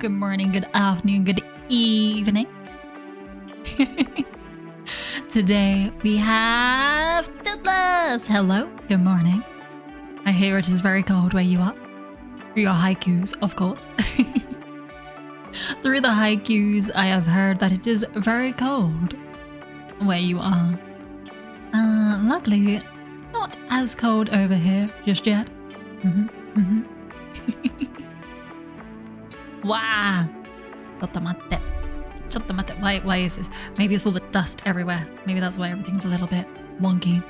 good morning, good afternoon, good evening. Today we have Douglas. Hello, good morning. I hear it is very cold where you are. For your haikus, of course. Through the haikus, I have heard that it is very cold where you are. Luckily, not as cold over here just yet. Wow. ちょっと待って。ちょっと待って。Why is this? Maybe it's all the dust everywhere. Maybe that's why everything's a little bit wonky.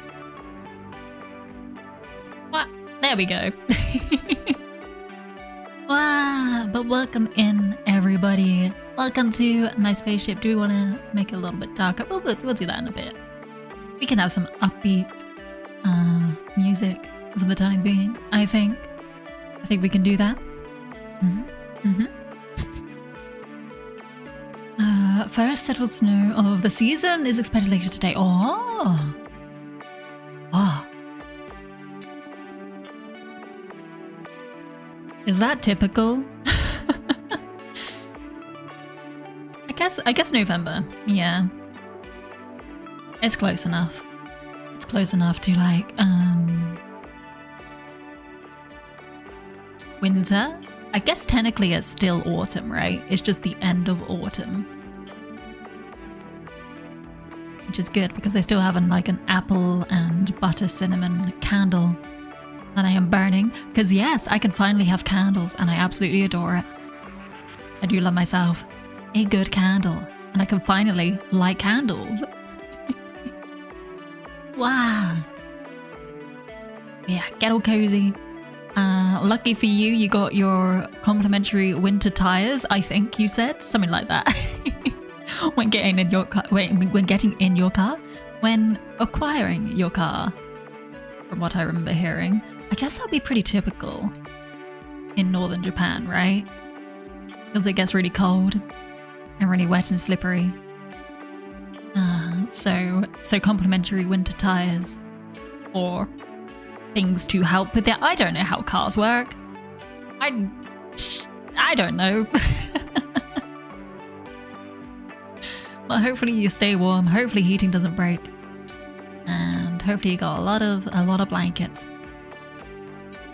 What? There we go. Wow, but welcome in, everybody. Welcome to my spaceship. Do we want to make it a little bit darker? We'll do that in a bit. We can have some upbeat music for the time being, I think. I think we can do that. First settled snow of the season is expected later today. Oh! Is that typical? I guess November. Yeah. It's close enough. It's close enough to like winter. I guess technically it's still autumn, right? It's just the end of autumn. Which is good because I still have an apple and butter cinnamon candle that I am burning. Because yes, I can finally have candles and I absolutely adore it. I do love myself a good candle and I can finally light candles. Wow. Yeah, get all cozy. Lucky for you, you got your complimentary winter tires, I think you said. Something like that. When getting in your car, when acquiring your car, from what I remember hearing. I guess that'll be pretty typical in northern Japan, right? Because it gets really cold and really wet and slippery. So complimentary winter tires or things to help with that. I don't know how cars work. I don't know. Well, hopefully you stay warm. Hopefully heating doesn't break, and hopefully you got a lot of blankets,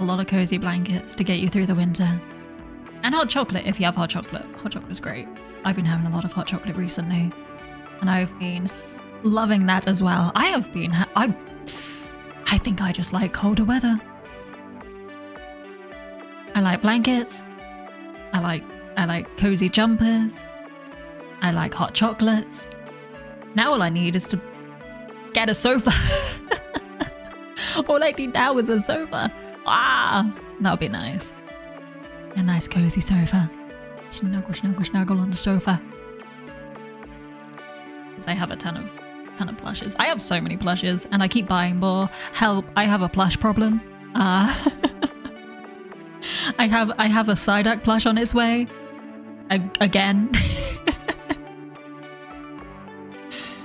a lot of cozy blankets to get you through the winter, and hot chocolate if you have hot chocolate. Hot chocolate's great. I've been having a lot of hot chocolate recently, and I've been loving that as well. I think I just like colder weather. I like blankets. I like cozy jumpers. I like hot chocolates. Now all I need is to get a sofa. All I need now is a sofa. Ah, that would be nice. A nice cozy sofa. Snuggle on the sofa. Because I have a ton of plushes. I have so many plushes and I keep buying more. Help, I have a plush problem. I have a Psyduck plush on its way. Again.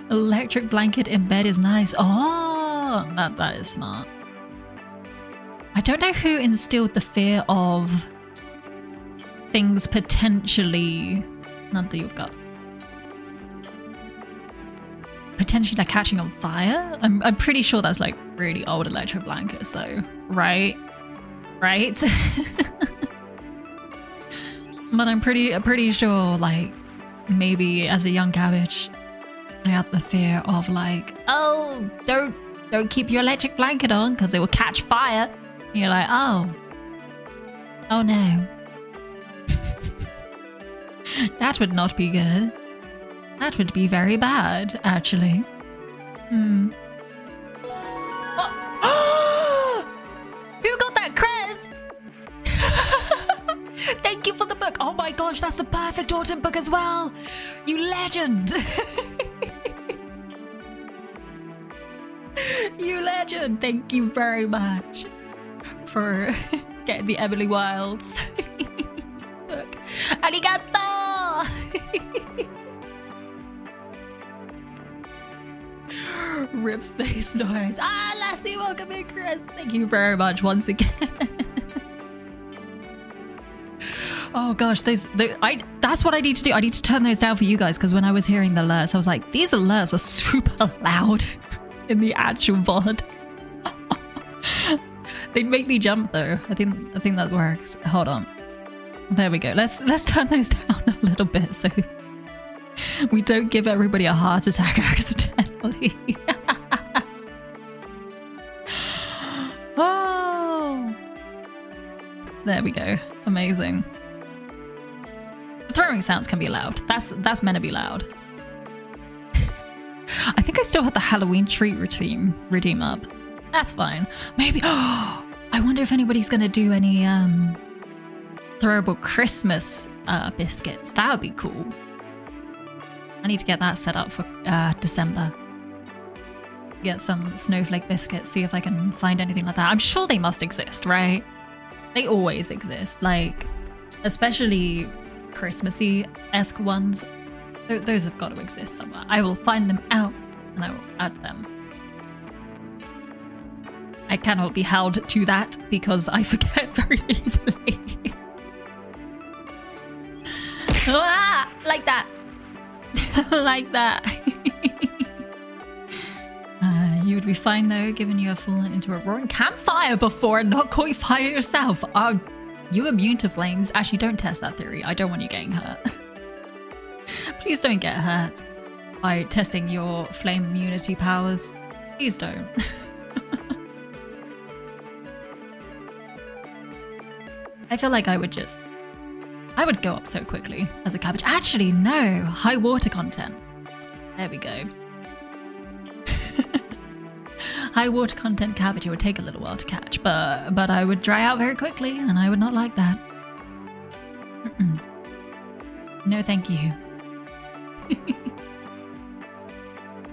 Electric blanket in bed is nice. Oh, that is smart. I don't know who instilled the fear of things potentially potentially catching on fire. I'm pretty sure that's like really old electric blankets though, right? But I'm pretty sure like maybe as a young cabbage I had the fear of like, oh, don't keep your electric blanket on because it will catch fire. And you're like, oh no. That would not be good. That would be very bad, actually. Oh. Who got that, Chris? Thank you for the book. Oh my gosh, that's the perfect autumn book as well. You legend. You legend. Thank you very much for getting the Emily Wilds book. Arigato! Rip Space Noise. Ah, Lassie, welcome in, Chris. Thank you very much once again. Oh gosh, that's what I need to do. I need to turn those down for you guys, because when I was hearing the alerts, I was like, these alerts are super loud in the actual VOD. They'd make me jump though. I think that works. Hold on. There we go. Let's turn those down a little bit so we don't give everybody a heart attack accidentally. Oh, there we go. Amazing. Throwing sounds can be loud. That's meant to be loud. I think I still have the Halloween treat redeem up. That's fine. Maybe. Oh, I wonder if anybody's gonna do any throwable Christmas biscuits. That would be cool. I need to get that set up for December. Get some snowflake biscuits. See if I can find anything like that. I'm sure they must exist, right? They always exist. Like, especially Christmassy-esque ones. Those have got to exist somewhere. I will find them out and I will add them. I cannot be held to that because I forget very easily. Ah, like that. Like that. You would be fine though, given you have fallen into a roaring campfire before and not caught fire yourself. Are you immune to flames? Actually, don't test that theory. I don't want you getting hurt. Please don't get hurt by testing your flame immunity powers. Please don't. I feel like I would go up so quickly as a cabbage. Actually, no, high water content. There we go. High water content cabbage, it would take a little while to catch, but I would dry out very quickly, and I would not like that. No, thank you.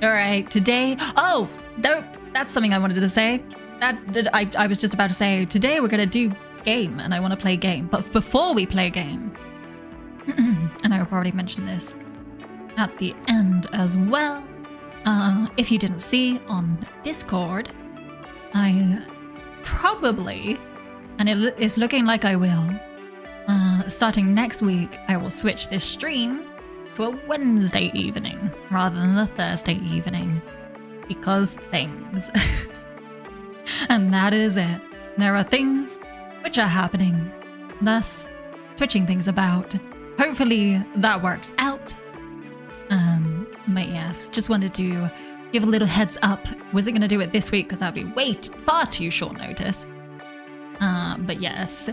All right, today. Oh, no, that's something I wanted to say. I was just about to say today we're gonna do game, and I want to play game. But before we play game, and I will probably mention this at the end as well. If you didn't see on Discord, I probably, and it's looking like I will, starting next week, I will switch this stream to a Wednesday evening rather than a Thursday evening, because things. And that is it. There are things which are happening, thus switching things about. Hopefully that works out. But yes, just wanted to give a little heads up. Wasn't going to do it this week because that'd be far too short notice. But yes.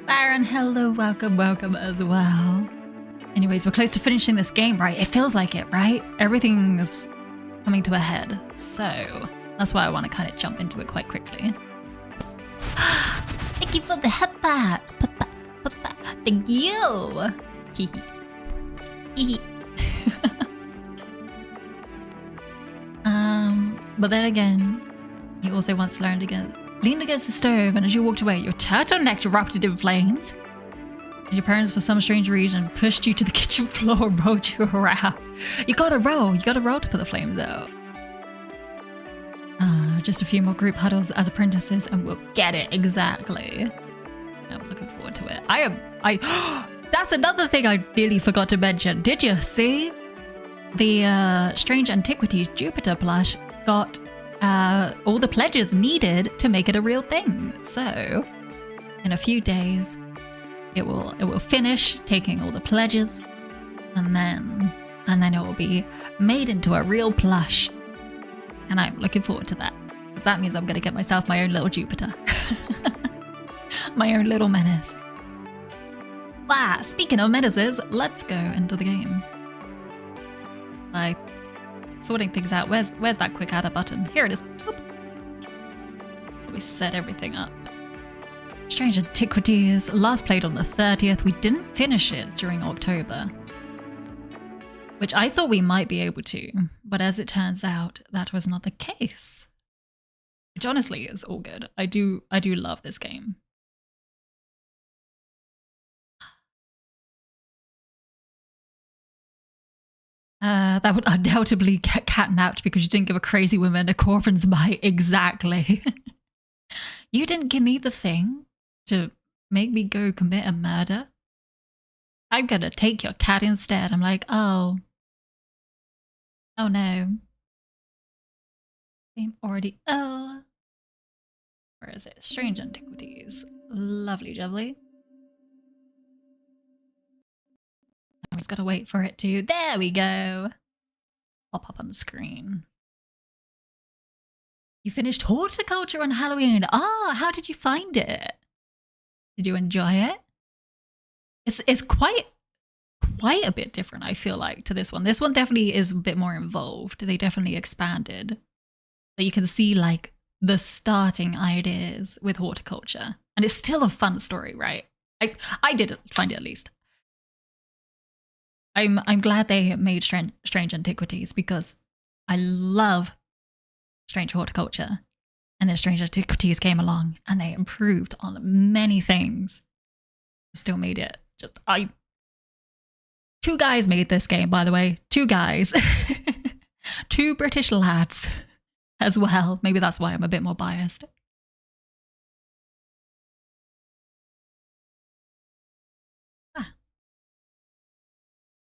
Baron, hello, welcome as well. Anyways, we're close to finishing this game, right? It feels like it, right? Everything's coming to a head. So that's why I want to kind of jump into it quite quickly. Thank you for the headbats. Thank you. But then again, you also once learned leaned against the stove, and as you walked away, your turtleneck erupted in flames. And your parents, for some strange reason, pushed you to the kitchen floor and rolled you around. You gotta roll to put the flames out. Just a few more group huddles as apprentices, and we'll get it exactly. I'm looking forward to it. That's another thing I nearly forgot to mention. Did you see? The Strange Antiquities Jupiter plush got all the pledges needed to make it a real thing. So, in a few days, it will finish taking all the pledges, and then it will be made into a real plush. And I'm looking forward to that, because that means I'm going to get myself my own little Jupiter. My own little menace. Ah, speaking of menaces, let's go into the game. Like, sorting things out. Where's that quick adder button? Here it is. Boop. We set everything up. Strange Antiquities, last played on the 30th. We didn't finish it during October, which I thought we might be able to, but as it turns out, that was not the case. Which honestly is all good. I do love this game. That would undoubtedly get catnapped because you didn't give a crazy woman a Corvin's bite. Exactly. You didn't give me the thing to make me go commit a murder? I'm gonna take your cat instead. I'm like, oh. Oh no. Game already. Oh. Where is it? Strange Antiquities. Lovely jubbly. We just gotta wait for it to. There we go. Pop up on the screen. You finished horticulture on Halloween. Ah, how did you find it? Did you enjoy it? It's quite a bit different, I feel like, to this one. This one definitely is a bit more involved. They definitely expanded. But you can see like the starting ideas with horticulture. And it's still a fun story, right? I did find it, at least. I'm glad they made Strange Antiquities because I love Strange Horticulture. And then Strange Antiquities came along and they improved on many things. Still made it. Two guys made this game, by the way. Two guys. Two British lads as well. Maybe that's why I'm a bit more biased.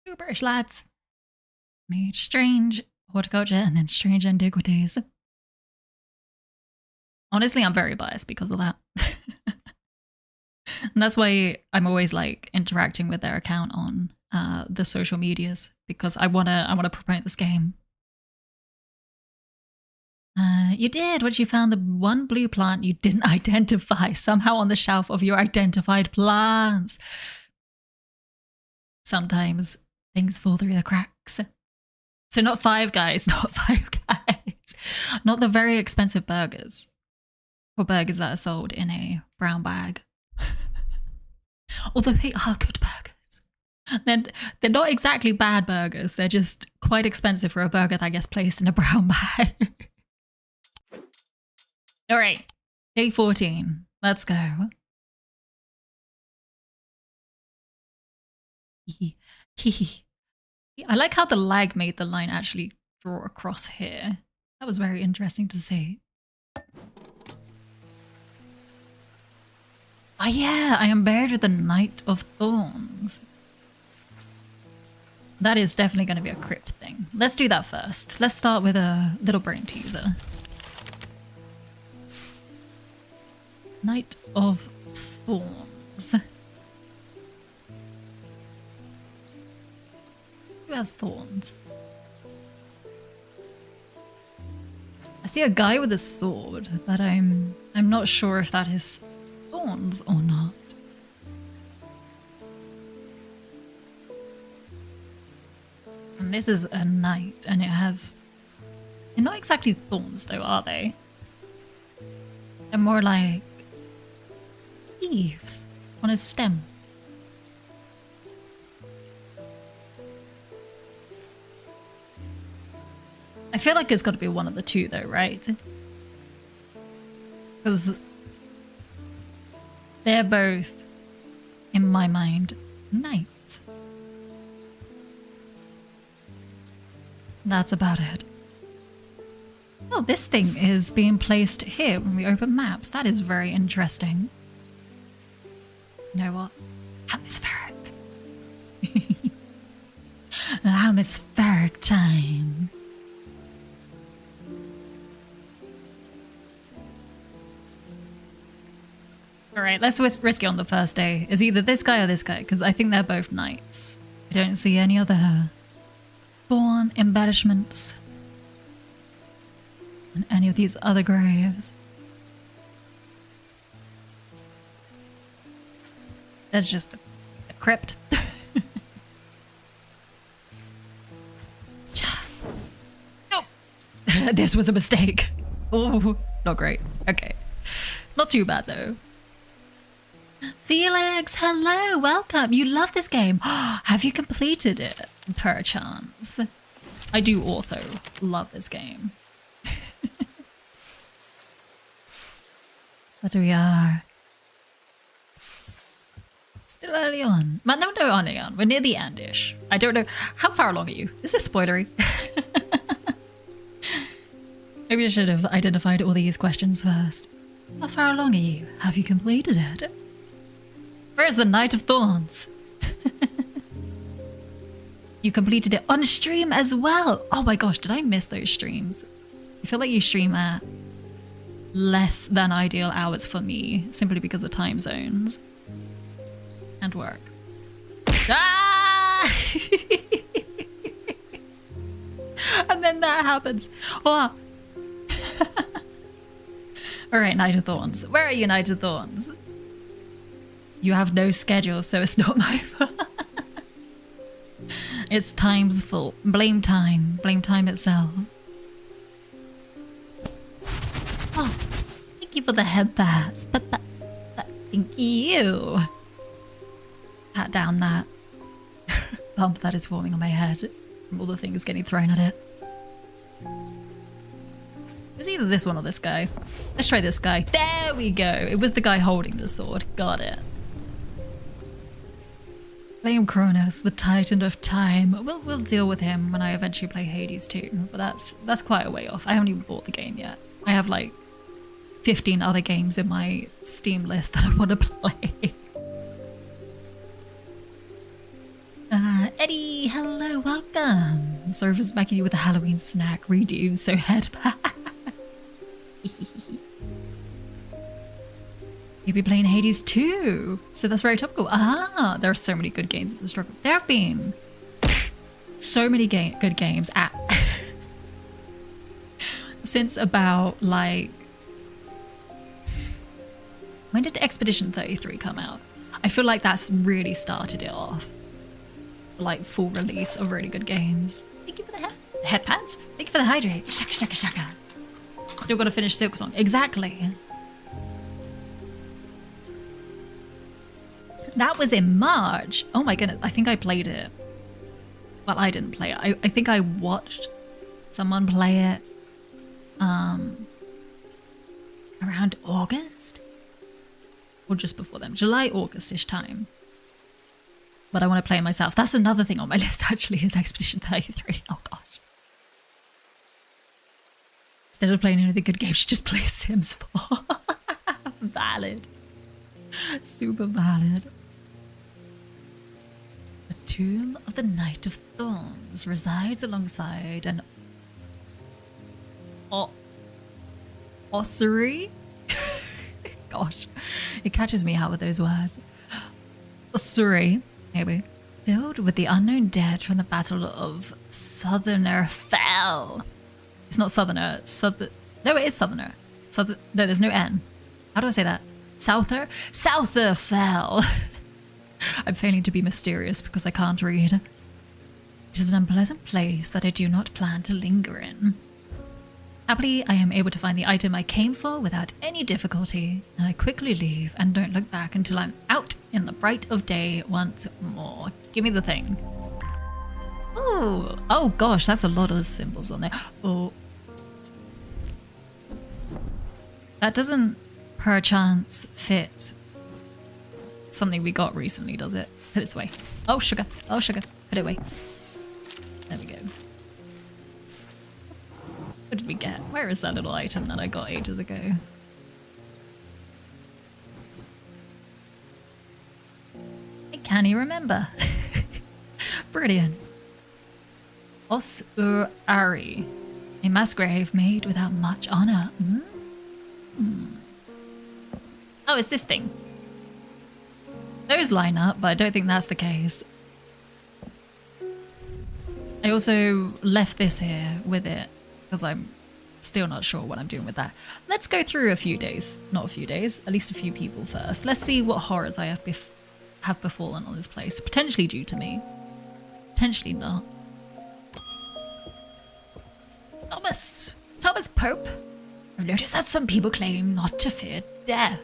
Two British lads made Strange Horticulture and then Strange Antiquities. Honestly, I'm very biased because of that. And that's why I'm always like interacting with their account on the social medias, because I wanna promote this game. You did. What, you found the one blue plant you didn't identify somehow on the shelf of your identified plants. Sometimes things fall through the cracks. So not Five Guys, not Five Guys. Not the very expensive burgers. Or burgers that are sold in a brown bag. Although they are good burgers. They're not exactly bad burgers. They're just quite expensive for a burger that gets placed in a brown bag. All right, day 14. Let's go. I like how the lag made the line actually draw across here. That was very interesting to see. Oh yeah, I am buried with the Knight of Thorns. That is definitely going to be a crypt thing. Let's do that first. Let's start with a little brain teaser. Knight of Thorns. Who has thorns? I see a guy with a sword, but I'm not sure if that is thorns or not. And this is a knight, and it has... They're not exactly thorns though, are they? They're more like leaves on his stem. I feel like it's got to be one of the two though, right? Because they're both, in my mind, knights. That's about it. Oh, this thing is being placed here when we open maps. That is very interesting. You know what? Atmospheric. Atmospheric time. Alright, let's risk it on the first day. It's either this guy or this guy, because I think they're both knights. I don't see any other thorn embellishments in any of these other graves. That's just a crypt. Nope. This was a mistake. Oh, not great. Okay. Not too bad though. Felix, hello, welcome. You love this game. Have you completed it, perchance? I do also love this game. But we are still early on. No, early on. We're near the end-ish. I don't know. How far along are you? Is this spoilery? Maybe I should have identified all these questions first. How far along are you? Have you completed it? Where's the Knight of Thorns? You completed it on stream as well. Oh my gosh, did I miss those streams? I feel like you stream at less than ideal hours for me, simply because of time zones and work. Ah! And then that happens. Oh. All right, Knight of Thorns. Where are you, Knight of Thorns? You have no schedule, so it's not my fault. It's time's fault. Blame time. Blame time itself. Oh, thank you for the head pats. Thank you. Pat down that bump that is forming on my head from all the things getting thrown at it. It was either this one or this guy. Let's try this guy. There we go. It was the guy holding the sword. Got it. Blame Kronos, the Titan of Time. We'll deal with him when I eventually play Hades too, but that's quite a way off. I haven't even bought the game yet. I have like 15 other games in my Steam list that I want to play. Eddie, hello, welcome. Sorry for smacking you with a Halloween snack. Redo, so head back. You'll be playing Hades too, so that's very topical. Ah, there are so many good games. It's a struggle. There have been so many good games at since about like, when did Expedition 33 come out? I feel like that's really started it off. Like full release of really good games. Thank you for the head pats. Thank you for the hydrate. Shaka shaka shaka. Still got to finish Silk Song. Exactly. That was in March. Oh my goodness. I think I played it. Well, I didn't play it. I think I watched someone play it around August? Or just before then. July, August-ish time. But I want to play it myself. That's another thing on my list actually, is Expedition 33. Oh gosh. Instead of playing any of the good games, you just play Sims 4. Valid. Super valid. The tomb of the Knight of Thorns resides alongside an ossuary? Gosh, it catches me out with those words. Ossuary, maybe. Filled with the unknown dead from the Battle of Southerner Fell. It's not Southerner, no, it is Southerner. No, there's no N. How do I say that? Souther Fell. I'm failing to be mysterious because I can't read. It is an unpleasant place that I do not plan to linger in. Happily, I am able to find the item I came for without any difficulty, and I quickly leave and don't look back until I'm out in the bright of day once more. Give me the thing. Ooh, oh gosh, that's a lot of symbols on there. Oh. That doesn't perchance fit something we got recently, does it? Put it away. Oh, sugar. Oh, sugar. Put it away. There we go. What did we get? Where is that little item that I got ages ago? I can't even remember. Brilliant. Os-ur-ari. A mass grave made without much honor. Oh, it's this thing. Those line up, but I don't think that's the case. I also left this here with it because I'm still not sure what I'm doing with that. Let's go through a few days. Not a few days, at least a few people first. Let's see what horrors I have befallen on this place. Potentially due to me. Potentially not. Thomas Pope. I've noticed that some people claim not to fear death.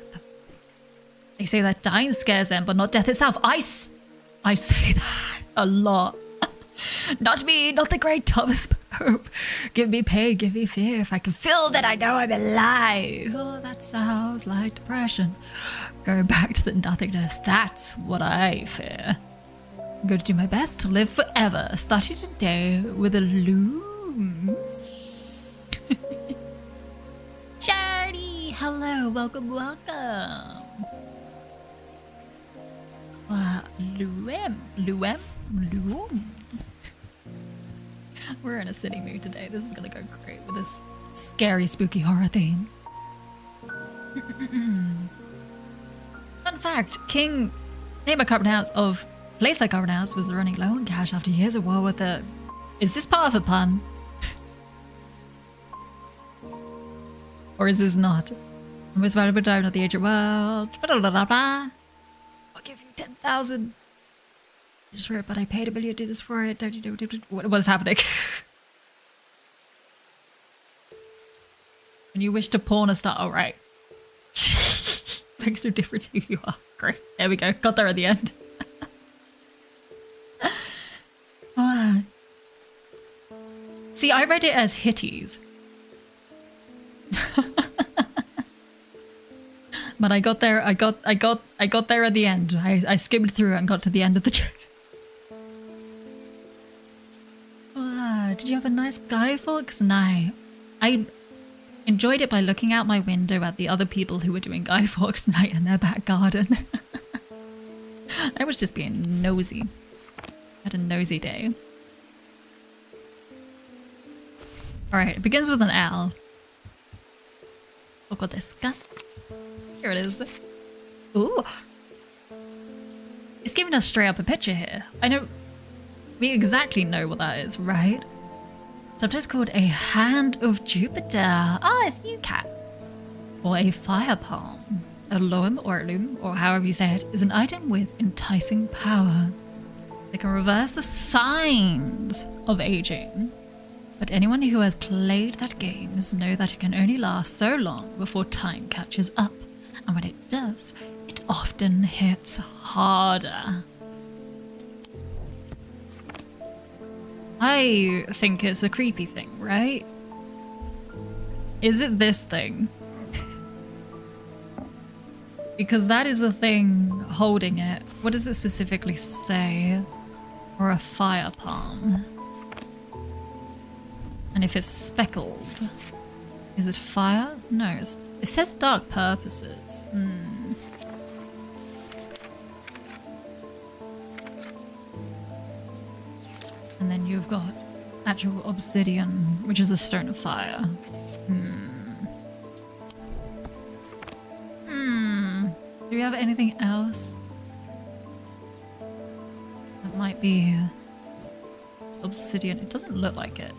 They say that dying scares them, but not death itself. I say that a lot. Not me, not the great Thomas Pope. Give me pain, give me fear. If I can feel that, I know I'm alive. Oh, that sounds like depression. Going back to the nothingness, that's what I fear. I'm going to do my best to live forever, starting today with a loom. Charity, hello, welcome, welcome. Luem. We're in a city mood today. This is gonna go great with this scary, spooky horror theme. Fun fact, King Neighbor Carbon House of Playside Carbon House was running low on cash after years of war with the... Is this part of a pun? Or is this not? The most valuable diamond of the ancient world. I'll give you 10,000. Just for it, but I paid $1 million for it. Don't you know what is happening? When you wish to pawn a star, oh right. Makes no difference who you are. Great. There we go. Got there at the end. See, I read it as Hitties. But I got there. I got there at the end. I skimmed through it and got to the end of the journey. Did you have a nice Guy Fawkes night? I enjoyed it by looking out my window at the other people who were doing Guy Fawkes night in their back garden. I was just being nosy. Had a nosy day. Alright, it begins with an L. Okodeska. Here it is. Ooh. It's giving us straight up a picture here. I know. We exactly know what that is, right? Sometimes called a Hand of Jupiter. Ah, it's you, cat. Or a fire palm. A loam or a loom, or however you say it, is an item with enticing power. They can reverse the signs of aging. But anyone who has played that game knows that it can only last so long before time catches up. And when it does, it often hits harder. I think it's a creepy thing, right? Is it this thing? Because that is a thing holding it. What does it specifically say? Or a fire palm? And if it's speckled, is it fire? No, it says dark purposes. And then you've got actual obsidian, which is a stone of fire. Do we have anything else? That might be just obsidian. It doesn't look like it.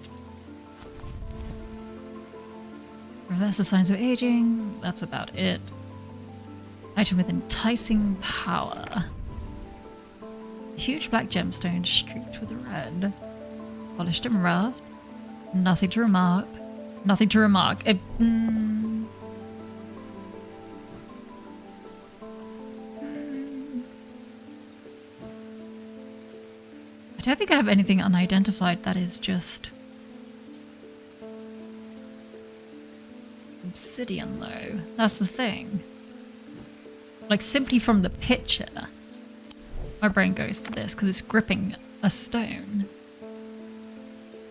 Reverse the signs of aging. That's about it. Item with enticing power. Huge black gemstone streaked with red. Polished and rough. Nothing to remark. Nothing to remark. I don't think I have anything unidentified that is just obsidian though. That's the thing. Like simply from the picture, my brain goes to this because it's gripping a stone.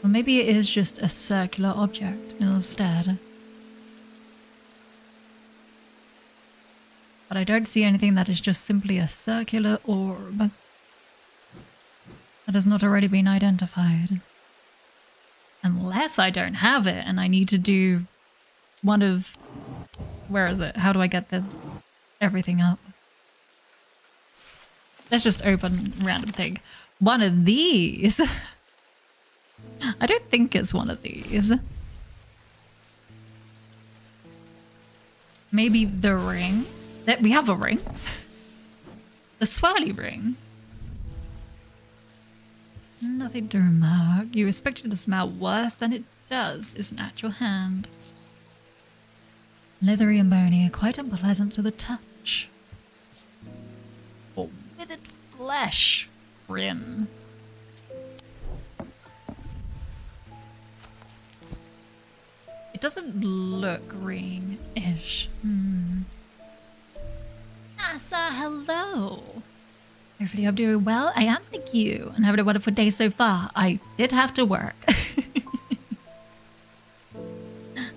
Or maybe it is just a circular object instead. But I don't see anything that is just simply a circular orb that has not already been identified. Unless I don't have it and I need to do one of... Where is it? How do I get everything up? Let's just open random thing. One of these. I don't think it's one of these. Maybe the ring. We have a ring. The swirly ring. Nothing to remark. You expect it to smell worse than it does. It's an actual hand. Leathery and bony, quite unpleasant to the touch. Or withered flesh rim. It doesn't look green-ish. Asa, hello. Hopefully I'm doing well. I am, thank you. And having a wonderful day so far. I did have to work.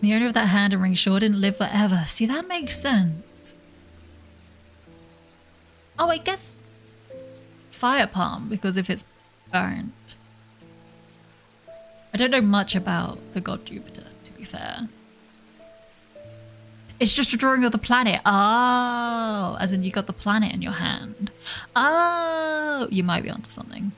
The owner of that hand and ring sure didn't live forever. See, that makes sense. Oh, I guess... fire palm, because if it's burnt... I don't know much about the god Jupiter, to be fair. It's just a drawing of the planet. Oh, as in you got the planet in your hand. Oh, you might be onto something.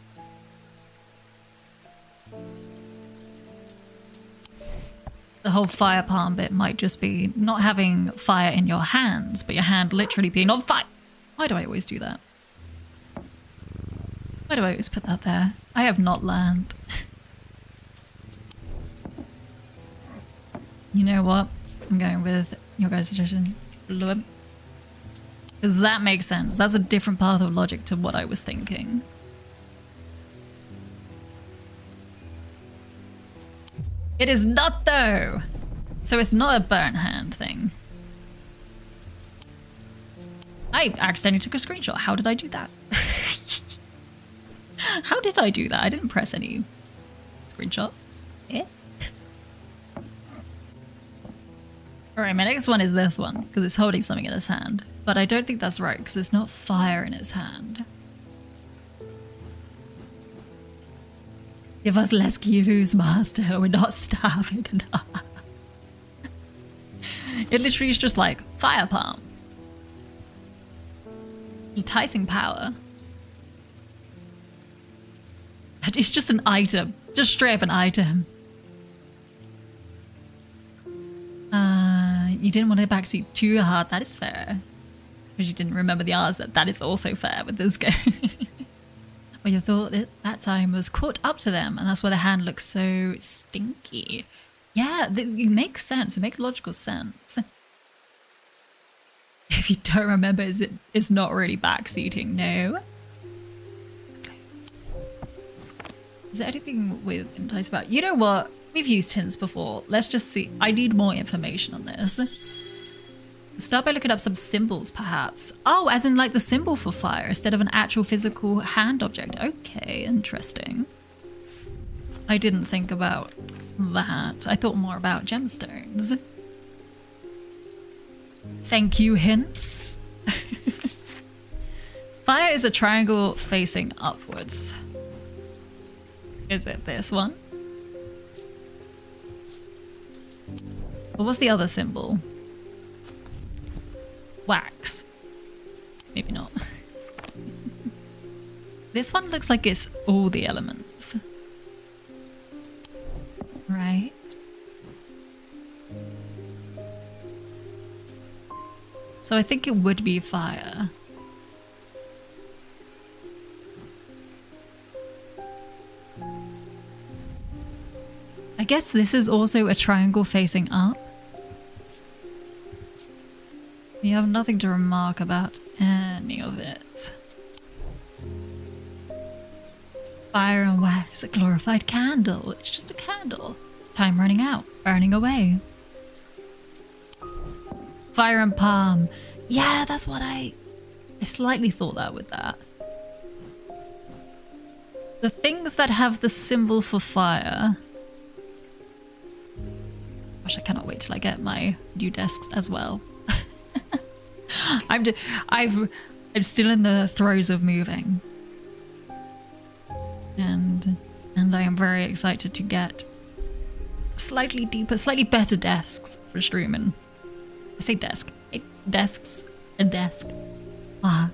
The whole fire palm bit might just be not having fire in your hands, but your hand literally being on fire. Why do I always do that? Why do I always put that there? I have not learned. You know what? I'm going with your guys' suggestion. Because that makes sense. That's a different path of logic to what I was thinking. It is not, though! So it's not a burnt hand thing. I accidentally took a screenshot. How did I do that? How did I do that? I didn't press any screenshot. Eh? Alright, my next one is this one, because it's holding something in its hand. But I don't think that's right, because it's not fire in its hand. Give us less kilos, master. We're not starving enough. It literally is just like fire palm. Enticing power. It's just an item. Just straight up an item. You didn't want to backseat too hard. That is fair. Because you didn't remember the answer. That is also fair with this game. Well, you thought that time was caught up to them, and that's why the hand looks so stinky. Yeah, it makes sense. It makes logical sense. If you don't remember, it's not really backseating, no. Is there anything with entice about? You know what? We've used hints before. Let's just see. I need more information on this. Start by looking up some symbols, perhaps. Oh, as in like the symbol for fire instead of an actual physical hand object. Okay, interesting. I didn't think about that. I thought more about gemstones. Thank you, hints. Fire is a triangle facing upwards. Is it this one? Or what's the other symbol? Wax. Maybe not. This one looks like it's all the elements. Right. So I think it would be fire. I guess this is also a triangle facing up. You have nothing to remark about any of it. Fire and wax, a glorified candle. It's just a candle. Time running out, burning away. Fire and palm. Yeah, that's what I slightly thought that with that. The things that have the symbol for fire. Gosh, I cannot wait till I get my new desks as well. I'm still in the throes of moving, and I am very excited to get slightly deeper, slightly better desks for streaming. I say desk, desks, a desk. It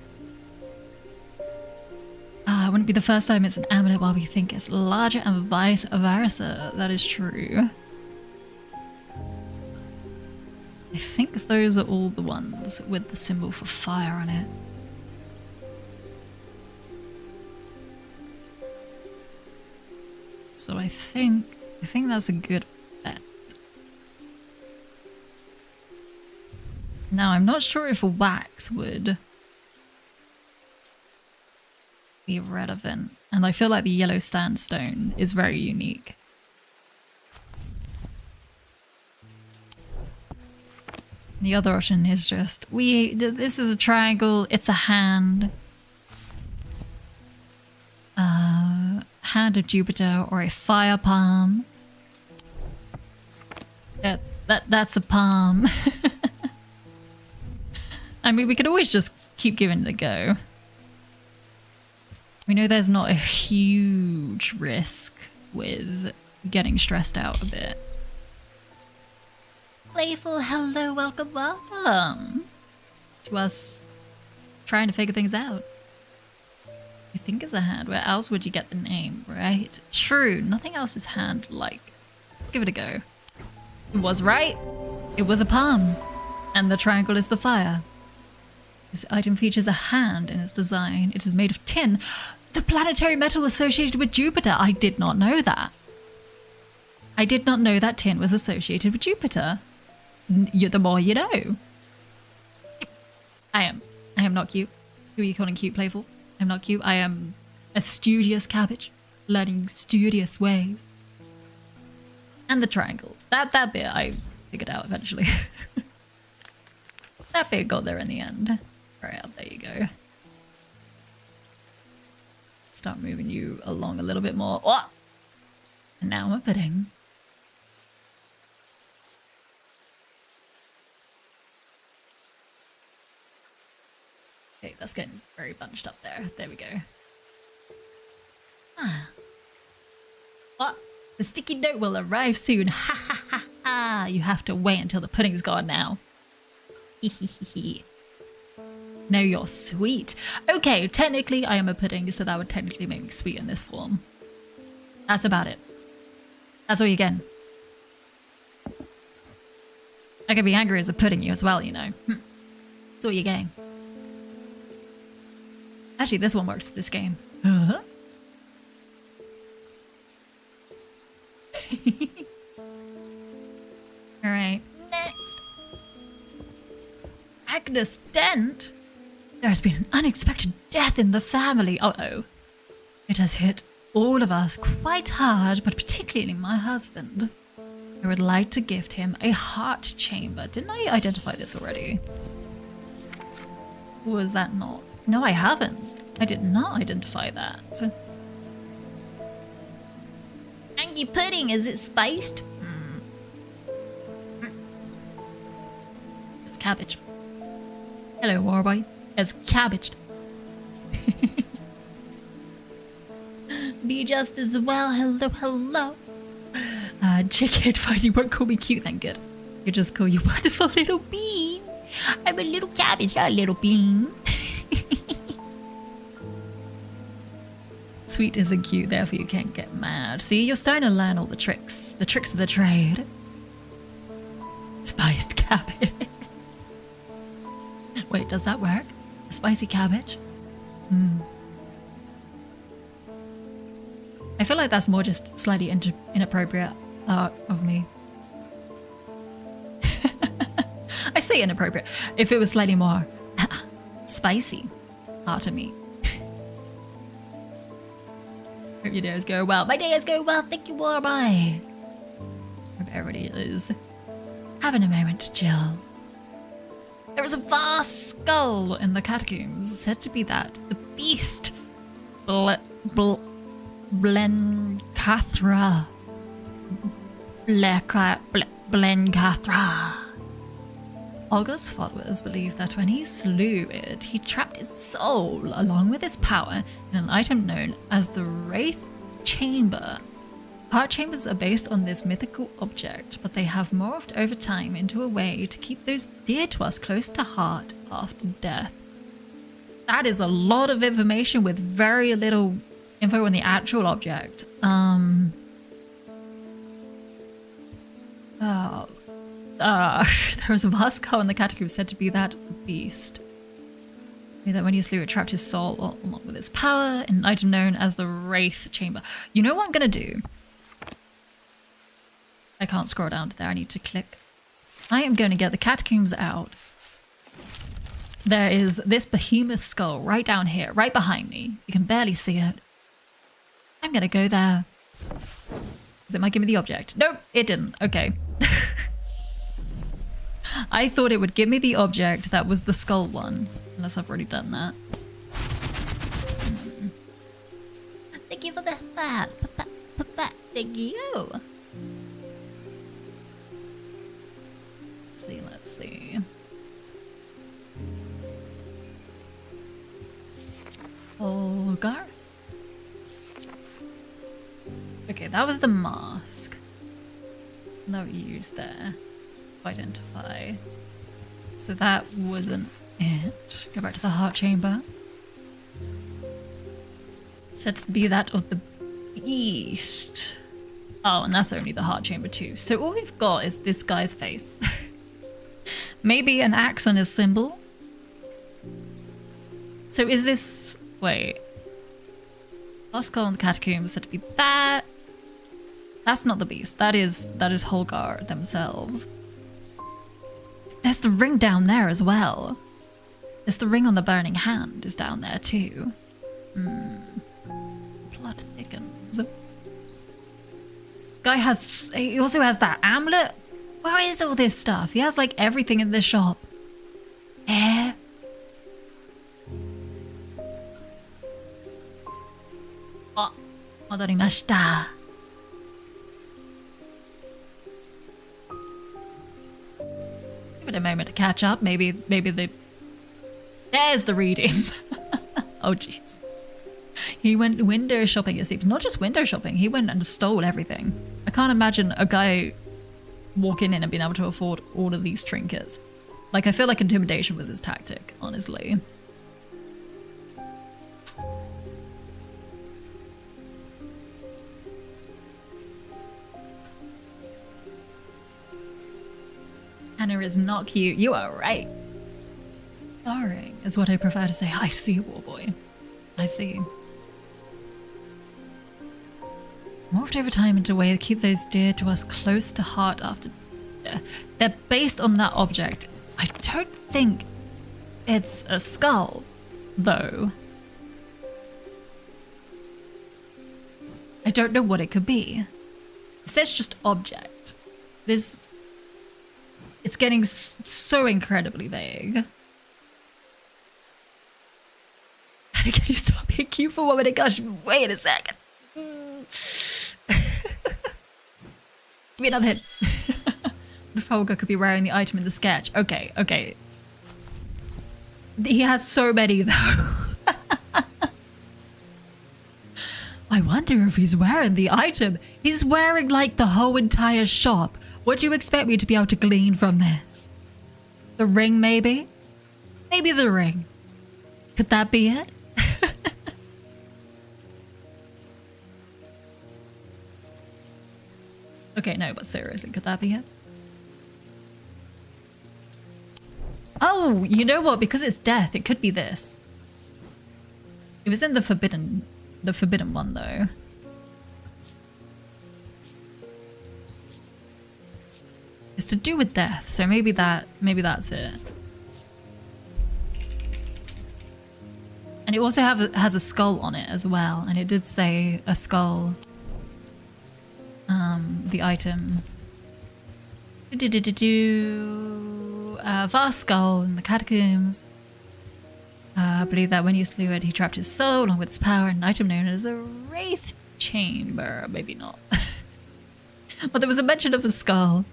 wouldn't be the first time it's an amulet while we think it's larger and vice versa. That is true. I think those are all the ones with the symbol for fire on it. So I think that's a good bet. Now I'm not sure if a wax would be relevant, and I feel like the yellow sandstone is very unique. The other option is just, this is a triangle, it's a hand. Hand of Jupiter or a fire palm. That's a palm. I mean, we could always just keep giving it a go. We know there's not a huge risk with getting stressed out a bit. Playful, hello, welcome to us trying to figure things out. I think it's a hand. Where else would you get the name, right? True, nothing else is hand-like. Let's give it a go. It was right. It was a palm. And the triangle is the fire. This item features a hand in its design. It is made of tin. The planetary metal associated with Jupiter. I did not know that. I did not know that tin was associated with Jupiter. The more you know. I am not cute. Who are you calling cute, Playful? I'm not cute. I am a studious cabbage, learning studious ways. And the triangle. That bit I figured out eventually. That bit got there in the end. Right, there you go. Start moving you along a little bit more. Oh! And now I'm a pudding. Okay, that's getting very bunched up there. There we go. Ah. What? The sticky note will arrive soon. Ha ha ha ha. You have to wait until the pudding's gone now. No, you're sweet. Okay, technically I am a pudding, so that would technically make me sweet in this form. That's about it. That's all you're getting. I could be angry as a pudding you as well, you know. That's all you're getting. Actually, this one works for this game. Alright, next. Agnes Dent? There has been an unexpected death in the family. Uh-oh. It has hit all of us quite hard, but particularly my husband. I would like to gift him a heart chamber. Didn't I identify this already? Or was that not? No, I haven't. I did not identify that. Angie pudding, is it spiced? It's cabbage. Hello, Warboy. It's cabbaged. Be just as well. Hello, hello. Chicken, fine. You won't call me cute then, good. You just call you wonderful little bean. I'm a little cabbage, not a little bean. Sweet isn't cute, therefore you can't get mad. See, you're starting to learn all the tricks of the trade. Spiced cabbage. Wait, does that work? A spicy cabbage? I feel like that's more just slightly inappropriate of me. I say inappropriate. If it was slightly more spicy, hard to me. Hope your day is going well. My day is going well. Thank you, Warby. Hope everybody is having a moment to chill. There is a vast skull in the catacombs, said to be that the beast Blencathra. Blencathra. Olga's followers believe that when he slew it, he trapped its soul along with its power in an item known as the Wraith Chamber. Heart chambers are based on this mythical object, but they have morphed over time into a way to keep those dear to us close to heart after death. That is a lot of information with very little info on the actual object. There was a vast skull in the catacombs said to be that of the beast. That when he slew it, trapped his soul along with its power in an item known as the Wraith Chamber. You know what I'm gonna do? I can't scroll down to there, I need to click. I am going to get the catacombs out. There is this behemoth skull right down here, right behind me. You can barely see it. I'm going to go there. Does it might give me the object? Nope, it didn't. Okay. I thought it would give me the object that was the skull one. Unless I've already done that. Thank you for the bats. Thank you. Let's see. Olgar? Okay, that was the mask that we used there to identify. So that wasn't it. Go back to the heart chamber. Said to be that of the beast. Oh, and that's only the heart chamber too. So all we've got is this guy's face. Maybe an axe and a symbol. So is this... Wait. Last skull in the catacombs said to be that. That's not the beast. That is Holgar themselves. There's the ring down there as well. There's the ring on the burning hand is down there too. Blood thickens. This guy has... He also has that amulet. Where is all this stuff? He has like everything in this shop. Hair. Oh, modorimashita. Give it a moment to catch up. Maybe the... There's the reading. Oh, jeez. He went window shopping, it seems. Not just window shopping, he went and stole everything. I can't imagine a guy walking in and being able to afford all of these trinkets. Like, I feel like intimidation was his tactic, honestly. Anna is not cute. You are right. Boring is what I prefer to say. I see, warboy. I see. Morphed over time into a way to keep those dear to us close to heart after death. They're based on that object. I don't think it's a skull, though. I don't know what it could be. It says just object. This... It's getting so incredibly vague. Can you stop being cute for 1 minute? Gosh, wait a second. Give me another hit. The Folga could be wearing the item in the sketch. Okay, okay. He has so many though. I wonder if he's wearing the item. He's wearing like the whole entire shop. What do you expect me to be able to glean from this? The ring, maybe? Maybe the ring. Could that be it? Okay, no, but seriously, could that be it? Oh, you know what? Because it's death, it could be this. It was in the forbidden one though. It's to do with death, so maybe that's it. And it also has a skull on it as well, and it did say a skull. The item. Vast skull in the catacombs. I believe that when you slew it, he trapped his soul along with its power in an item known as a wraith chamber. Maybe not. But there was a mention of a skull.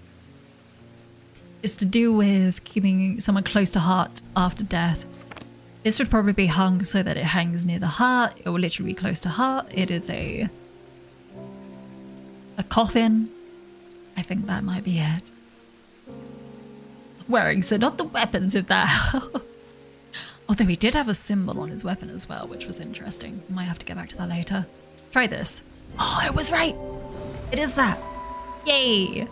It's to do with keeping someone close to heart after death. This would probably be hung so that it hangs near the heart. It will literally be close to heart. It is a coffin. I think that might be it. Wearing, so not the weapons if that helps. Although he did have a symbol on his weapon as well, which was interesting. Might have to get back to that later. Try this. Oh, I was right. It is that. Yay.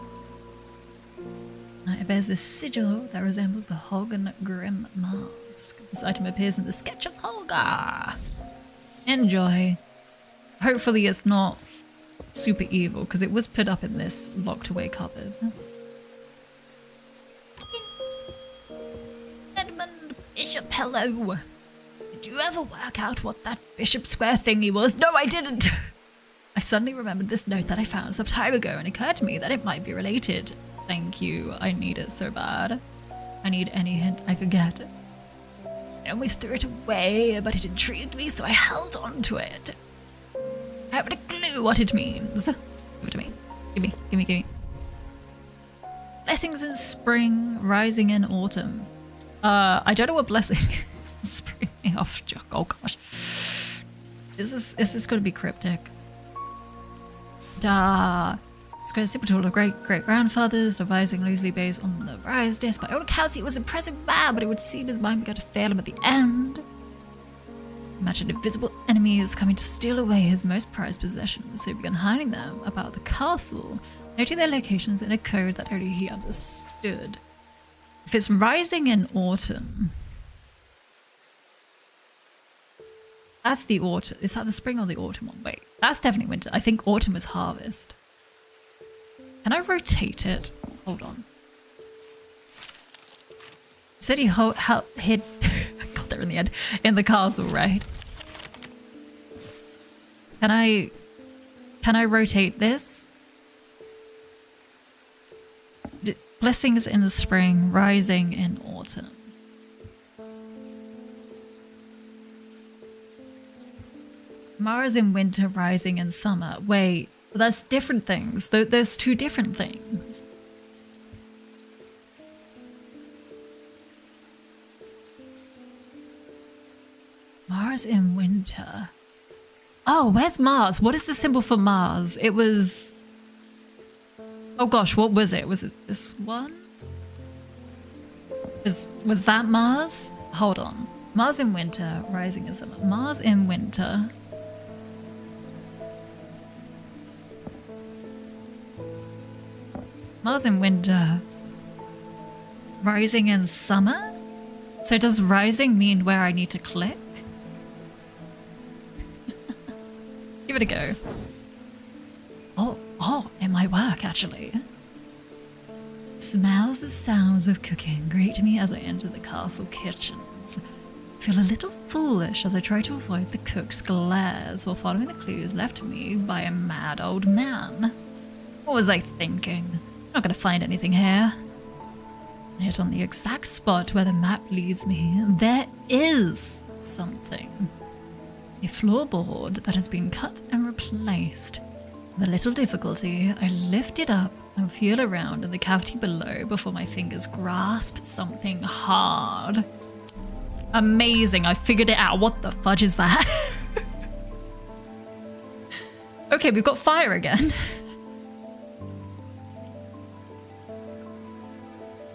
It bears a sigil that resembles the Hogan Grim mask. This item appears in the sketch of Holga. Enjoy. Hopefully it's not super evil, because it was put up in this locked away cupboard. Edmund Bishop, hello. Did you ever work out what that Bishop Square thingy was? No, I didn't. I suddenly remembered this note that I found some time ago and it occurred to me that it might be related. Thank you. I need it so bad. I need any hint I could get. I almost threw it away, but it intrigued me, so I held on to it. I haven't a clue what it means. Give it to me. Give me. Blessings in spring, rising in autumn. I don't know what blessing is. Spring. Oh gosh. Is this gonna be cryptic? Da. Square simple tool of great-great-grandfathers, devising loosely based on the rise disc. By all accounts, he was impressive man, but it would seem his mind began to fail him at the end. Imagine invisible enemies coming to steal away his most prized possessions, so he began hiding them about the castle, noting their locations in a code that only he understood. If it's rising in autumn, that's the autumn. Is that the spring or the autumn one? Wait, that's definitely winter. I think autumn is harvest. Can I rotate it? Hold on. You said he hid. I got there in the end. In the castle, right? Can I rotate this? Blessings in the spring, rising in autumn. Mars in winter, rising in summer. Wait. That's different things. There's two different things. Mars in winter. Oh, where's Mars? What is the symbol for Mars? It was... Oh gosh, what was it? Was it this one? Was that Mars? Hold on. Mars in winter, rising in summer. Mars in winter. Mars in winter, rising in summer? So does rising mean where I need to click? Give it a go. Oh, it might work actually. Smells and sounds of cooking greet me as I enter the castle kitchens. Feel a little foolish as I try to avoid the cook's glares while following the clues left to me by a mad old man. What was I thinking? Not gonna find anything here. And yet on the exact spot where the map leads me, there is something. A floorboard that has been cut and replaced. With a little difficulty, I lift it up and feel around in the cavity below before my fingers grasp something hard. Amazing, I figured it out. What the fudge is that? Okay, we've got fire again.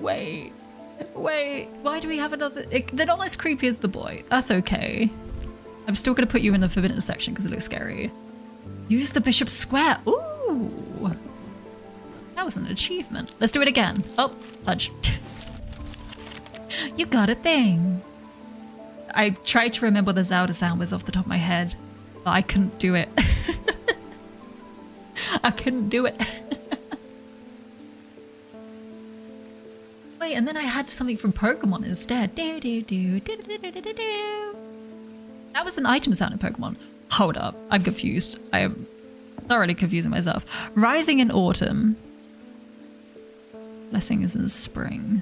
Wait, why do we have another? They're not as creepy as the boy. That's okay. I'm still gonna put you in the forbidden section because it looks scary. Use the bishop's square. Ooh, that was an achievement. Let's do it again. Oh, fudge. You got a thing. I tried to remember what the Zelda sound was off the top of my head, but I couldn't do it. I couldn't do it. Wait, and then I had something from Pokemon instead. Do, do, do, do, do, do, do, do, do. That was an item sound in Pokemon. Hold up, I'm confused. I am thoroughly confusing myself. Rising in autumn. Blessing is in spring.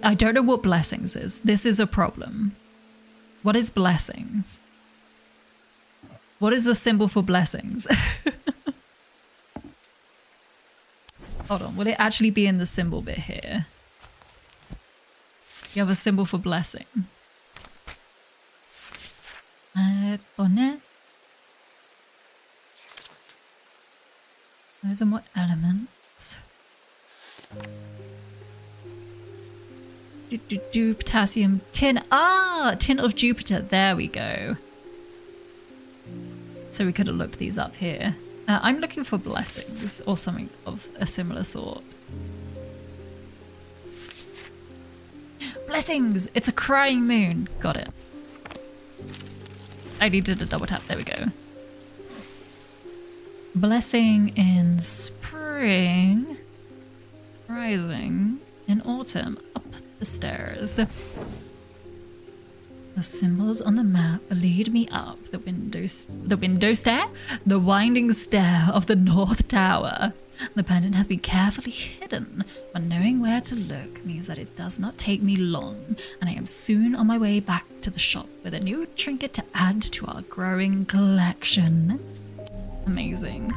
I don't know what blessings is. This is a problem. What is blessings? What is the symbol for blessings? Hold on, will it actually be in the symbol bit here? You have a symbol for blessing. Those are what elements? Potassium, tin. Ah, tin of Jupiter. There we go. So we could have looked these up here. I'm looking for blessings or something of a similar sort. Blessings! It's a crying moon. Got it. I needed a double tap. There we go. Blessing in spring. Rising in autumn. Up the stairs. The symbols on the map lead me up the winding stair of the North Tower. The pendant has been carefully hidden, but knowing where to look means that it does not take me long, and I am soon on my way back to the shop with a new trinket to add to our growing collection. Amazing.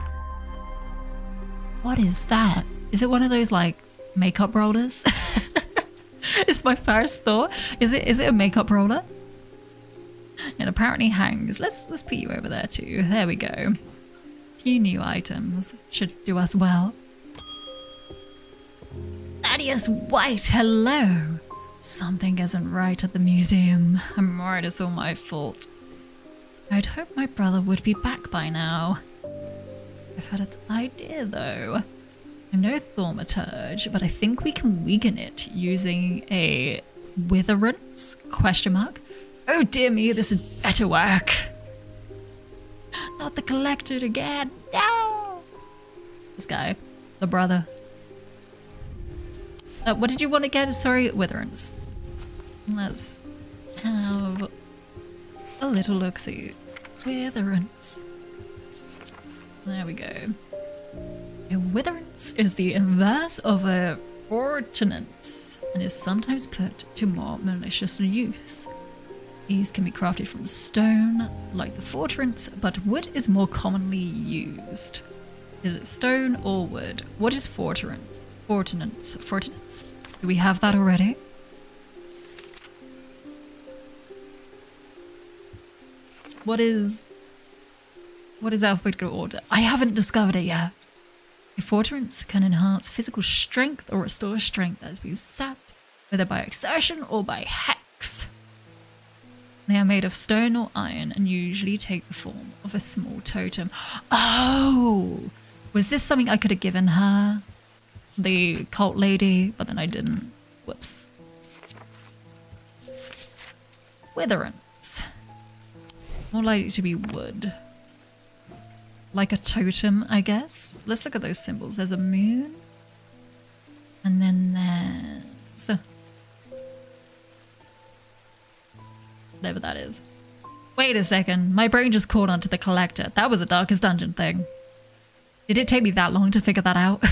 What is that? Is it one of those, like, makeup rollers? It's my first thought. Is it a makeup roller? It apparently hangs. Let's put you over there too. There we go. Few new items should do us well. Thaddeus White, hello. Something isn't right at the museum. I'm worried it's all my fault. I'd hope my brother would be back by now. I've had an idea though. I'm no thaumaturge, but I think we can weaken it using a witherance ? Oh dear me, this is better work. Not the collector again. No! This guy, the brother. What did you want again? Sorry, witherance. Let's have a little look-see. Witherance. There we go. A witherance is the inverse of a fortunance and is sometimes put to more malicious use. These can be crafted from stone, like the fortrance, but wood is more commonly used. Is it stone or wood? What is fortrance? Fortunance. Do we have that already? What is alphabetical order? I haven't discovered it yet. A fortrance can enhance physical strength or restore strength that has been sapped, whether by exertion or by hex. They are made of stone or iron and usually take the form of a small totem. Oh! Was this something I could have given her? The cult lady, but then I didn't. Whoops. Witherance. More likely to be wood. Like a totem, I guess. Let's look at those symbols. There's a moon. And then there's... whatever that is. Wait a second. My brain just caught onto the collector. That was a Darkest Dungeon thing. Did it take me that long to figure that out?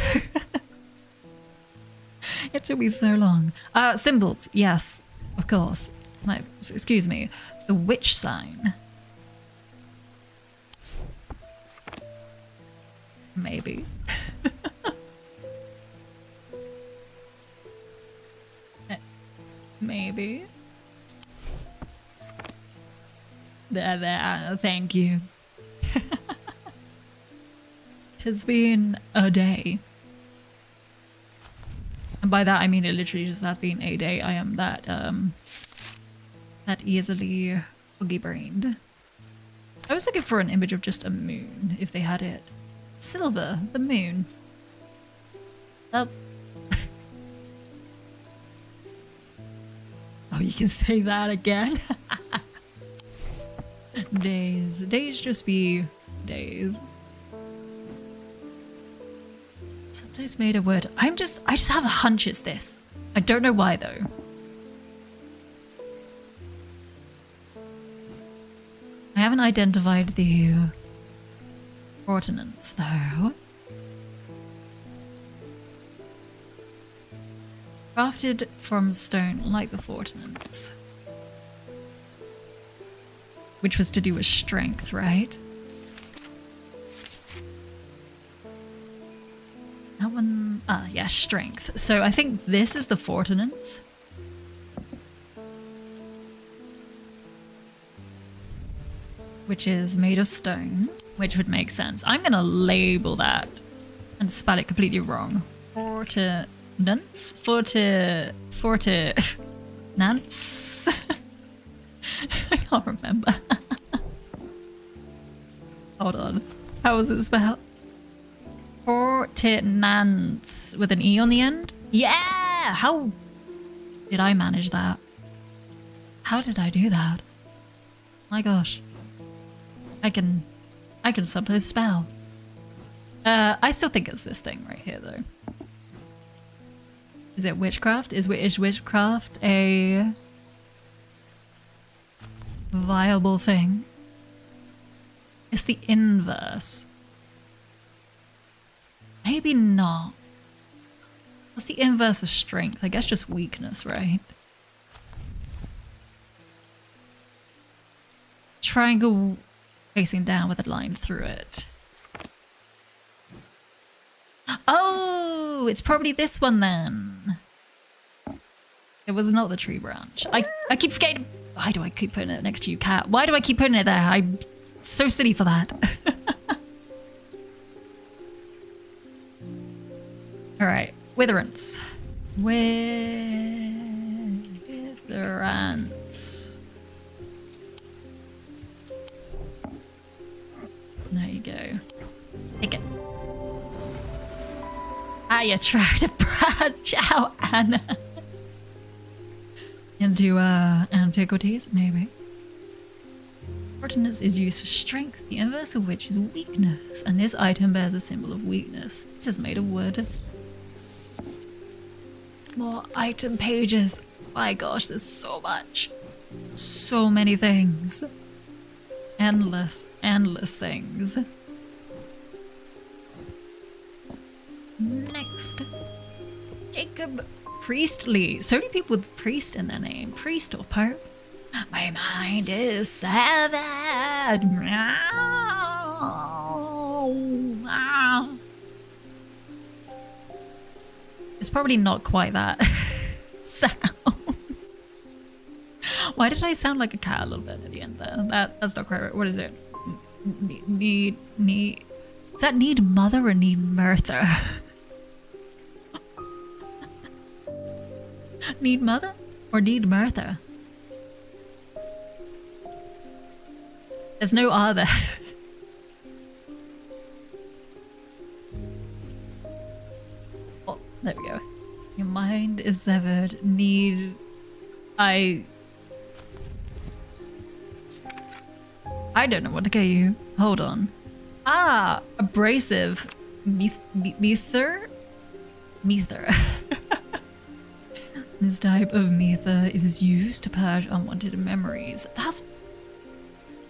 It took me so long. Symbols. Yes, of course. Excuse me. The witch sign. Maybe. Maybe. There, thank you. It has been a day. And by that I mean it literally just has been a day. I am that easily foggy-brained. I was looking for an image of just a moon, if they had it. Silver, the moon. Oh. Oh, you can say that again? Days. Days just be days. Sometimes made of wood. I just have a hunch it's this. I don't know why though. I haven't identified the ordnance though. Crafted from stone like the fortnance. Which was to do with strength, right? That one, yeah, strength. So I think this is the fortnance. Which is made of stone, which would make sense. I'm gonna label that and spell it completely wrong. Fortinance? Nance? I can't remember. Hold on. How was it spelled? Fortinance with an E on the end? Yeah! How did I manage that? How did I do that? My gosh. I can sometimes spell. I still think it's this thing right here though. Is it witchcraft? Is witchcraft a viable thing? It's the inverse. Maybe not. What's the inverse of strength? I guess just weakness, right? Triangle facing down with a line through it. Oh, it's probably this one then. It was not the tree branch. I keep forgetting. Why do I keep putting it next to you, cat? Why do I keep putting it there? I'm so silly for that. All right, witherance. Witherance. There you go. Take it. Ah, you tried to branch out, Anna. Into Antiquities, maybe. Ordinance is used for strength, the inverse of which is weakness, and this item bears a symbol of weakness. It is made of wood. More item pages. My gosh, there's so much. So many things. Endless, endless things. Next. Jacob Priestley. So many people with priest in their name. Priest or pope. My mind is severed. It's probably not quite that sound. Why did I sound like a cat a little bit at the end there? That's not quite right. What is it? Need. Does that need mother or need Merthyr? Need mother or need Merthyr? There's no other. Oh, there we go. Your mind is severed. Need. I don't know what to get you. Hold on. Ah, abrasive. Mether? Mether. This type of mether is used to purge unwanted memories. That's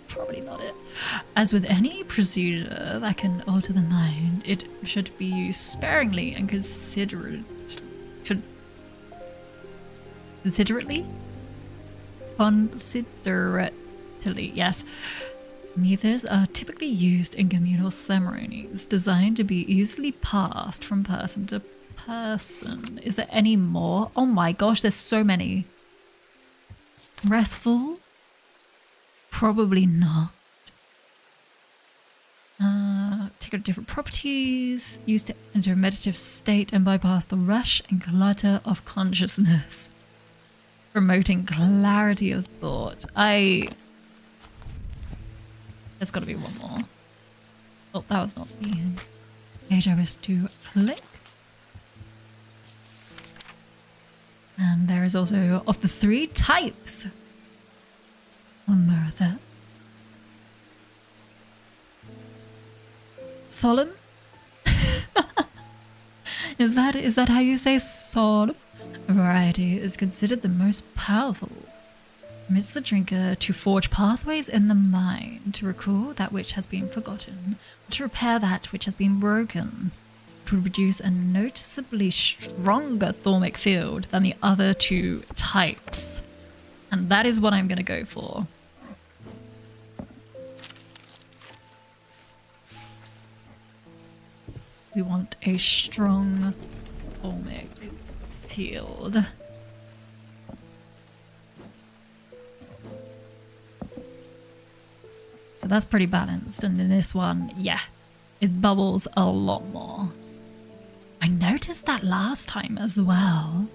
probably not it. As with any procedure that can alter the mind, it should be used sparingly and considerately. Considerately, yes. Methers are typically used in communal ceremonies, designed to be easily passed from person to person. Is there any more? Oh my gosh, there's so many. Restful? Probably not. Take different properties, used to enter a meditative state and bypass the rush and clutter of consciousness. Promoting clarity of thought. There's got to be one more. Oh, that was not the page I was to click. And there is also, of the 3 types of Merthyr. Solemn? Is that how you say solemn? A variety is considered the most powerful. Permits the drinker to forge pathways in the mind, to recall that which has been forgotten, or to repair that which has been broken. It will produce a noticeably stronger thaumic field than the other 2 types. And that is what I'm going to go for. We want a strong thaumic field. So that's pretty balanced, and in this one, yeah, it bubbles a lot more. I noticed that last time as well.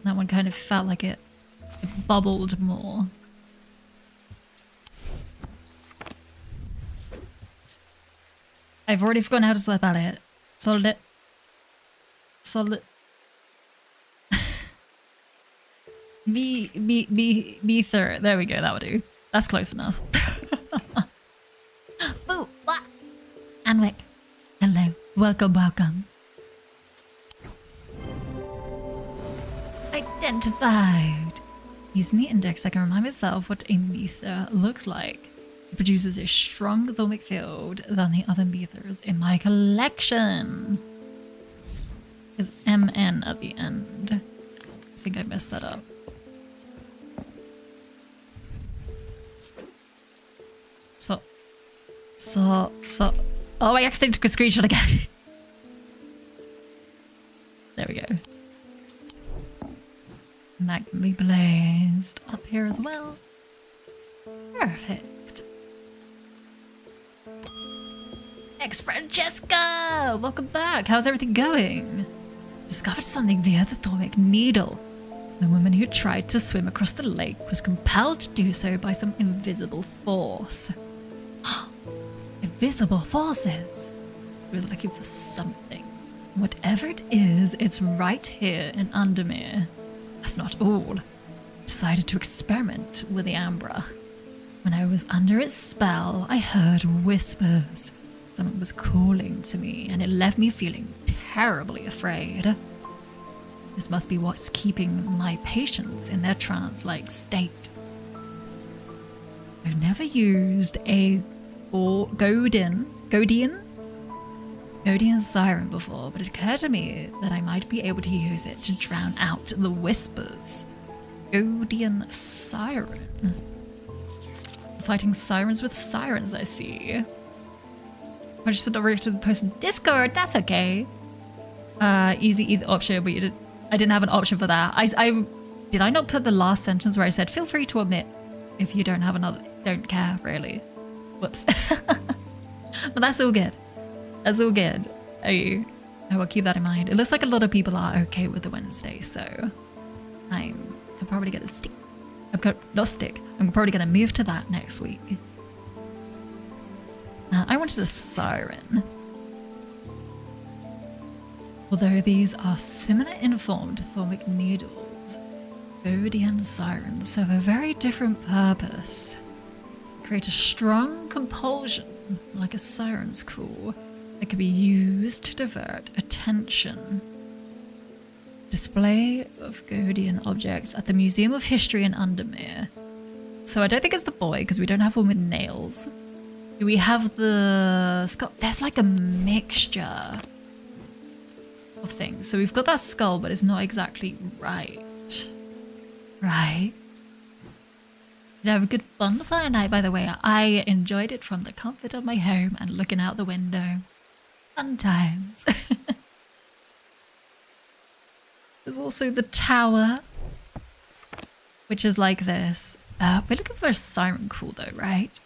That one kind of felt like it bubbled more. I've already forgotten how to spell it. Solid. Methyr. There we go, that would do. That's close enough. Ooh, what? Anwick. Hello. Welcome. Identified. Using the index, I can remind myself what a methyr looks like. It produces a strong thaumic field than the other methers in my collection. Is MN at the end? I think I messed that up. So. Oh, I accidentally took a screenshot again. There we go. And that can be placed up here as well. Perfect. Thanks, Francesca! Welcome back. How's everything going? Discovered something via the Thormic Needle. The woman who tried to swim across the lake was compelled to do so by some invisible force. Invisible forces! She was looking for something. Whatever it is, it's right here in Undermere. That's not all. I decided to experiment with the Ambra. When I was under its spell, I heard whispers. Someone was calling to me, and it left me feeling terribly afraid. This must be what's keeping my patients in their trance-like state. I've never used a Godian siren before, but it occurred to me that I might be able to use it to drown out the whispers. Godian siren. Fighting sirens with sirens, I see. I just put over to the post in Discord, that's okay. Easy either option, but I didn't have an option for that. Did I not put the last sentence where I said, feel free to omit if you don't have another, don't care, really. Whoops. But that's all good. That's all good. I will keep that in mind. It looks like a lot of people are okay with the Wednesday, so I'm probably gonna stick. I'm probably gonna move to that next week. I wanted a siren. Although these are similar in form to Thormic Needles, Godian sirens serve a very different purpose. Create a strong compulsion, like a siren's call, that can be used to divert attention. Display of Godian objects at the Museum of History in Undermere. So I don't think it's the boy, because we don't have one with nails. Do we have the skull? There's like a mixture of things. So we've got that skull, but it's not exactly right. Right. Did I have a good bonfire night, by the way? I enjoyed it from the comfort of my home and looking out the window. Fun times. There's also the tower, which is like this. We're looking for a siren call though, right?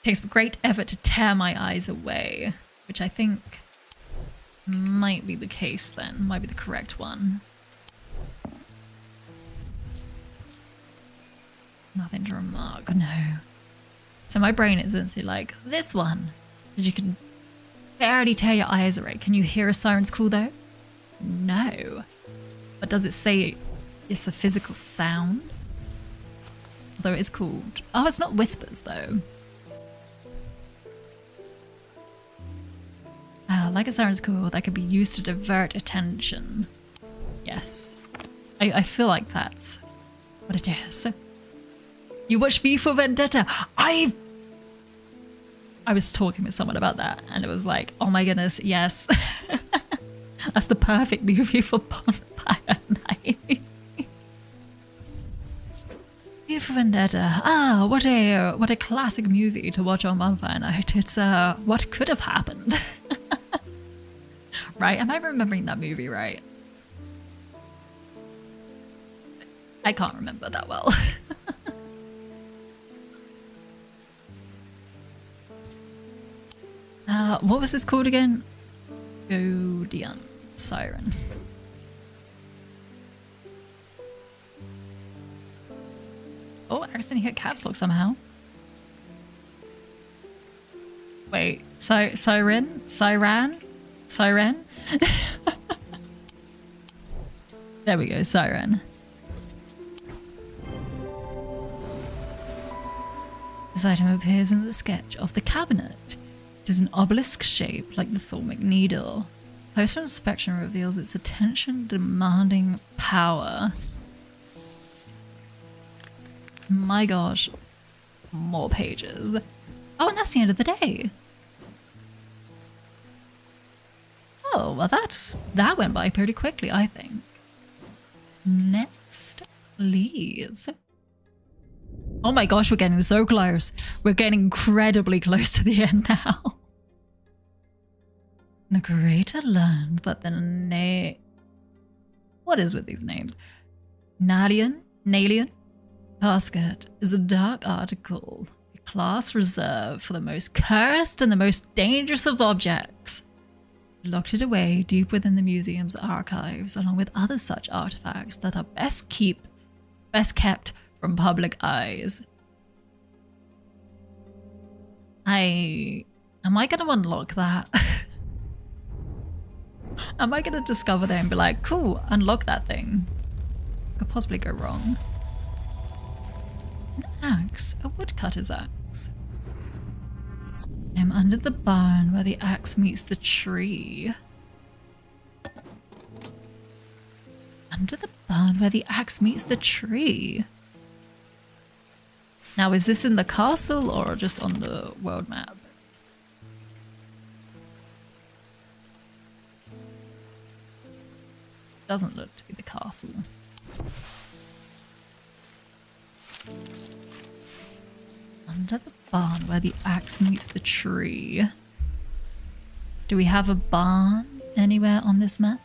Takes great effort to tear my eyes away, which I think might be the case then, might be the correct one. Nothing to remark, no. So my brain is instantly like, this one, because you can barely tear your eyes away. Can you hear a siren's call though? No. But does it say it's a physical sound? Although it's called... Oh, it's not whispers though. Like a siren's call that could be used to divert attention. Yes. I feel like that's what it is. You watch V for Vendetta. I was talking with someone about that and it was like, oh my goodness, yes. That's the perfect movie for Bonfire Night. V for Vendetta. Ah, what a classic movie to watch on Bonfire Night. It's what could have happened. Right? Am I remembering that movie right? I can't remember that well. What was this called again? Godian siren. Oh, Arson hit caps lock somehow. Wait, siren? There we go, siren. This item appears in the sketch of the cabinet. It is an obelisk shape like the Thormic Needle. Closer inspection reveals its attention-demanding power. My gosh. More pages. Oh, and that's the end of the day. Oh, well that went by pretty quickly, I think. Next, please. Oh my gosh, we're getting so close. We're getting incredibly close to the end now. The creator learned that the What is with these names? Nalian Casket is a dark article, a class reserved for the most cursed and the most dangerous of objects. We locked it away deep within the museum's archives, along with other such artifacts that are best kept from public eyes. Am I gonna unlock that? Am I gonna discover that and be like, cool, unlock that thing? Could possibly go wrong. An axe, a woodcutter's axe. I'm under the barn where the axe meets the tree. Under the barn where the axe meets the tree. Now, is this in the castle or just on the world map? Doesn't look to be the castle. Under the barn where the axe meets the tree. Do we have a barn anywhere on this map?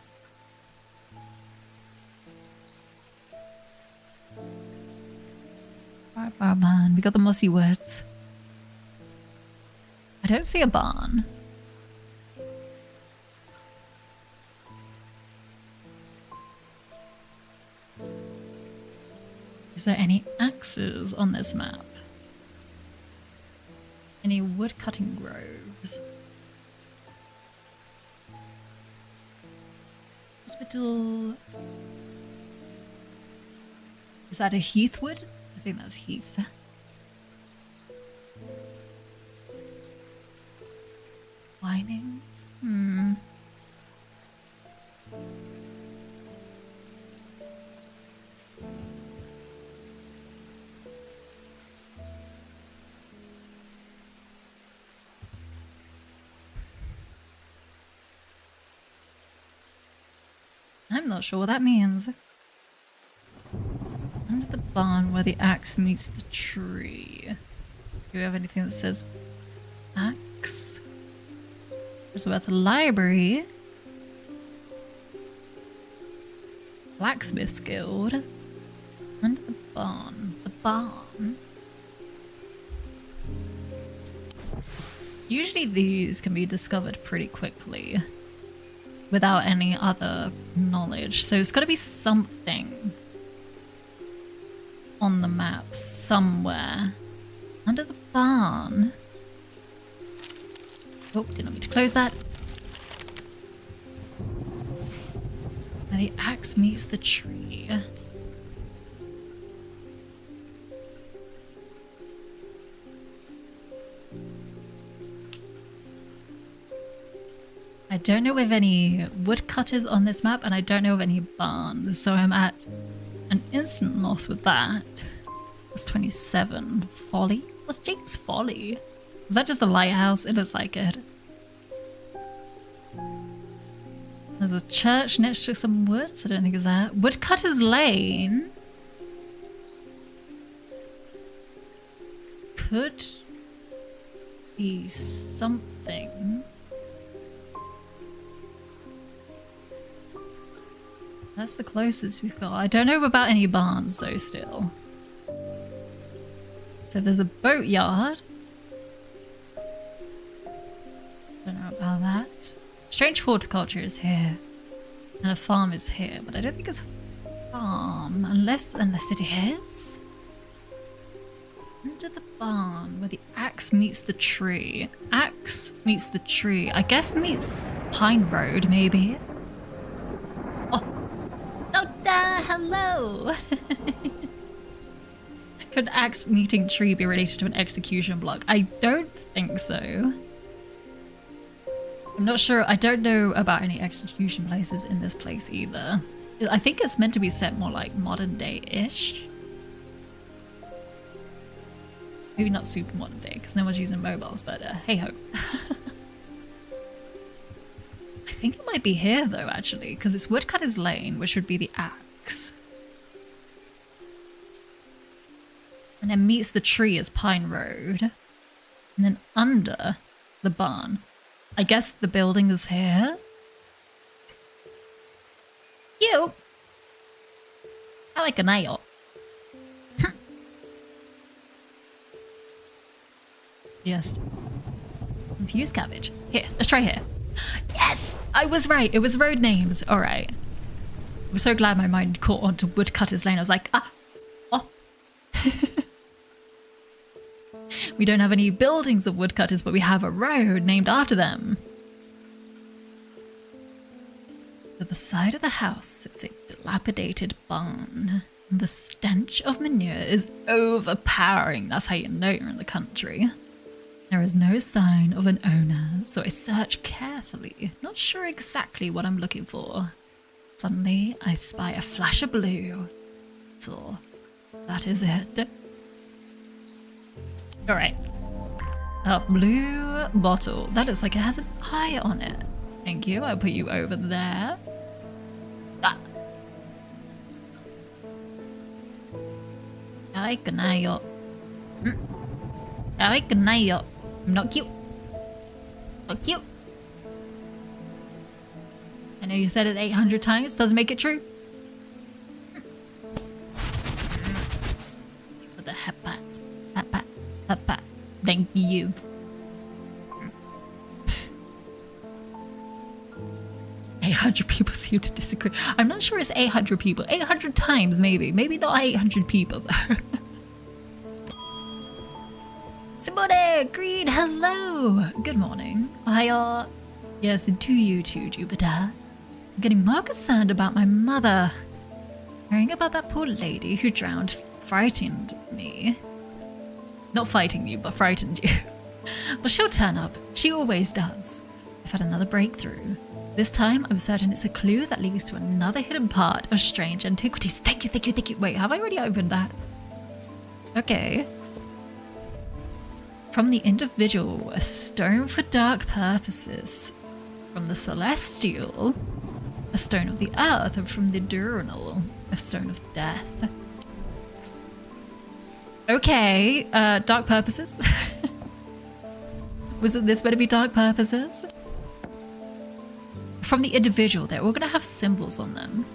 Barn. We got the mossy woods. I don't see a barn. Is there any axes on this map? Any woodcutting groves? Hospital. Is that a heathwood? I think that's heath. Linings? I'm not sure what that means. Under the barn where the axe meets the tree. Do we have anything that says axe? There's about the library. Blacksmith's Guild. Under the barn. The barn. Usually these can be discovered pretty quickly without any other knowledge. So it's got to be something on the map somewhere. Under the barn. Oh, didn't mean to close that. Where the axe meets the tree. I don't know of any woodcutters on this map, and I don't know of any barns, so I'm at an instant loss with that. That's 27. Folly? What's James Folly? Is that just a lighthouse? It looks like it. There's a church next to some woods. I don't think it's that. Woodcutter's Lane? Could be something. That's the closest we've got. I don't know about any barns though still. So there's a boatyard. Don't know about that. Strange horticulture is here. And a farm is here, but I don't think it's a farm. Unless it is. Under the barn where the axe meets the tree. Axe meets the tree. I guess meets Pine Road maybe. Hello! Could axe meeting tree be related to an execution block? I don't think so. I'm not sure. I don't know about any execution places in this place either. I think it's meant to be set more like modern day-ish. Maybe not super modern day because no one's using mobiles, but hey ho. I think it might be here though actually because it's Woodcutter's Lane, which would be the axe. And then meets the tree as Pine Road. And then under the barn. I guess the building is here? Ew! I like a nail. Just confused cabbage. Here, let's try here. Yes! I was right. It was road names. All right. I'm so glad my mind caught onto Woodcutter's Lane. I was like, ah, oh. We don't have any buildings of woodcutters, but we have a road named after them. At the side of the house sits a dilapidated barn. The stench of manure is overpowering. That's how you know you're in the country. There is no sign of an owner, so I search carefully, not sure exactly what I'm looking for. Suddenly, I spy a flash of blue. So, that is it. Alright. A blue bottle. That looks like it has an eye on it. Thank you. I'll put you over there. Ah. Ay, kanayo. Ay, kanayo. Not cute. Not cute. I know you said it 800 times. Doesn't make it true. For the hat pats. Hat pat. Hat pat. Thank you. "800 people seem to disagree." I'm not sure it's 800 people. 800 times, maybe. Maybe not 800 people, though. Simone Green, hello! Good morning. Hiya. Yes, and to you too, Jupiter. I'm getting more concerned about my mother. Hearing about that poor lady who drowned frightened me. Not fighting you, but frightened you. But she'll turn up. She always does. I've had another breakthrough. This time, I'm certain it's a clue that leads to another hidden part of strange antiquities. Thank you, thank you, thank you. Wait, have I already opened that? Okay. From the individual, a stone for dark purposes. From the celestial, a stone of the earth. And from the diurnal, a stone of death. Okay, dark purposes. Was it this better be dark purposes? From the individual, they're all gonna have symbols on them.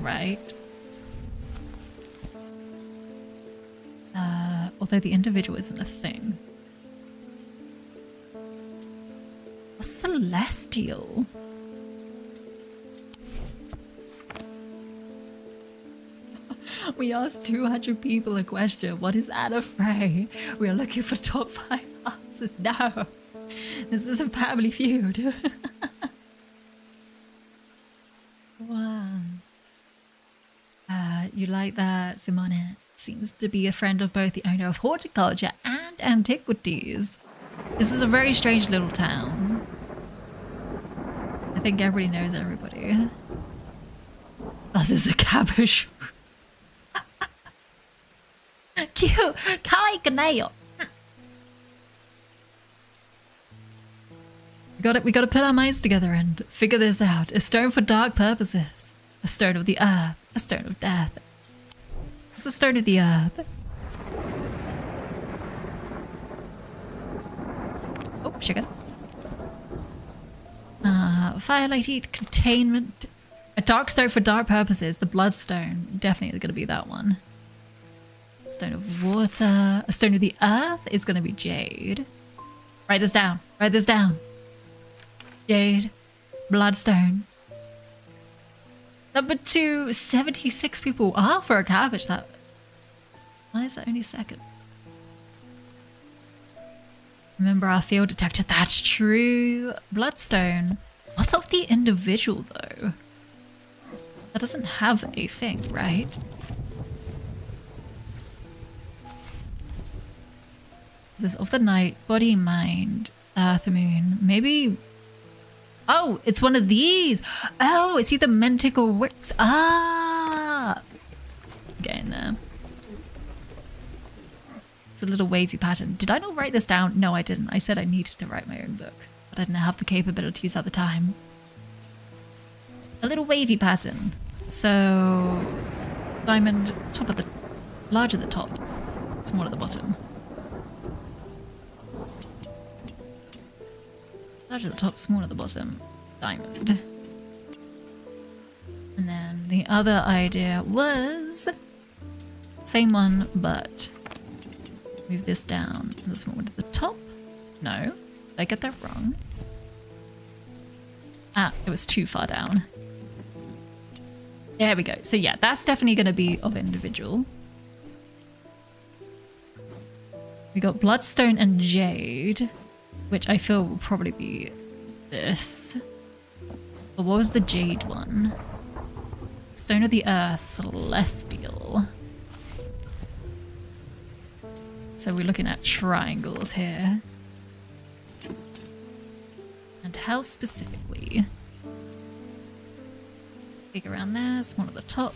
Right. Although the individual isn't a thing. A celestial. We asked 200 people a question. What is Anna Frey? We are looking for top 5 answers. No. This is a family feud. Wow. You like that, Simone? Seems to be a friend of both the owner of horticulture and antiquities. This is a very strange little town. I think everybody knows everybody. This is a cabbage. Cute. Kai Ganeo. We gotta put our minds together and figure this out. A stone for dark purposes. A stone of the earth. A stone of death. It's a stone of the earth. Oh, sugar. Firelight heat containment. A dark stone for dark purposes. The bloodstone. Definitely gonna be that one. Stone of water. A stone of the earth is gonna be jade. Write this down. Write this down. Jade. Bloodstone. Number 2, 76 people are for a cabbage. Why is that only second? Remember our field detector. That's true. Bloodstone. What's of the individual though? That doesn't have a thing, right? This is of the night, body, mind, earth, moon. Maybe. Oh, it's one of these. Oh, it's either Mentic or Wix. Ah! Getting there. It's a little wavy pattern. Did I not write this down? No, I didn't. I said I needed to write my own book, but I didn't have the capabilities at the time. A little wavy pattern. So, diamond, top of the, large at the top, small at the bottom. Large at the top, small at the bottom. Diamond. And then The other idea was same one, but move this down. This one to the top. No, did I get that wrong? Ah, it was too far down. There we go. So yeah, that's definitely going to be of individual. We got Bloodstone and Jade, which I feel will probably be this. But what was the Jade one? Stone of the Earth, Celestial. So we're looking at triangles here. And how specifically? Big around there, small at the top.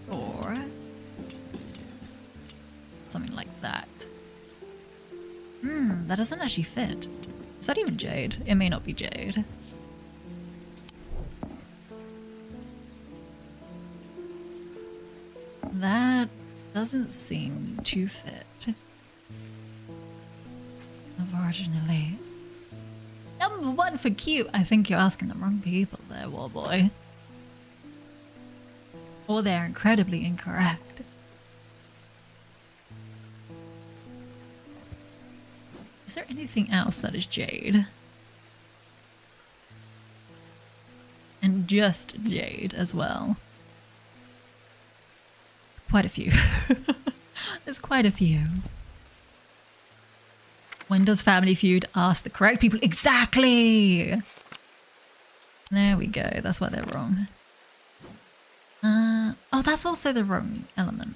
Or something like that. That doesn't actually fit. Is that even jade? It may not be jade. That doesn't seem to fit. Originally. Number 1 for cute. I think you're asking the wrong people there, war boy. Or they're incredibly incorrect. Is there anything else that is jade? And just jade as well. There's quite a few. There's quite a few. When does Family Feud ask the correct people? Exactly! There we go. That's why they're wrong. Oh, that's also the wrong element.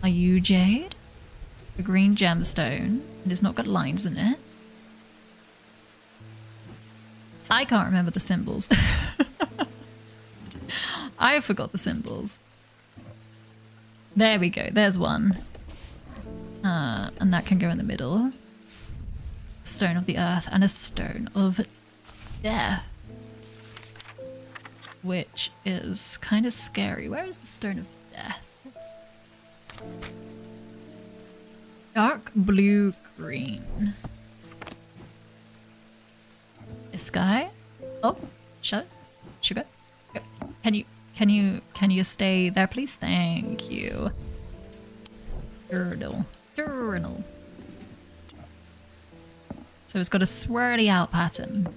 Are you jade? A green gemstone. And it's not got lines in it. I can't remember the symbols. I forgot the symbols. There we go. There's one. And that can go in the middle. Stone of the Earth and a Stone of Death. Which is kind of scary. Where is the Stone of Death? Dark blue green. This guy? Oh, sugar. Can you stay there, please? Thank you. Journal. So it's got a swirly out pattern.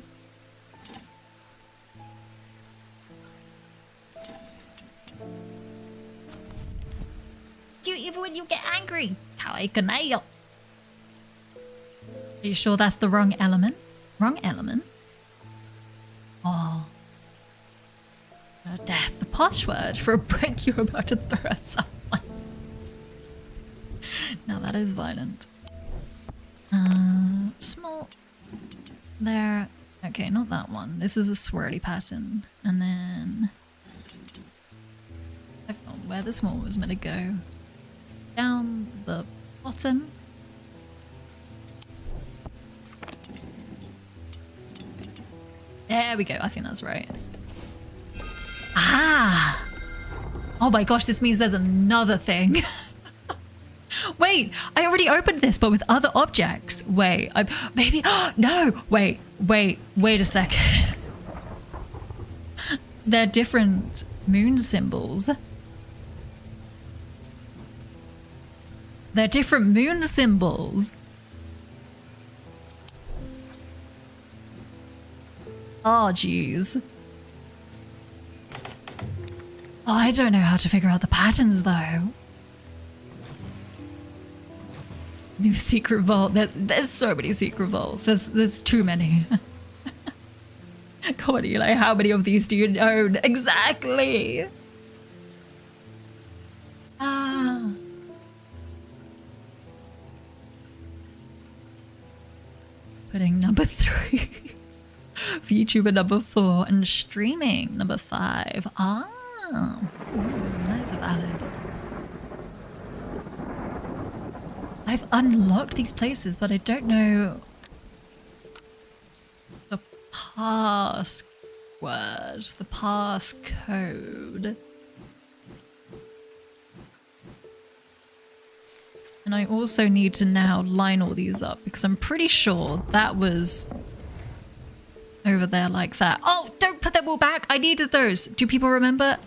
Even when you get angry. Are you sure that's the wrong element? Wrong element? Oh. Death, the posh word for a brick you're about to throw at someone. Now that is violent. Small. There. Okay, not that one. This is a swirly pattern. And then I found where the small was meant to go. Down the bottom. There we go. I think that's right. Ah! Oh my gosh, this means there's another thing. Wait, I already opened this, but with other objects. Wait, maybe. No! Wait a second. They're different moon symbols. They're different moon symbols. Oh, jeez. Oh, I don't know how to figure out the patterns, though. New secret vault. There's so many secret vaults. There's too many. Come on, Eli. How many of these do you own? Exactly. Ah. Putting number 3. VTuber number 4 and streaming number 5. Ah. Those are valid. I've unlocked these places, but I don't know the password, the passcode. And I also need to now line all these up because I'm pretty sure that was over there like that. Oh, don't put them all back. I needed those. Do people remember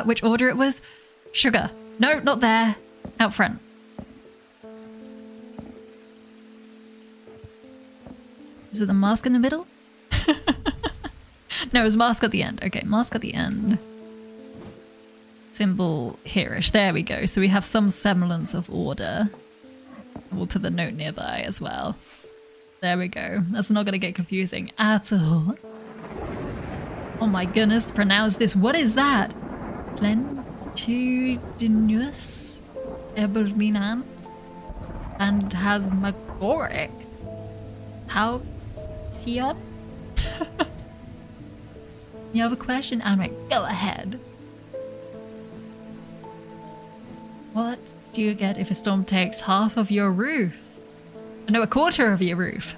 which order it was? Sugar. No, not there. Out front. Is it the mask in the middle? No, it was mask at the end. Okay, mask at the end. Symbol here-ish. There we go. So we have some semblance of order. We'll put the note nearby as well. There we go. That's not going to get confusing at all. Oh my goodness, pronounce this. What is that? Plentidinous Ebelminant Phantasmagoric. How? Sion? You have a question? I'm like, go ahead. What do you get if a storm takes half of your roof? No, a quarter of your roof.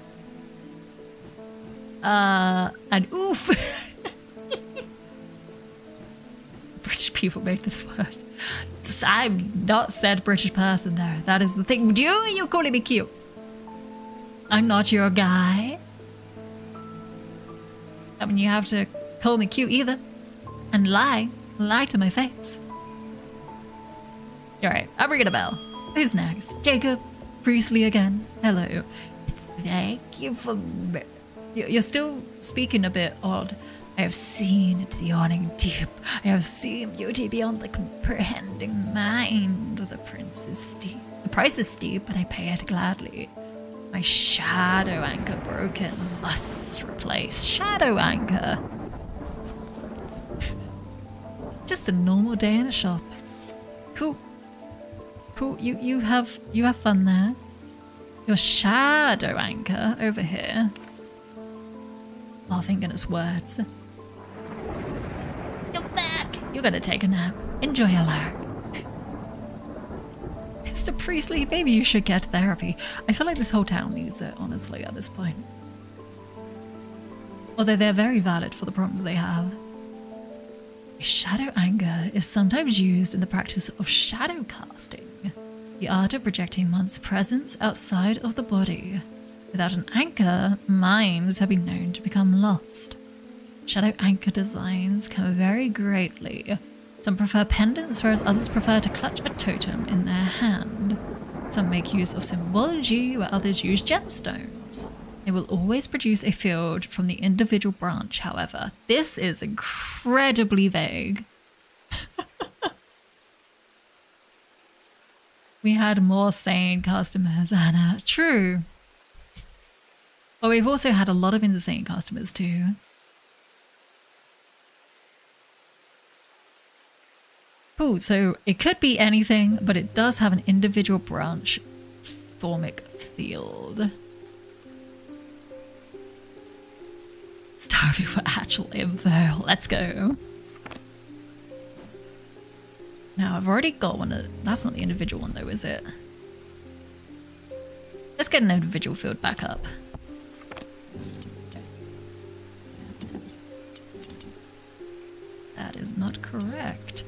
And oof. British people make this worse. I'm not said British person there. That is the thing. You calling me cute? I'm not your guy. I mean, you have to call me cute either. And lie to my face. Alright, I'm ringing a bell. Who's next? Jacob? Priestley again? Hello. Thank you for... You're still speaking a bit odd. I have seen it, the yawning deep. I have seen beauty beyond the comprehending mind. The price is steep, but I pay it gladly. My shadow anchor broken. Must replace shadow anchor. Just a normal day in a shop. Cool. Cool. You have fun there. Your shadow anchor over here. Oh, thank goodness, words. You're back. You're gonna take a nap. Enjoy your lark. Mr. Priestley, maybe you should get therapy. I feel like this whole town needs it, honestly, at this point. Although they're very valid for the problems they have. Shadow anchor is sometimes used in the practice of shadow casting, the art of projecting one's presence outside of the body. Without an anchor, minds have been known to become lost. Shadow anchor designs can vary greatly. Some prefer pendants, whereas others prefer to clutch a totem in their hand. Some make use of symbology, where others use gemstones. They will always produce a field from the individual branch, however. This is incredibly vague. We had more sane customers, Anna. True. But we've also had a lot of insane customers too. Cool, so it could be anything, but it does have an individual branch formic field. Starving for actual info. Let's go. Now, I've already got one of... That's not the individual one though, is it? Let's get an individual field back up. That is not correct.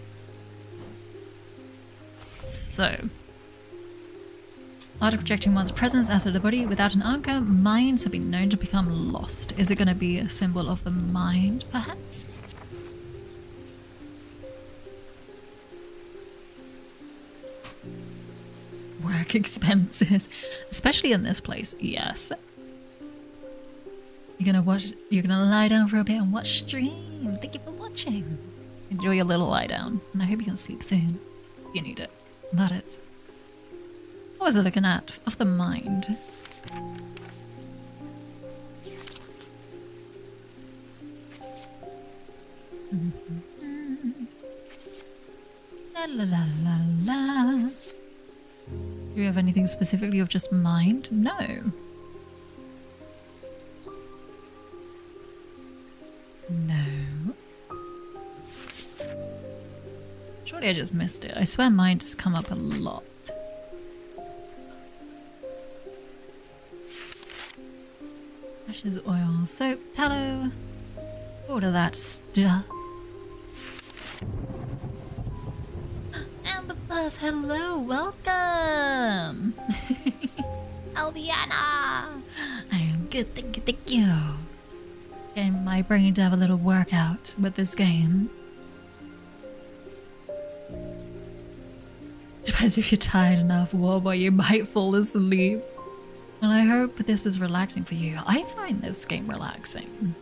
So... Art of projecting one's presence outside the body without an anchor, minds have been known to become lost. Is it going to be a symbol of the mind, perhaps? Work expenses, especially in this place, yes. You're gonna lie down for a bit and watch stream. Thank you for watching. Enjoy your little lie down, and I hope you can sleep soon. You need it. That is. What was I looking at? Of the mind. La la la la la. Do we have anything specifically of just mind? No. No. Surely I just missed it. I swear mind has come up a lot. Ashes, oil, soap, tallow, all of that stuff. And the us. Hello, welcome. Albiana. I am good, thank you, thank you. Getting my brain to have a little workout with this game. Depends if you're tired enough, but you might fall asleep. And I hope this is relaxing for you. I find this game relaxing.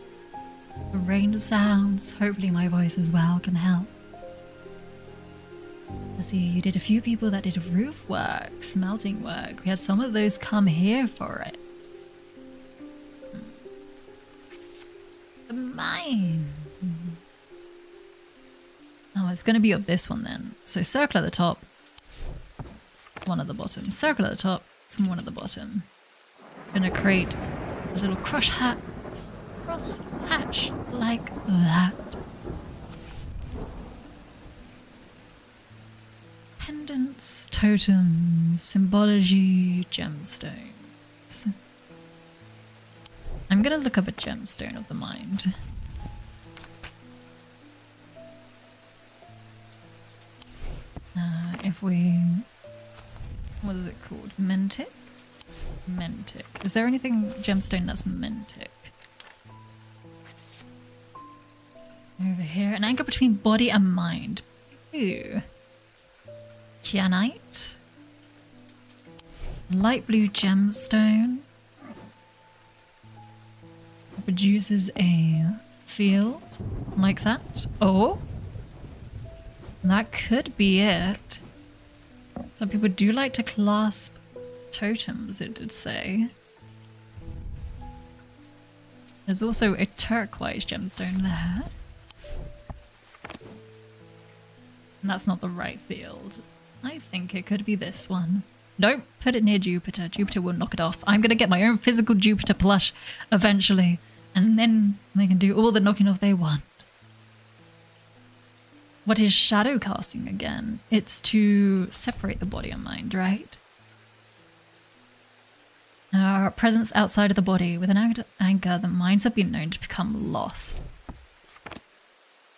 The rain sounds, hopefully my voice as well can help. I see you did a few people that did roof work, smelting work. We had some of those come here for it. The mine. Oh, it's going to be of this one then. So circle at the top, one at the bottom. Circle at the top, some one at the bottom. Gonna create a little cross hatch like that. Pendants, totems, symbology, gemstones. I'm gonna look up a gemstone of the mind. If we... what is it called? Mentic? Mentic. Is there anything gemstone that's mentic? Over here. An anchor between body and mind. Ooh. Kyanite. Light blue gemstone. It produces a field like that. Oh. That could be it. Some people do like to clasp totems, it did say. There's also a turquoise gemstone there. And that's not the right field. I think it could be this one. Don't put it near Jupiter. Jupiter will knock it off. I'm gonna get my own physical Jupiter plush eventually, and then they can do all the knocking off they want. What is shadow casting again? It's to separate the body and mind, right? Presence outside of the body. With an anchor, the minds have been known to become lost.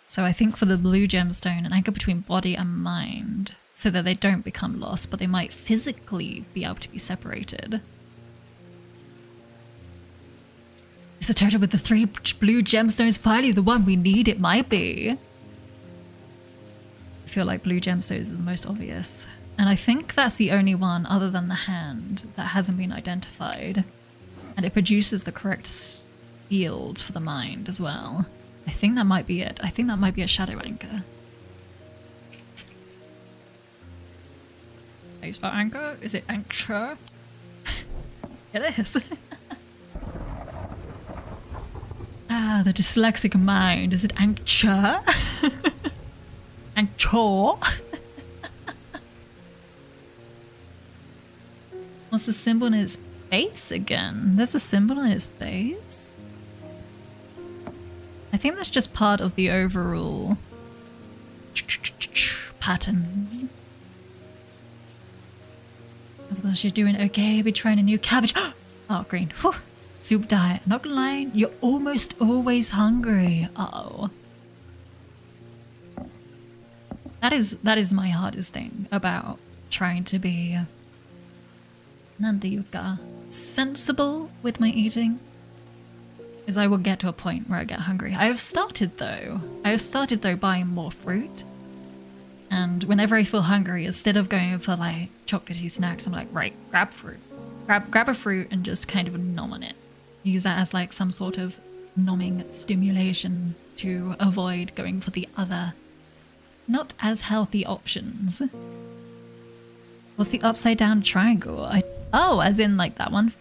So I think for the blue gemstone, an anchor between body and mind, so that they don't become lost, but they might physically be able to be separated. Is the turtle with the 3 blue gemstones finally the one we need? It might be. I feel like blue gemstones is the most obvious. And I think that's the only one other than the hand that hasn't been identified. And it produces the correct field for the mind as well. I think that might be it. I think that might be a shadow anchor. How you spell anchor? Is it anchor? It is. Ah, the dyslexic mind. Is it anchor? Anchor? What's the symbol in its base again? There's a symbol in its base? I think that's just part of the overall patterns. Otherwise you're doing okay, be trying a new cabbage. Oh, green. Whew. Soup diet. Not gonna lie, you're almost always hungry. Uh-oh. That is my hardest thing about trying to be Nandiyuka sensible with my eating. Is I will get to a point where I get hungry. I have started though buying more fruit. And whenever I feel hungry, instead of going for like chocolatey snacks, I'm like, right, grab fruit. Grab a fruit and just kind of nom on it. Use that as like some sort of nomming stimulation to avoid going for the other, not as healthy options. What's the upside down triangle? Oh, as in like that one?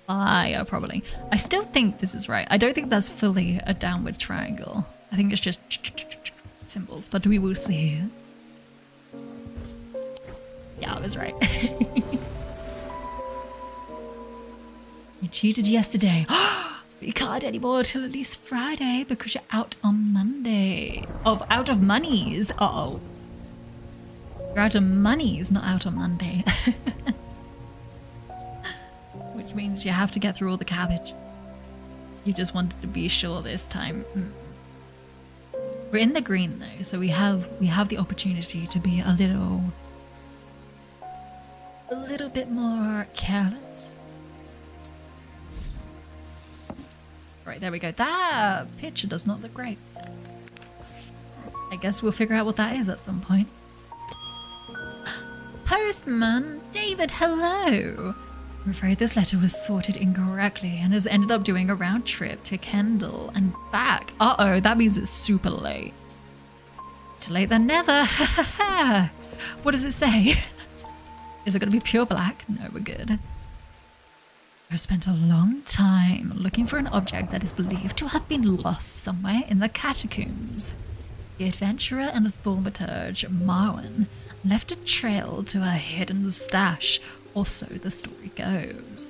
Fire, probably. I still think this is right. I don't think that's fully a downward triangle. I think it's just symbols, but we will see. Yeah, I was right. You cheated yesterday. You can't anymore till at least Friday because you're out on Monday. Oh, out of monies. Uh-oh. You're out of monies, not out on Monday. Which means you have to get through all the cabbage. You just wanted to be sure this time. We're in the green though, so we have the opportunity to be a little a little bit more careless. Right, there we go. That picture does not look great. I guess we'll figure out what that is at some point. Postman David, hello! I'm afraid this letter was sorted incorrectly and has ended up doing a round trip to Kendall and back. Uh-oh, that means it's super late. Too late than never. What does it say? Is it going to be pure black? No, we're good. I've spent a long time looking for an object that is believed to have been lost somewhere in the catacombs. The adventurer and thaumaturge Marwan left a trail to a hidden stash, or so the story goes.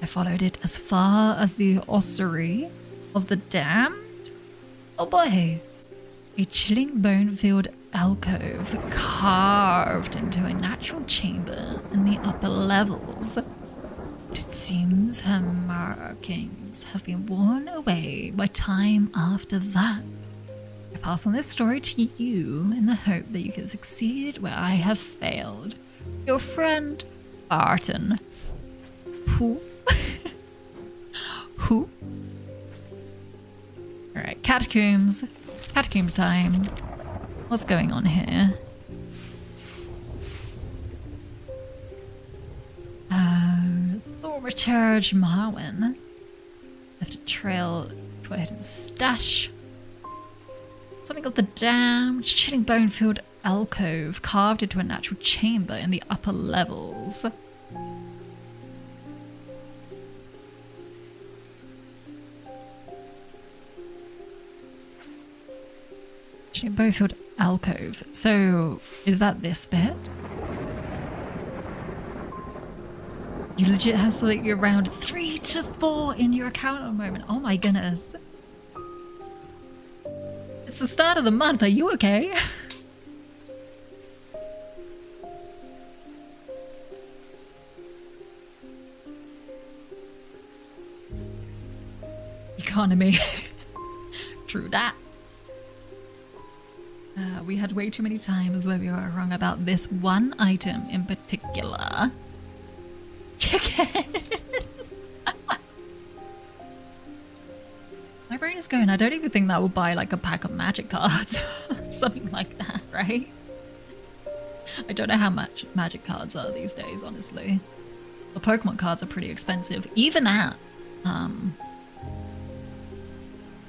I followed it as far as the ossuary of the damned. Oh boy! A chilling bone-filled alcove carved into a natural chamber in the upper levels. But it seems her markings have been worn away by time after that. I pass on this story to you in the hope that you can succeed where I have failed. Your friend, Barton. Who? Who? Alright, catacombs. Catacomb time. What's going on here? Thaumaturge Marwan left a trail to a hidden stash. Something of the damned chilling bone-filled alcove carved into a natural chamber in the upper levels. Chilling bone-filled alcove. So, is that this bit? You legit have something around 3 to 4 in your account at the moment. Oh my goodness. It's the start of the month, are you okay? Economy. True that. We had way too many times where we were wrong about this one item in particular. Chicken! My brain is going, I don't even think that will buy like a pack of magic cards. Something like that, right? I don't know how much magic cards are these days, honestly. The Pokemon cards are pretty expensive, even at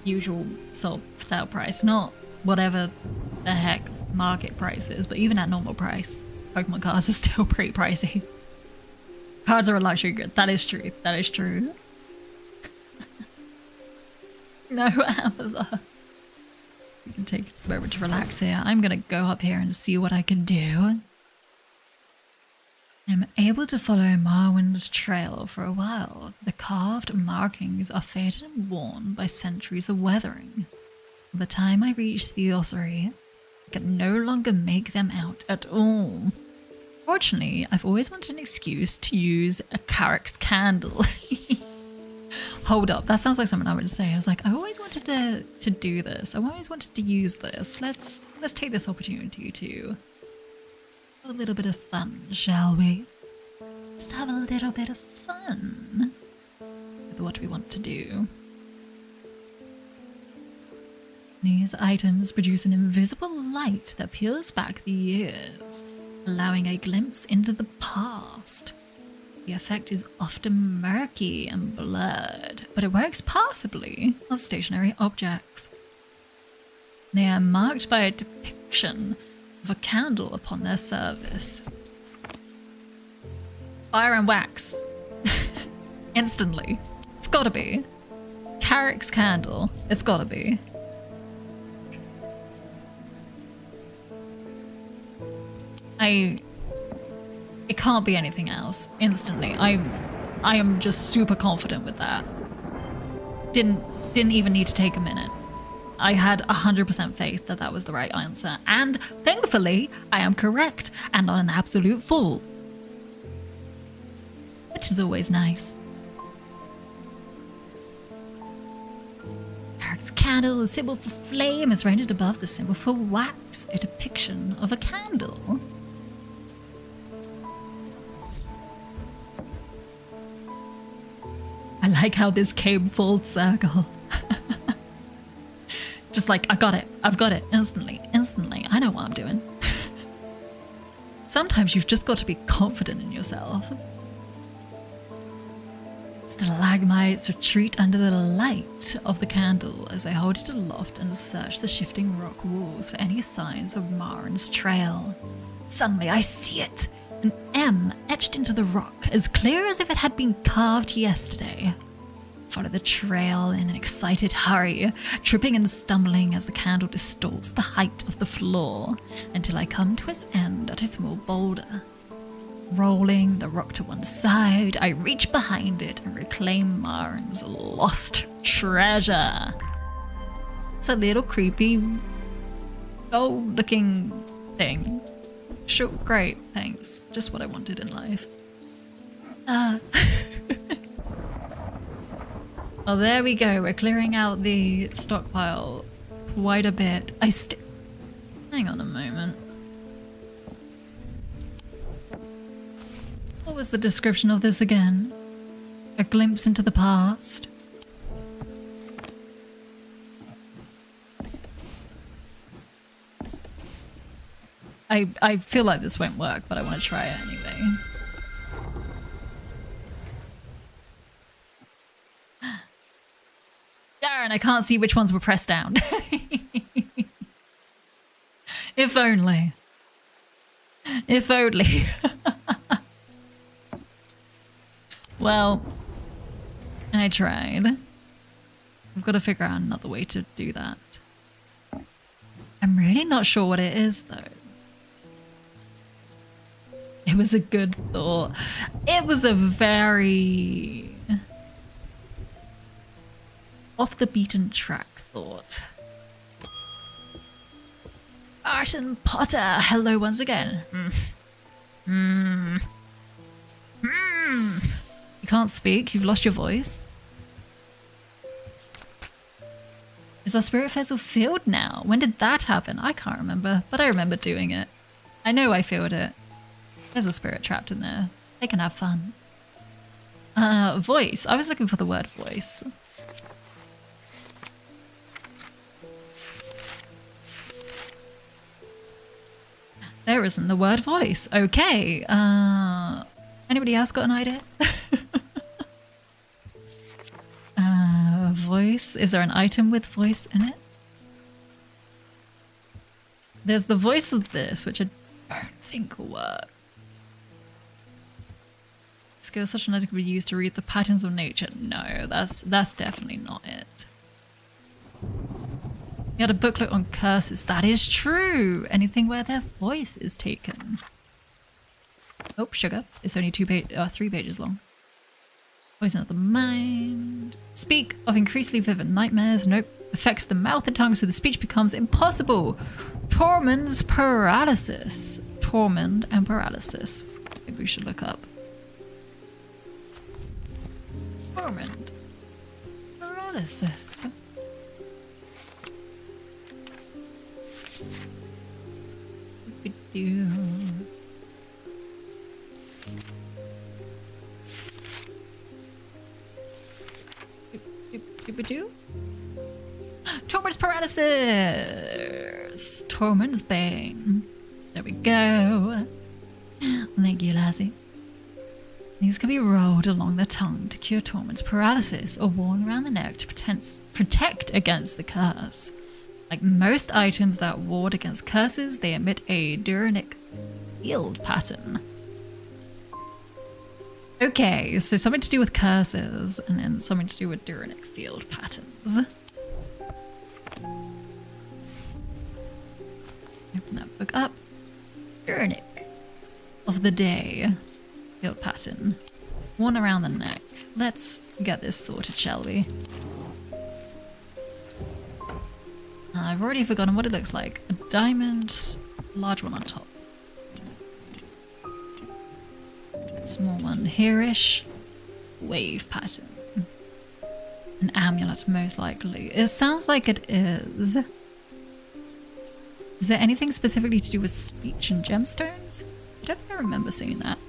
usual sale price, not whatever the heck market price is, but even at normal price, Pokemon cards are still pretty pricey. Cards are a luxury good. That is true. That is true. No, Amber. We can take a moment to relax here. I'm gonna go up here and see what I can do. I'm able to follow Marwan's trail for a while. The carved markings are faded and worn by centuries of weathering. By the time I reach the ossuary, I can no longer make them out at all. Fortunately, I've always wanted an excuse to use a Carrick's candle. Hold up, that sounds like something I would say. I was like, I always wanted to do this. I always wanted to use this. Let's take this opportunity to have a little bit of fun, shall we? Just have a little bit of fun with what we want to do. These items produce an invisible light that peels back the years, allowing a glimpse into the past. The effect is often murky and blurred, but it works passably on stationary objects. They are marked by a depiction of a candle upon their surface. Fire and wax. Instantly. It's gotta be. Carrick's candle. It's gotta be. It can't be anything else. Instantly. I am just super confident with that. Didn't even need to take a minute. I had 100% faith that that was the right answer. And thankfully, I am correct and on an absolute fool. Which is always nice. Carrick's candle, the symbol for flame, is rendered above the symbol for wax, a depiction of a candle. like how this came full circle. Just like, I got it. I've got it. Instantly. Instantly. I know what I'm doing. Sometimes you've just got to be confident in yourself. Stalagmites retreat under the light of the candle as I hold it aloft and search the shifting rock walls for any signs of Marin's trail. Suddenly I see it, an M etched into the rock, as clear as if it had been carved yesterday. Follow the trail in an excited hurry, tripping and stumbling as the candle distorts the height of the floor, until I come to its end at a small boulder. Rolling the rock to one side, I reach behind it and reclaim Marin's lost treasure. It's a little creepy, old-looking thing. Sure, great, thanks. Just what I wanted in life. Oh, there we go. We're clearing out the stockpile quite a bit. Hang on a moment. What was the description of this again? A glimpse into the past? I feel like this won't work, but I want to try it anyway. Darren, I can't see which ones were pressed down. If only. If only. Well, I tried. I've got to figure out another way to do that. I'm really not sure what it is, though. It was a good thought. It was a very off the beaten track thought. Arson Potter, hello once again. You can't speak, you've lost your voice. Is our spirit vessel filled now? When did that happen? I can't remember, but I remember doing it. I know I filled it. There's a spirit trapped in there. They can have fun. Voice. I was looking for the word voice. There isn't the word voice. Okay. Anybody else got an idea? Voice. Is there an item with voice in it? There's the voice of this, which I don't think will work. Skill such an item could be used to read the patterns of nature. No, that's definitely not it. You had a booklet on curses. That is true. Anything where their voice is taken. Oh, sugar. It's only 3 pages long. Poison of the mind. Speak of increasingly vivid nightmares. Nope. Affects the mouth and tongue so the speech becomes impossible. Tormund's paralysis. Tormund and paralysis. Maybe we should look up. Tormund. Paralysis. Tormund's paralysis. Tormund's bane. There we go. Thank you, Lassie. These can be rolled along the tongue to cure Tormund's paralysis or worn around the neck to protect against the curse. Like most items that ward against curses, they emit a Duranic field pattern. Okay, so something to do with curses and then something to do with Duranic field patterns. Open that book up. Duranic of the day. Field pattern. Worn around the neck. Let's get this sorted, shall we? I've already forgotten what it looks like. A diamond, large one on top. Small one here-ish. Wave pattern. An amulet, most likely. It sounds like it is. Is there anything specifically to do with speech and gemstones? I don't think I remember seeing that.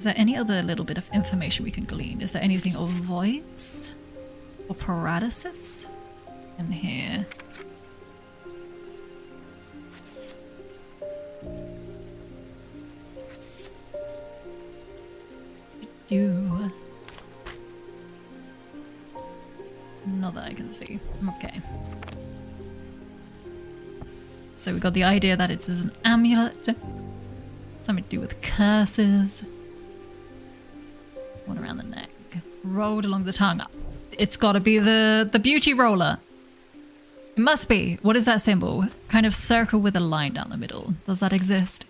Is there any other little bit of information we can glean? Is there anything of voice or paralysis in here? Do. Not that I can see. Okay. So we got the idea that it is an amulet. Something to do with curses. One around the neck. Rolled along the tongue. It's gotta be the beauty roller. It must be. What is that symbol? Kind of circle with a line down the middle. Does that exist?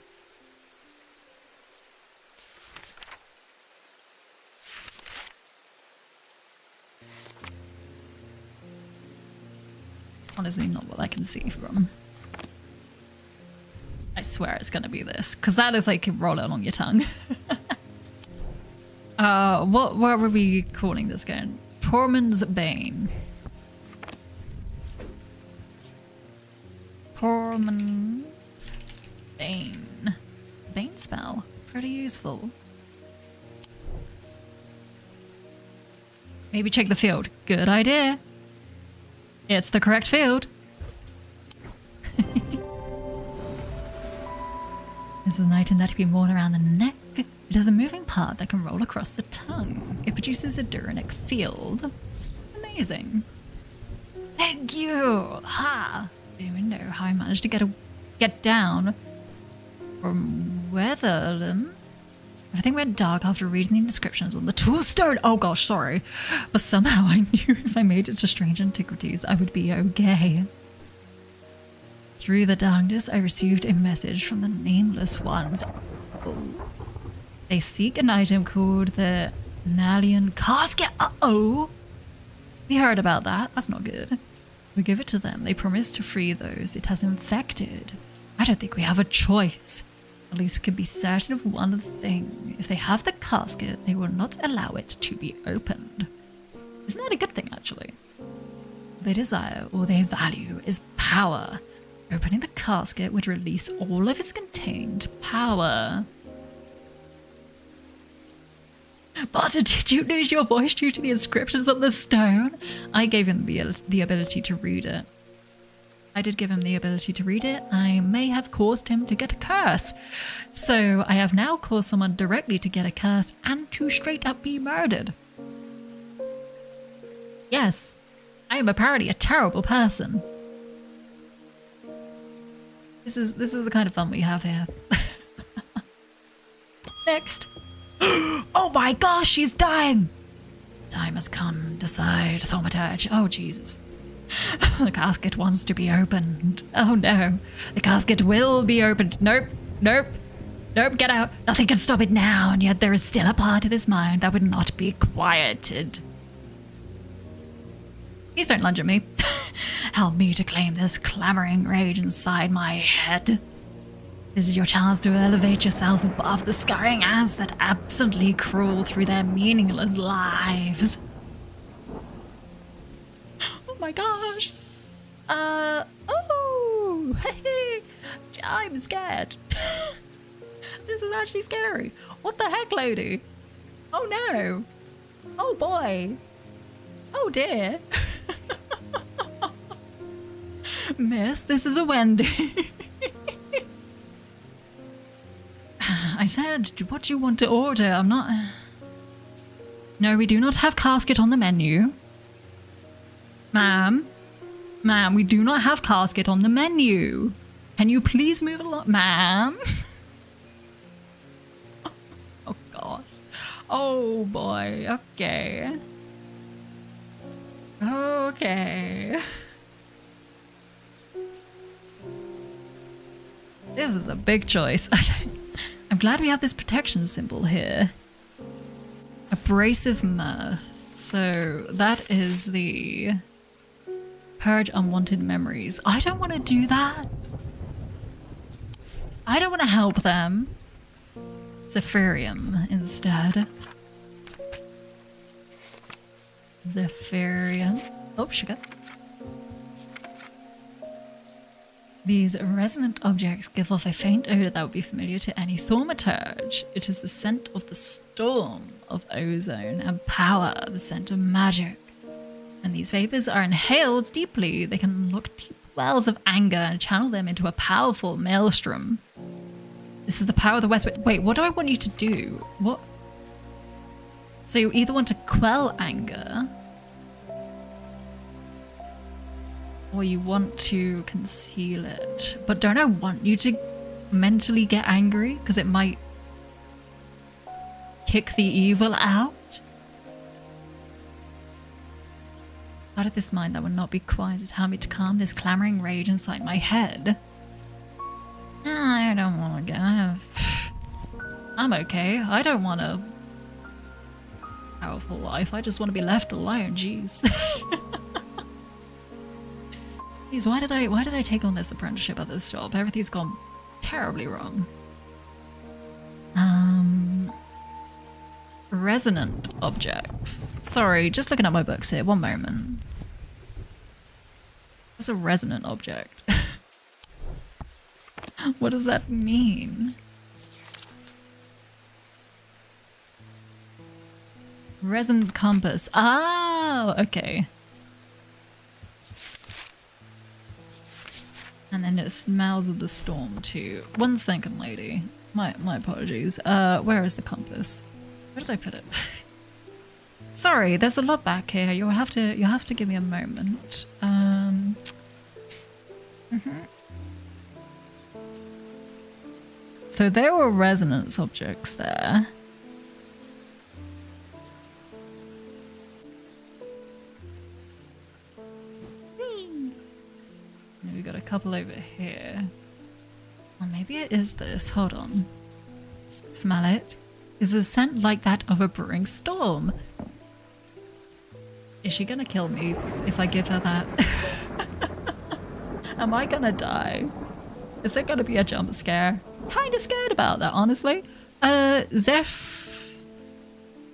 Honestly, not what I can see from. I swear it's gonna be this, because that looks like you roll it along your tongue. What were we calling this game? Tormund's Bane. Tormund's Bane. Bane spell. Pretty useful. Maybe check the field. Good idea. It's the correct field. This is an item that can be worn around the neck. It has a moving part that can roll across the tongue. It produces a Duranic field. Amazing. Thank you! Ha! I don't even know how I managed to get down from Weatherlam. Everything went dark after reading the inscriptions on the toolstone. Oh gosh, sorry. But somehow I knew if I made it to Strange Antiquities, I would be okay. Through the darkness, I received a message from the Nameless Ones. Oh. They seek an item called the Nalian Casket. Uh-oh! We heard about that. That's not good. We give it to them. They promise to free those it has infected. I don't think we have a choice. At least we can be certain of one thing. If they have the casket, they will not allow it to be opened. Isn't that a good thing, actually? What they desire or they value is power. Opening the casket would release all of its contained power. But did you lose your voice due to the inscriptions on the stone? I gave him the ability to read it. I did give him the ability to read it. I may have caused him to get a curse. So I have now caused someone directly to get a curse and to straight up be murdered. Yes, I am apparently a terrible person. This is the kind of fun we have here. Next. Oh my gosh, she's dying! Time has come. Decide, Thaumaturge. Oh, Jesus. The casket wants to be opened. Oh no. The casket will be opened. Nope. Nope. Nope, get out. Nothing can stop it now, and yet there is still a part of his mind that would not be quieted. Please don't lunge at me. Help me to claim this clamoring rage inside my head. This is your chance to elevate yourself above the scurrying ants that absently crawl through their meaningless lives. Oh my gosh. Oh, hey, I'm scared. This is actually scary. What the heck, lady? Oh no. Oh boy. Oh dear. Miss, this is a Wendy. I said, what do you want to order? I'm not... No, we do not have casket on the menu. Ma'am. Ma'am, we do not have casket on the menu. Can you please move along? Ma'am? Oh, gosh. Oh, boy. Okay. Okay. This is a big choice. I'm glad we have this protection symbol here. Abrasive mirth. So that is the purge unwanted memories. I don't want to do that. I don't want to help them. Zephyrium instead. Zephyrium. Oh, sugar. These resonant objects give off a faint odor that would be familiar to any thaumaturge. It is the scent of the storm of ozone and power, the scent of magic. When these vapors are inhaled deeply, they can unlock deep wells of anger and channel them into a powerful maelstrom. This is the power of the West Wind. Wait, what do I want you to do? What? So you either want to quell anger, or you want to conceal it. But don't I want you to mentally get angry? Because it might kick the evil out? Out of this mind that would not be quiet, help me to calm this clamoring rage inside my head. I don't want to go. I'm okay. I don't want a powerful life. I just want to be left alone. Jeez. Jeez, why did I take on this apprenticeship at this job? Everything's gone terribly wrong. Resonant objects. Sorry, just looking at my books here. One moment. What's a resonant object? What does that mean? Resonant compass. Oh, okay. And then it smells of the storm too. 1 second, lady. My apologies. Where is the compass? Where did I put it? Sorry, there's a lot back here. You'll have to give me a moment. So there were resonance objects there. We got a couple over here. Or maybe it is this. Hold on. Smell it. It's a scent like that of a brewing storm. Is she gonna kill me if I give her that? Am I gonna die? Is it gonna be a jump scare? Kinda scared about that, honestly. Zeph.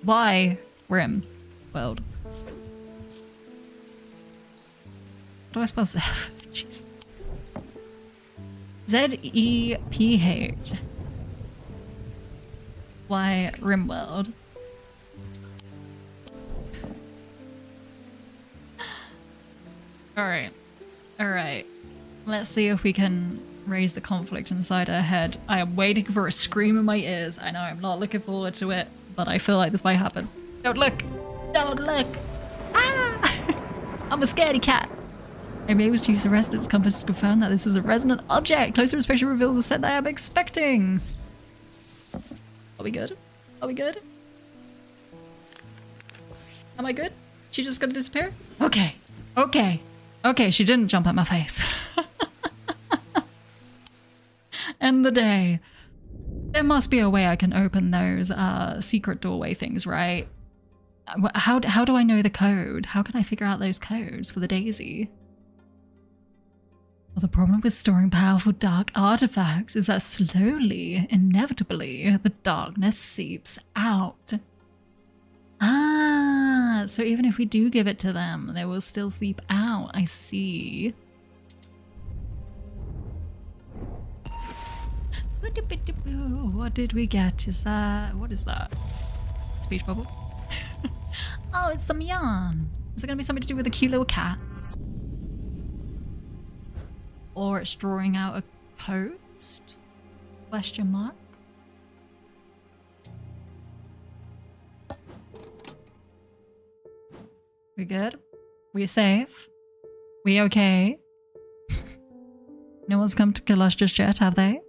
Why? Rim. World. How do I spell Zeph? Jeez. Z-E-P-H. Why Rimworld? Alright. Alright. Let's see if we can raise the conflict inside her head. I am waiting for a scream in my ears. I know I'm not looking forward to it, but I feel like this might happen. Don't look! Don't look! Ah! I'm a scaredy cat! I'm able to use the resonance compass to confirm that this is a resonant object. Closer inspection reveals the set that I am expecting. Are we good? Are we good? Am I good? She just gonna disappear? Okay. Okay. Okay, she didn't jump at my face. End the day. There must be a way I can open those secret doorway things, right? How do I know the code? How can I figure out those codes for the daisy? Well, the problem with storing powerful dark artifacts is that slowly, inevitably, the darkness seeps out. Ah, so even if we do give it to them, they will still seep out. I see. What did we get? Is that... what is that? Speech bubble? Oh, it's some yarn. Is it going to be something to do with a cute little cat? Or it's drawing out a post? Question mark? We good? We safe? We okay? No one's come to kill us just yet, have they?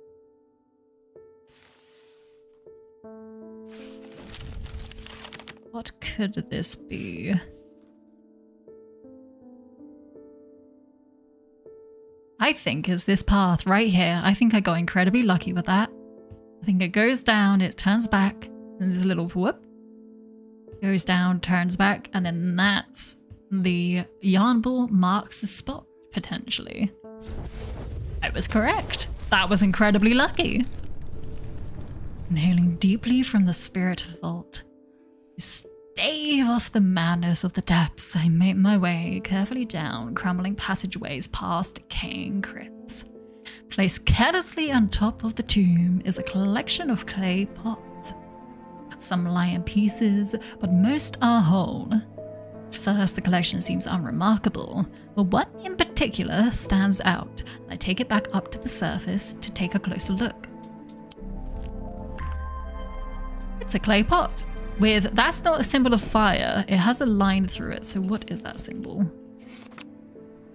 What could this be? I think it's this path right here. I think I got incredibly lucky with that. I think it goes down, it turns back, and there's a little whoop. Goes down, turns back, and then that's the yarn ball marks the spot, potentially. I was correct. That was incredibly lucky. Inhaling deeply from the spirit vault. To stave off the madness of the depths, I made my way carefully down crumbling passageways past decaying crypts. Placed carelessly on top of the tomb is a collection of clay pots. Some lie in pieces, but most are whole. At first, the collection seems unremarkable, but one in particular stands out, and I take it back up to the surface to take a closer look. It's a clay pot. That's not a symbol of fire, it has a line through it, so what is that symbol?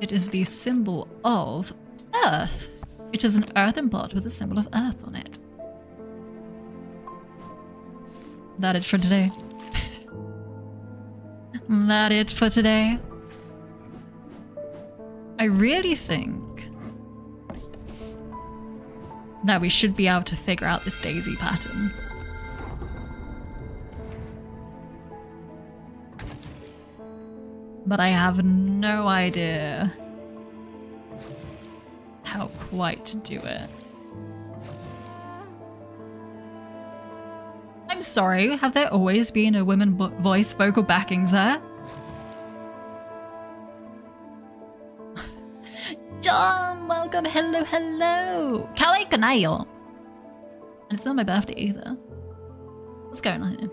It is the symbol of earth. It is an earthen pot with a symbol of earth on it. That it for today. That it for today. I really think that we should be able to figure out this daisy pattern. But I have no idea how quite to do it. I'm sorry, have there always been a women voice vocal backings there? John, welcome, hello, hello. Kale Kanayo. And it's not my birthday either. What's going on here?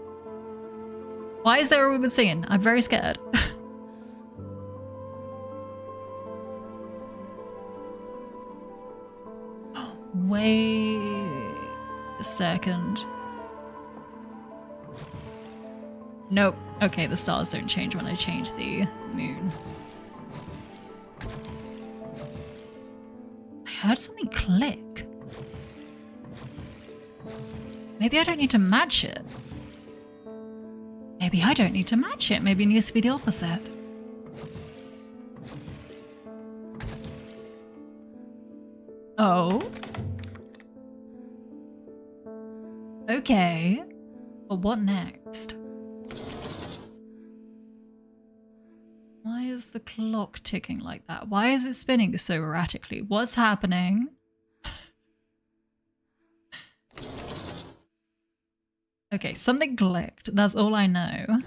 Why is there a woman singing? I'm very scared. Wait a second. Nope. Okay, the stars don't change when I change the moon. I heard something click. Maybe I don't need to match it. Maybe I don't need to match it. Maybe it needs to be the opposite. Oh. Okay. But what next? Why is the clock ticking like that? Why is it spinning so erratically? What's happening? Okay, something clicked. That's all I know.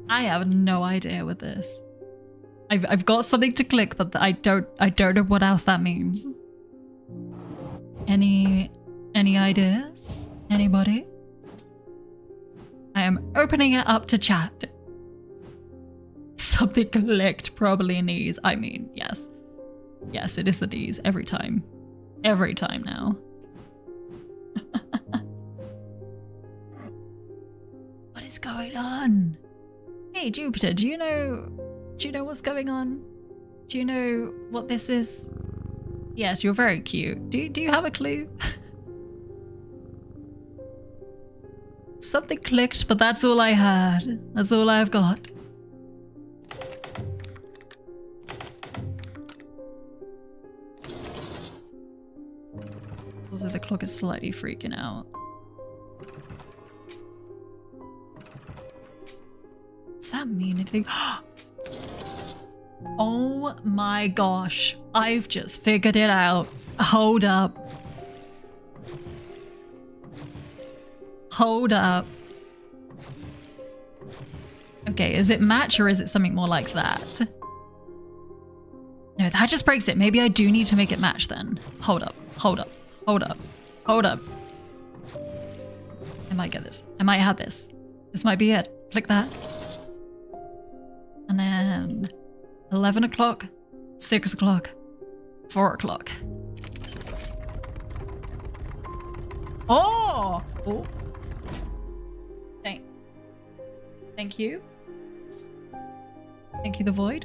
I have no idea with this. I've got something to click, but I don't know what else that means. Any ideas? Anybody? I am opening it up to chat. Something clicked, probably knees. I mean, yes. Yes, it is the knees every time. Every time now. What is going on? Hey Jupiter, do you know what's going on? Do you know what this is? Yes, you're very cute. Do you have a clue? Something clicked, but that's all I heard. That's all I've got. Also, the clock is slightly freaking out. Does that mean anything? Oh my gosh, I've just figured it out. Hold up. Hold up. Okay, is it match or is it something more like that? No, that just breaks it. Maybe I do need to make it match then. Hold up, hold up, hold up, hold up. I might get this. I might have this. This might be it. Click that. And then 11 o'clock, 6 o'clock, 4 o'clock. Oh! Oh. Thank you. Thank you, the void.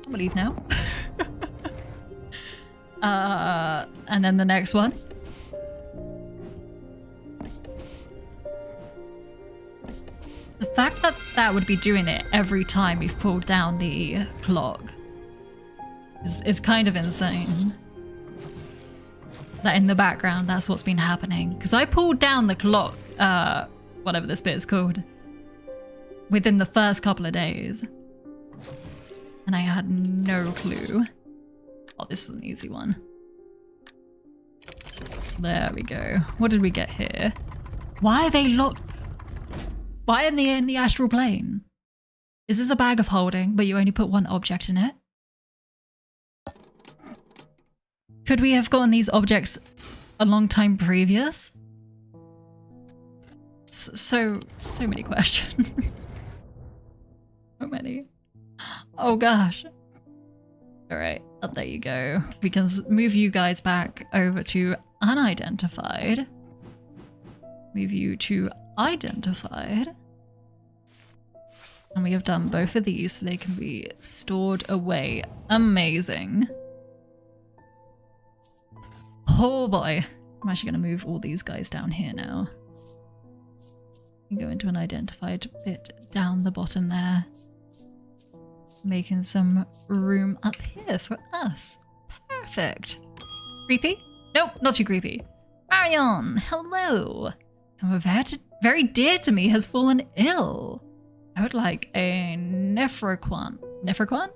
I'm gonna leave now. And then the next one. The fact that that would be doing it every time you've pulled down the clock is kind of insane. That in the background, that's what's been happening. Because I pulled down the clock, whatever this bit is called, within the first couple of days. And I had no clue. Oh, this is an easy one. There we go. What did we get here? Why are they locked? Why are they in the astral plane? Is this a bag of holding, but you only put one object in it? Could we have gotten these objects a long time previous? So many questions. So many. Oh gosh. Alright, there you go. We can move you guys back over to unidentified. Move you to identified. And we have done both of these so they can be stored away. Amazing. Oh boy. I'm actually going to move all these guys down here now. And go into an identified bit down the bottom there. Making some room up here for us. Perfect. Creepy? Nope, not too creepy. Marion, hello. Someone very dear to me has fallen ill. I would like a Nephroquant. Nephroquant?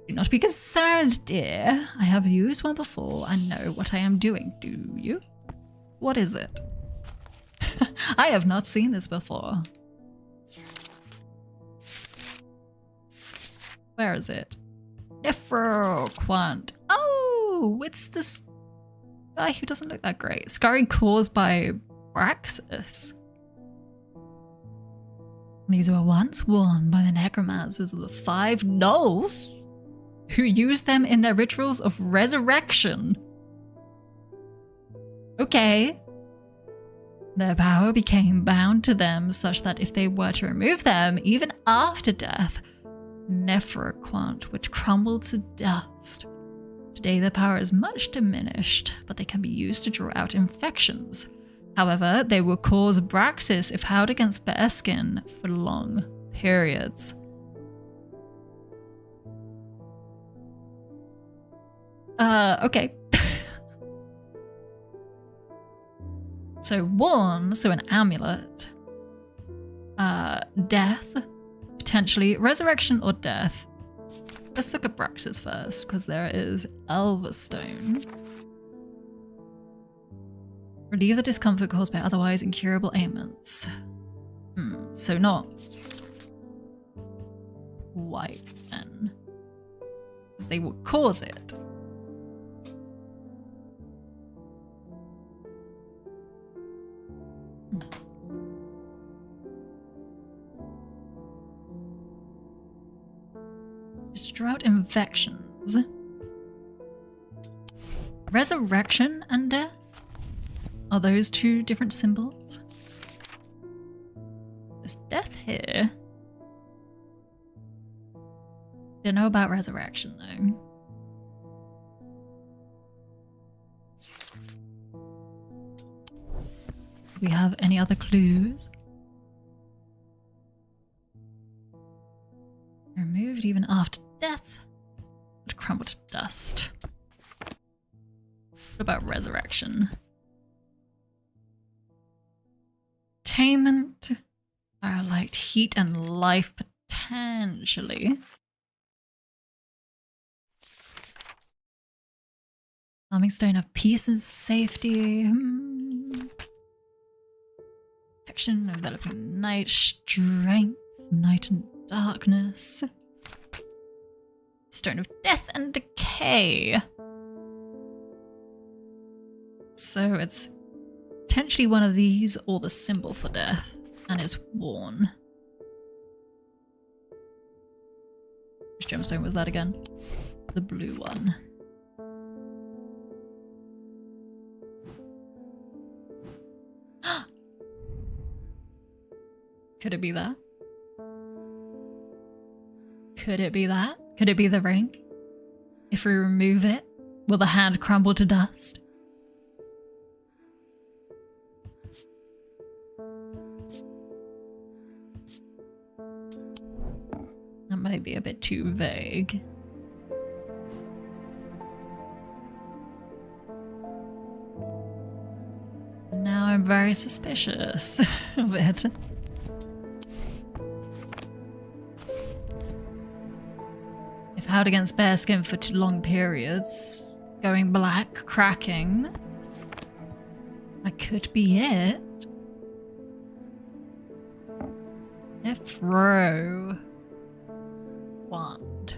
Do not be concerned, dear. I have used one before and know what I am doing. Do you? What is it? I have not seen this before. Where is it? Nephroquant. Oh, it's this guy who doesn't look that great. Scarring caused by Praxis. These were once worn by the necromancers of the Five Gnolls, who used them in their rituals of resurrection. Okay. Their power became bound to them such that if they were to remove them, even after death, Nephroquant would crumble to dust. Today their power is much diminished, but they can be used to draw out infections. However, they will cause Praxis if held against bare skin for long periods. Okay. So an amulet. Death, potentially. Resurrection or death. Let's look at Praxis first, because there is Elverstone. Relieve the discomfort caused by otherwise incurable ailments. So not quite then. Because they will cause it. Just draw out infections. Resurrection and death? Are those two different symbols? There's death here. Don't know about resurrection though. Do we have any other clues? Removed even after death. Would crumble to dust. What about resurrection? Attainment, firelight, heat, and life potentially. Calming stone of peace and safety. Protection, enveloping night, strength, night and darkness. Stone of death and decay. So it's potentially one of these or the symbol for death, and it's worn. Which gemstone was that again? The blue one. Could it be that? Could it be that? Could it be the ring? If we remove it, will the hand crumble to dust? That might be a bit too vague. Now I'm very suspicious of it. If held against bare skin for too long periods, going black, cracking. That could be it. Nephro wand.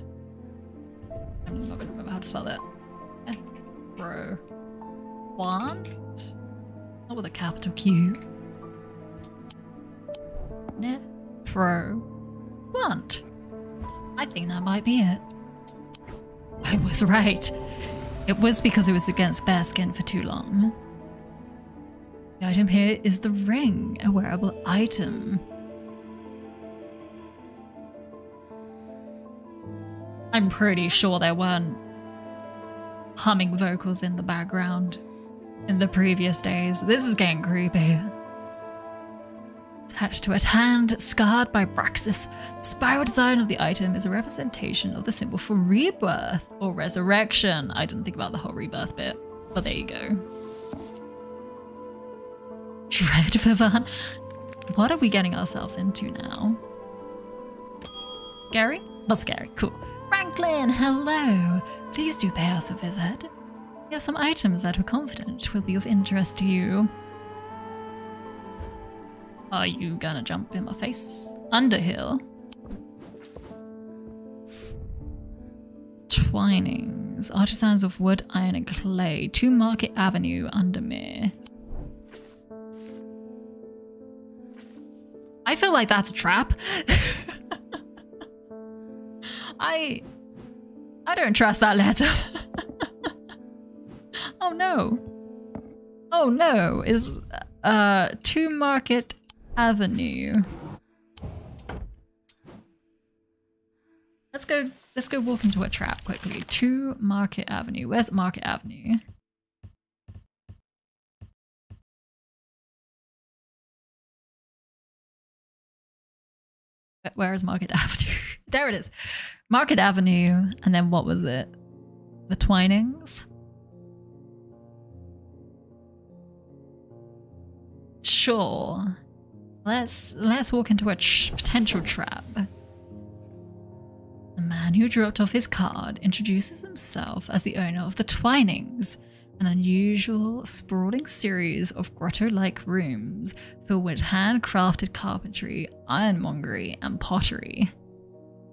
I'm not going to remember how to spell that. Nephro wand? Not with a capital Q. Nephro wand. I think that might be it. I was right. It was because it was against bare skin for too long. The item here is the ring, a wearable item. I'm pretty sure there weren't humming vocals in the background in the previous days. This is getting creepy. Attached to a hand, scarred by Braxis, the spiral design of the item is a representation of the symbol for rebirth or resurrection. I didn't think about the whole rebirth bit, but there you go. Dread Vivan. What are we getting ourselves into now? Scary? Not scary. Cool. Franklin, hello. Please do pay us a visit. We have some items that we're confident will be of interest to you. Are you gonna jump in my face? Underhill. Twinings. Artisans of wood, iron, and clay. 2 Market Avenue, Undermere. I feel like that's a trap. I don't trust that letter. Oh no. Oh no. Is 2 Market Avenue. Let's go walk into a trap quickly. 2 Market Avenue. Where's Market Avenue? Where is Market Avenue? There it is. Market Avenue, and then what was it? The Twinings? Sure. Let's walk into a potential trap. The man who dropped off his card introduces himself as the owner of the Twinings, an unusual, sprawling series of grotto-like rooms filled with handcrafted carpentry, ironmongery, and pottery.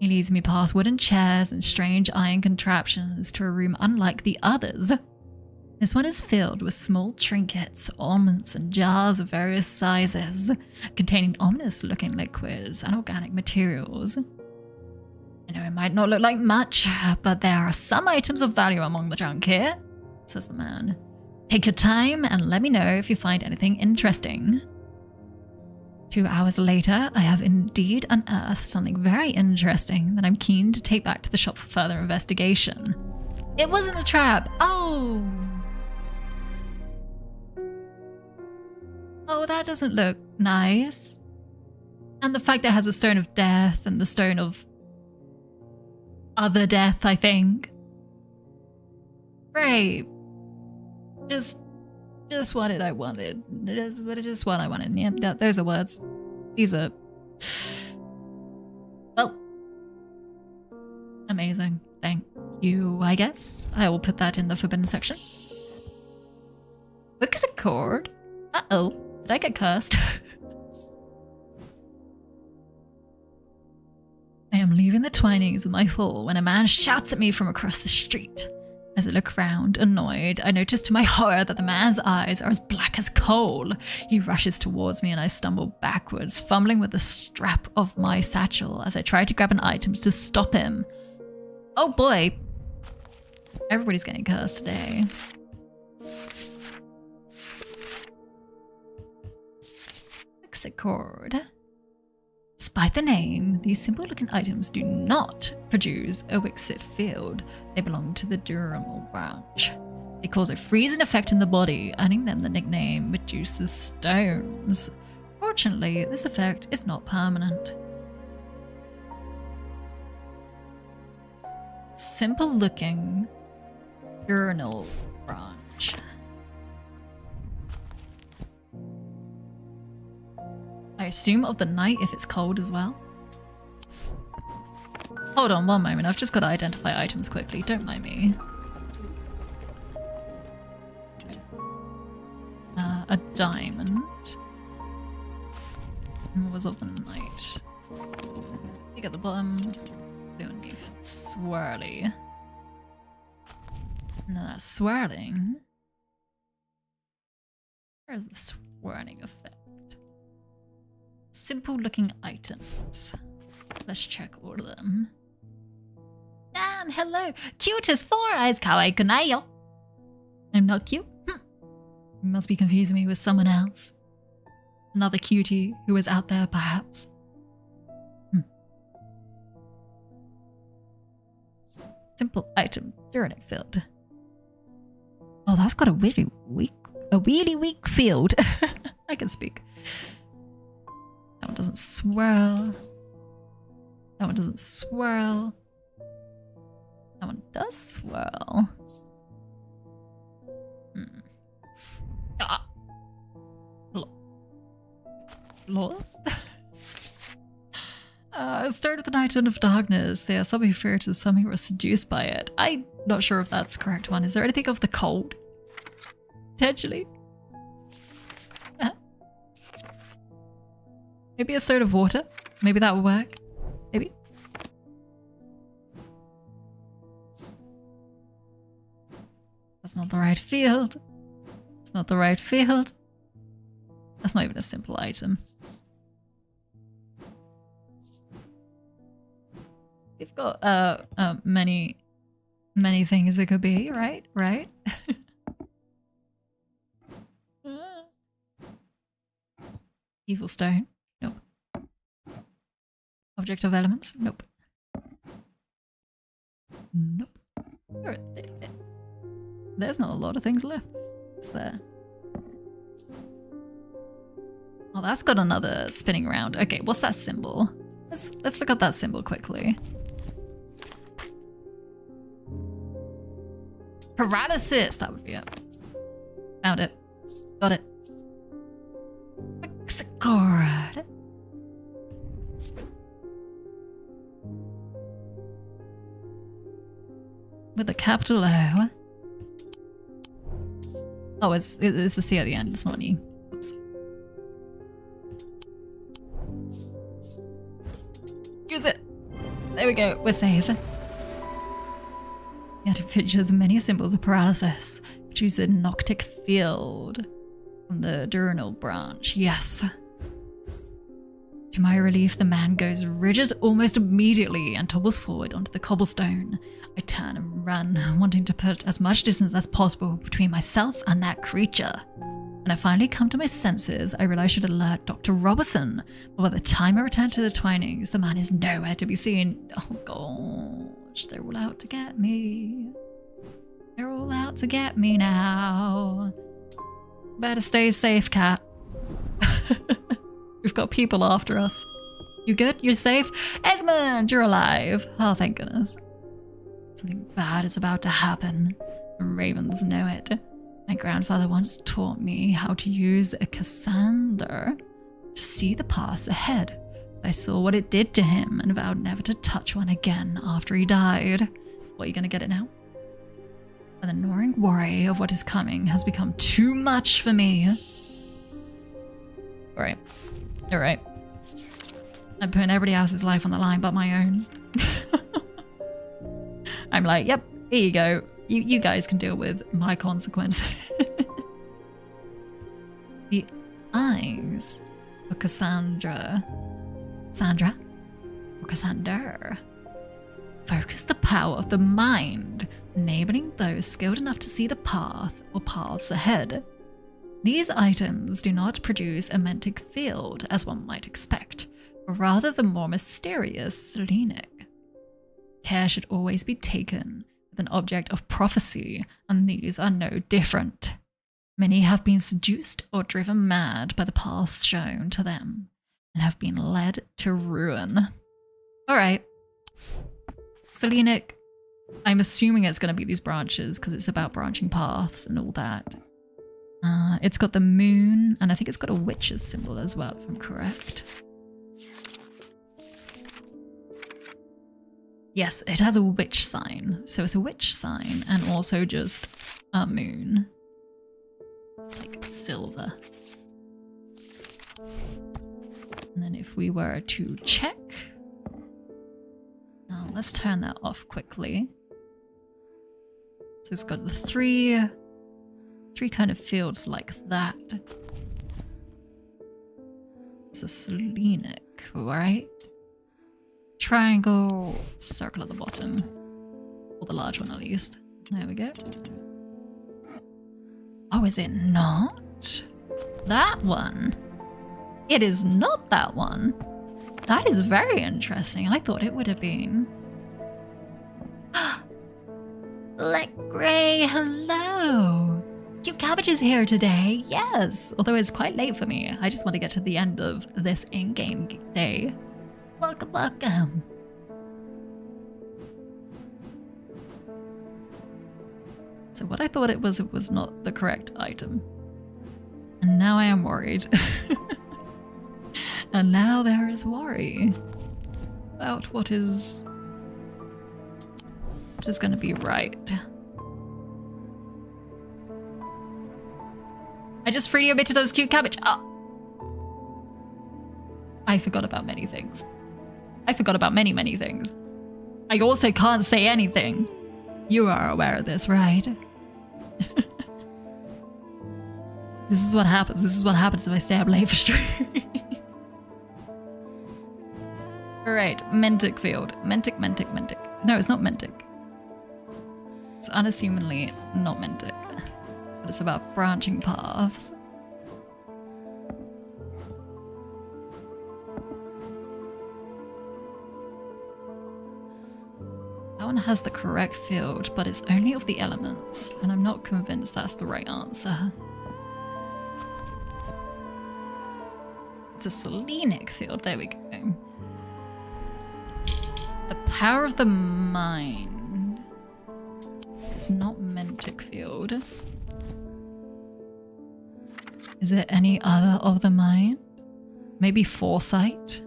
He leads me past wooden chairs and strange iron contraptions to a room unlike the others. This one is filled with small trinkets, ornaments, and jars of various sizes, containing ominous-looking liquids and organic materials. I know it might not look like much, but there are some items of value among the junk here, says the man. Take your time and let me know if you find anything interesting. 2 hours later, I have indeed unearthed something very interesting that I'm keen to take back to the shop for further investigation. It wasn't a trap. Oh, that doesn't look nice. And the fact that it has a stone of death and the stone of other death, I think. Great. Just what I wanted. It is what I wanted. Yeah, those are words. These are... Well. Amazing. Thank you, I guess. I will put that in the forbidden section. Quick as a cord. Uh-oh. Did I get cursed? I am leaving the Twinings with my haul when a man shouts at me from across the street. As I look round, annoyed, I notice to my horror that the man's eyes are as black as coal. He rushes towards me and I stumble backwards, fumbling with the strap of my satchel as I try to grab an item to stop him. Oh boy. Everybody's getting cursed today. Exit cord. Despite the name, these simple-looking items do not produce a Wixit field. They belong to the Durham branch. They cause a freezing effect in the body, earning them the nickname Medusa's Stones. Fortunately, this effect is not permanent. Simple-looking urinal branch. I assume of the night if it's cold as well. Hold on one moment, I've just got to identify items quickly, don't mind me. A diamond. And what was of the night? Pick at the bottom. Blue underneath. Swirly. And then that swirling. Where's the swirling effect? Simple looking items. Let's check all of them. Dan, hello! Cute as 4 eyes, kawaii kunayo! I'm not cute? You must be confusing me with someone else. Another cutie who is out there, perhaps. Simple item, Duranic field. Oh, that's got a really weak field. I can speak. That one doesn't swirl. That one doesn't swirl. That one does swirl. Laws? Start with an item of darkness. There are some who fear it and some who are seduced by it. I'm not sure if that's the correct one. Is there anything of the cold? Potentially. Maybe a soda of water? Maybe that will work? Maybe? That's not the right field. It's not the right field. That's not even a simple item. We've got many things it could be, right? Right? Evil stone? Nope. Object of elements? Nope. Nope. There's not a lot of things left. What's there? Oh, that's got another spinning round. Okay, what's that symbol? Let's look up that symbol quickly. Paralysis! That would be it. Found it. Got it. Quixocord. With a capital O. Oh, it's a C at the end. It's not an E. Oops. Use it. There we go. We're safe. Yet it features many symbols of paralysis. Choose a noctic field from the diurnal branch. Yes. To my relief, the man goes rigid almost immediately and topples forward onto the cobblestone. I turn and run, wanting to put as much distance as possible between myself and that creature. When I finally come to my senses, I realize I should alert Dr. Robertson. But by the time I return to the Twinings, the man is nowhere to be seen. Oh gosh, they're all out to get me. They're all out to get me now. Better stay safe, cat. We've got people after us. You good? You're safe? Edmund, you're alive. Oh, thank goodness. Something bad is about to happen. The ravens know it. My grandfather once taught me how to use a Cassander to see the paths ahead. I saw what it did to him and vowed never to touch one again after he died. What, are you gonna get it now? But the gnawing worry of what is coming has become too much for me. Alright. Alright. I'm putting everybody else's life on the line but my own. I'm like, yep, here you go. You guys can deal with my consequences. The eyes of Cassandra. Sandra? Or Cassander? Focus the power of the mind, enabling those skilled enough to see the path or paths ahead. These items do not produce a mentic field, as one might expect, but rather the more mysterious Selenic. Care should always be taken with an object of prophecy, and these are no different. Many have been seduced or driven mad by the paths shown to them, and have been led to ruin. Alright. Selenic, I'm assuming it's going to be these branches, because it's about branching paths and all that. It's got the moon, and I think it's got a witch's symbol as well, if I'm correct. Yes, it has a witch sign. So it's a witch sign and also just a moon. It's like silver. And then if we were to check... Now let's turn that off quickly. So it's got the three kind of fields like that. It's a selenic, right? Triangle, circle at the bottom. Or the large one at least. There we go. Oh, is it not? That one? It is not that one. That is very interesting. I thought it would have been. Black Grey, hello. Cute Cabbage is here today. Yes, although it's quite late for me. I just want to get to the end of this in-game day. Welcome, welcome. So what I thought it was not the correct item. And now I am worried. And now there is worry about what is going to be right. I just freely omitted those cute cabbage. Oh. I forgot about many things. I forgot about many, many things. I also can't say anything. You are aware of this, right? This is what happens. This is what happens if I stay up late for stream. Alright, Mentic field. Mentic. No, it's not Mentic. It's unassumingly not Mentic. But it's about branching paths. That one has the correct field, but it's only of the elements, and I'm not convinced that's the right answer. It's a selenic field, there we go. The power of the mind. It's not Mentic field. Is it any other of the mind? Maybe foresight?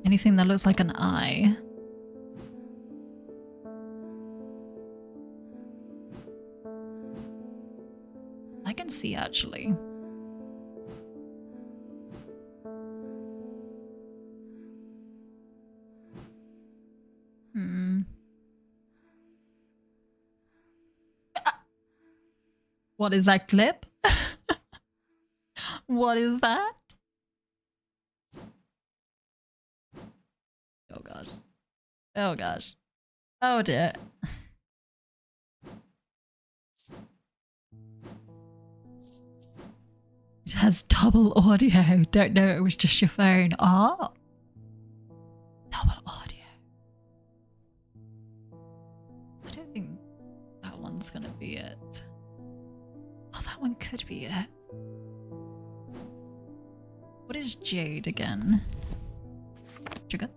Anything that looks like an eye? I can see actually. What is that clip? What is that? Oh gosh. Oh gosh. Oh dear. It has double audio. Don't know it was just your phone. Ah. Double audio. I don't think that one's gonna be it. Oh, that one could be it. What is jade again? Sugar?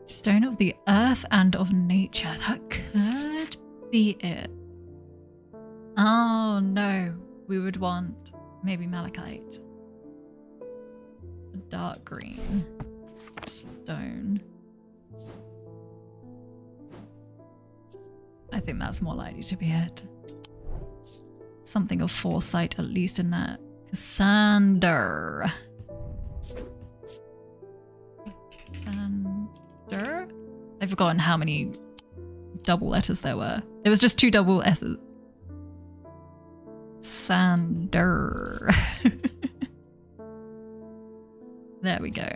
Stone of the earth and of nature. That could be it. Oh no. We would want maybe malachite. A dark green. Stone. I think that's more likely to be it. Something of foresight, at least in that. Sander. Sander? I've forgotten how many double letters there were. There was just 2 double S's. Sander. There we go.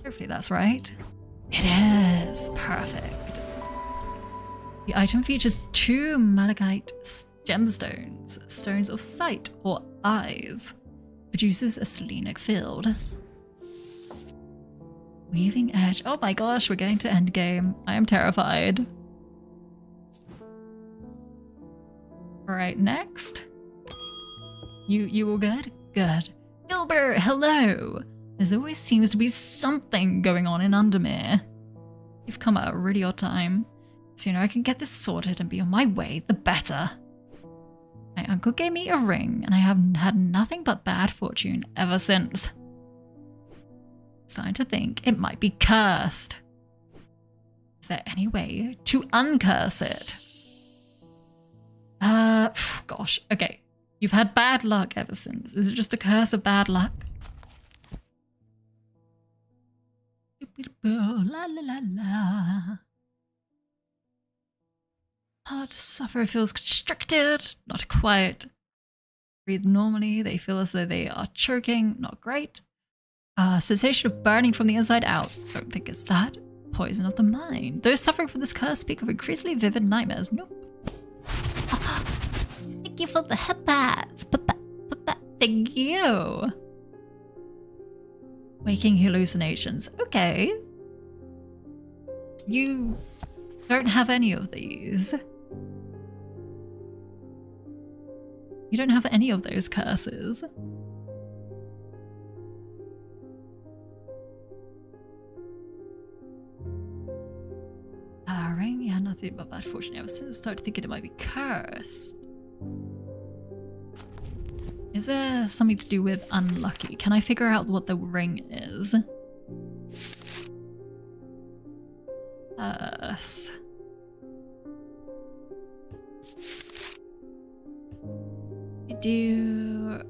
Hopefully that's right. It is. Perfect. The item features 2 malachite gemstones, stones of sight or eyes. Produces a selenic field. Weaving edge. Oh my gosh, we're going to endgame. I am terrified. Alright, next. You all good? Good. Gilbert, hello! There always seems to be something going on in Undermere. You've come at a really odd time. The sooner I can get this sorted and be on my way, the better. My uncle gave me a ring, and I have had nothing but bad fortune ever since. I'm starting to think it might be cursed. Is there any way to uncurse it? Gosh. Okay. You've had bad luck ever since. Is it just a curse of bad luck? La la la la. Hard to suffer feels constricted. Not quite. Breathe normally. They feel as though they are choking. Not great. Sensation of burning from the inside out. Don't think it's that. Poison of the mind. Those suffering from this curse speak of increasingly vivid nightmares. Nope. Thank you for the headbats. Thank you. Waking hallucinations. Okay. You don't have any of these. You don't have any of those curses. Ring? Yeah, nothing but bad fortune ever since I started thinking it might be cursed. Is there something to do with unlucky? Can I figure out what the ring is? Do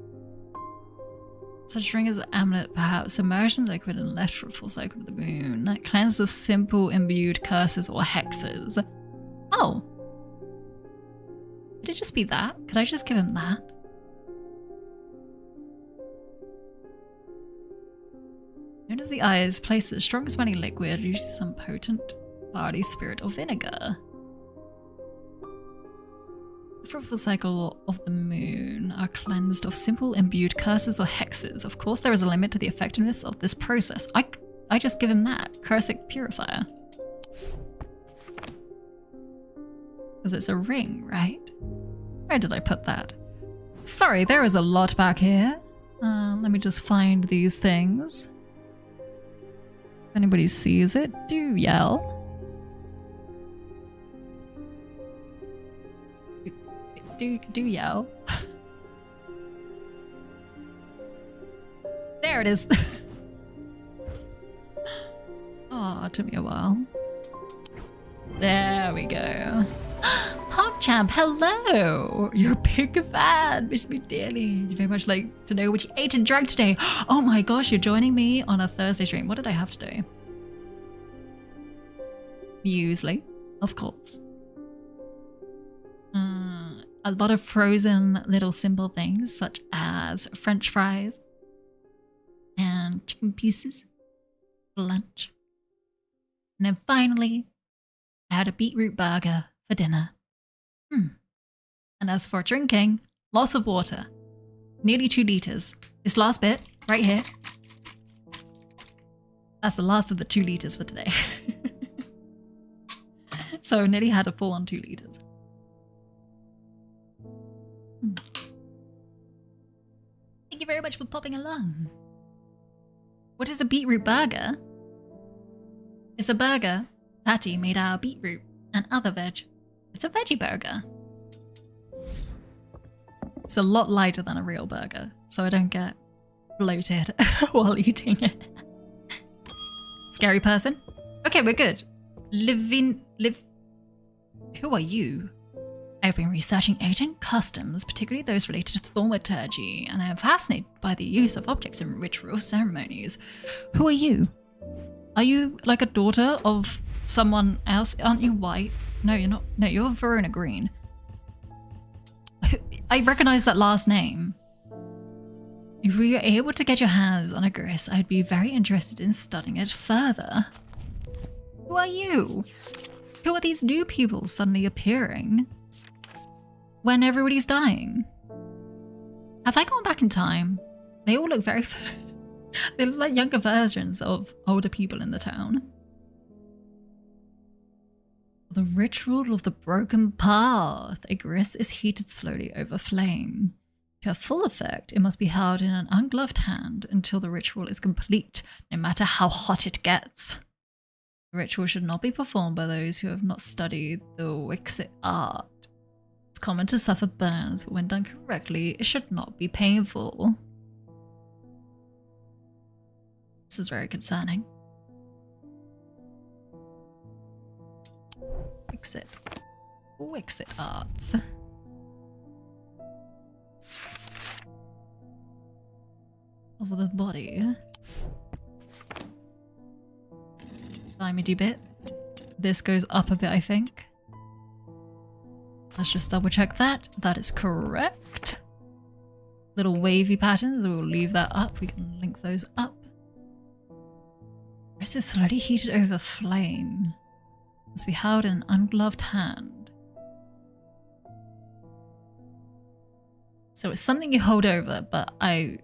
such ring as an amulet, perhaps immersion liquid and left for a full cycle of the moon. Cleanse of simple imbued curses or hexes. Oh. Could it just be that? Could I just give him that? Known as the eyes, place the strongest smelling liquid, usually some potent barley spirit or vinegar. The fruitful cycle of the moon are cleansed of simple imbued curses or hexes. Of course, there is a limit to the effectiveness of this process. I just give him that. Cursic purifier. Because it's a ring, right? Where did I put that? Sorry, there is a lot back here. Let me just find these things. If anybody sees it, do yell. Do yell. There it is. Oh, it took me a while. There we go. PogChamp, hello! You're a big fan. Miss me dearly. You'd very much like to know what you ate and drank today. Oh my gosh, you're joining me on a Thursday stream. What did I have to do? Muesli, of course. A lot of frozen little simple things such as French fries and chicken pieces for lunch. And then finally, I had a beetroot burger for dinner. And as for drinking, lots of water. Nearly 2 liters. This last bit, right here. That's the last of the 2 liters for today. So I nearly had a full on 2 liters. Thank you very much for popping along. What is a beetroot burger? It's a burger patty made out of beetroot and other veg. It's a veggie burger. It's a lot lighter than a real burger, so I don't get bloated while eating it. Scary person? Okay, we're good. Who are you? I've been researching ancient customs, particularly those related to thaumaturgy, and I am fascinated by the use of objects in ritual ceremonies. Who are you? Are you like a daughter of someone else? Aren't you white? No, you're not. No, you're Verona Green. I recognize that last name. If we are able to get your hands on a gris, I'd be very interested in studying it further. Who are you? Who are these new people suddenly appearing when everybody's dying? Have I gone back in time? They all look very... they look like younger versions of older people in the town. The ritual of the broken path. A gris is heated slowly over flame. To have full effect, it must be held in an ungloved hand until the ritual is complete, no matter how hot it gets. The ritual should not be performed by those who have not studied the Wixit art. It's common to suffer burns, but when done correctly, it should not be painful. This is very concerning. Wixit. Wixit arts. Of the body. Diamond bit. This goes up a bit, I think. Let's just double check that. That is correct. Little wavy patterns, we'll leave that up. We can link those up. This is slowly heated over flame. Must be held in an ungloved hand. So it's something you hold over, but I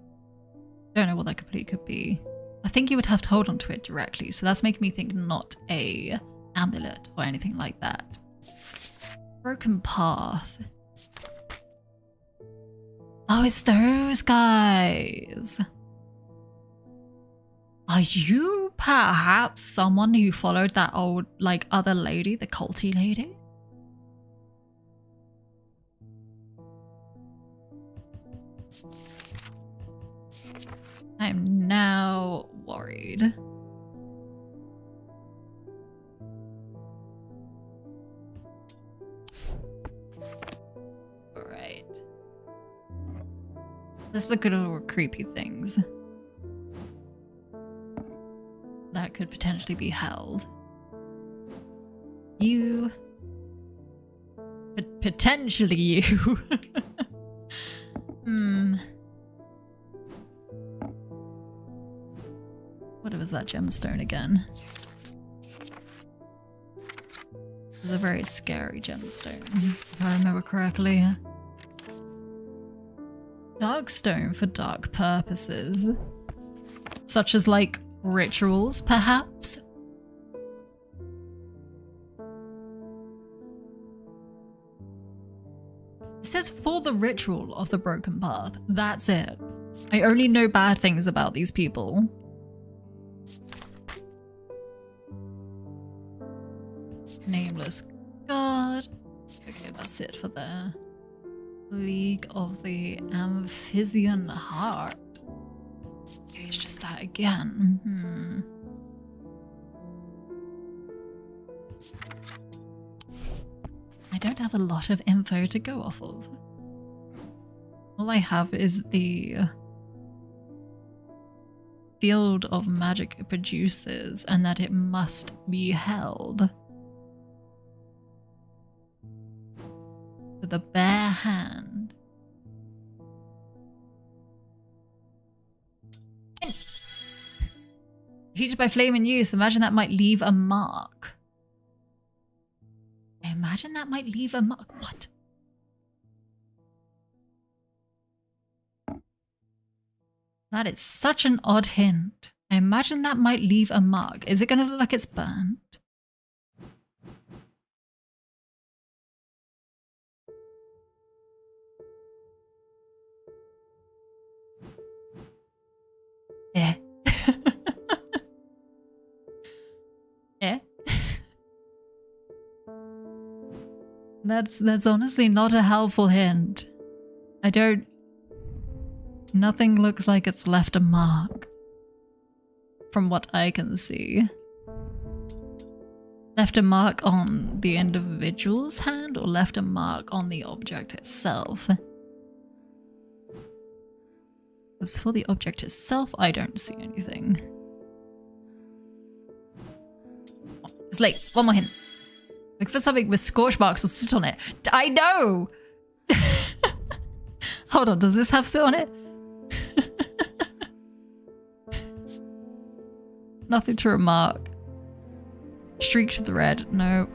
don't know what that completely could be. I think you would have to hold onto it directly, so that's making me think not a amulet or anything like that. Broken path. Oh, it's those guys. Are you perhaps someone who followed that old, like, other lady, the culty lady? I'm now worried. Alright. Let's look at all creepy things that could potentially be held. You. Potentially you. What was that gemstone again? It was a very scary gemstone, if I remember correctly. Dark stone for dark purposes. Such as, like, rituals, perhaps? It says for the ritual of the broken path. That's it. I only know bad things about these people. Nameless god. Okay, that's it for the League of the Amphibian Heart. Okay, it's just that again. I don't have a lot of info to go off of. All I have is the field of magic it produces and that it must be held. With a bare hand. Heated by flame in use, imagine that might leave a mark. I imagine that might leave a mark. What? That is such an odd hint. I imagine that might leave a mark. Is it going to look like it's burnt? Yeah. Yeah. That's honestly not a helpful hint. I don't... Nothing looks like it's left a mark. From what I can see. Left a mark on the individual's hand or left a mark on the object itself? As for the object itself, I don't see anything. Oh, it's late. One more hint. Look for something with scorch marks or soot on it. I know! Hold on, does this have soot on it? Nothing to remark. Streaked with red. No.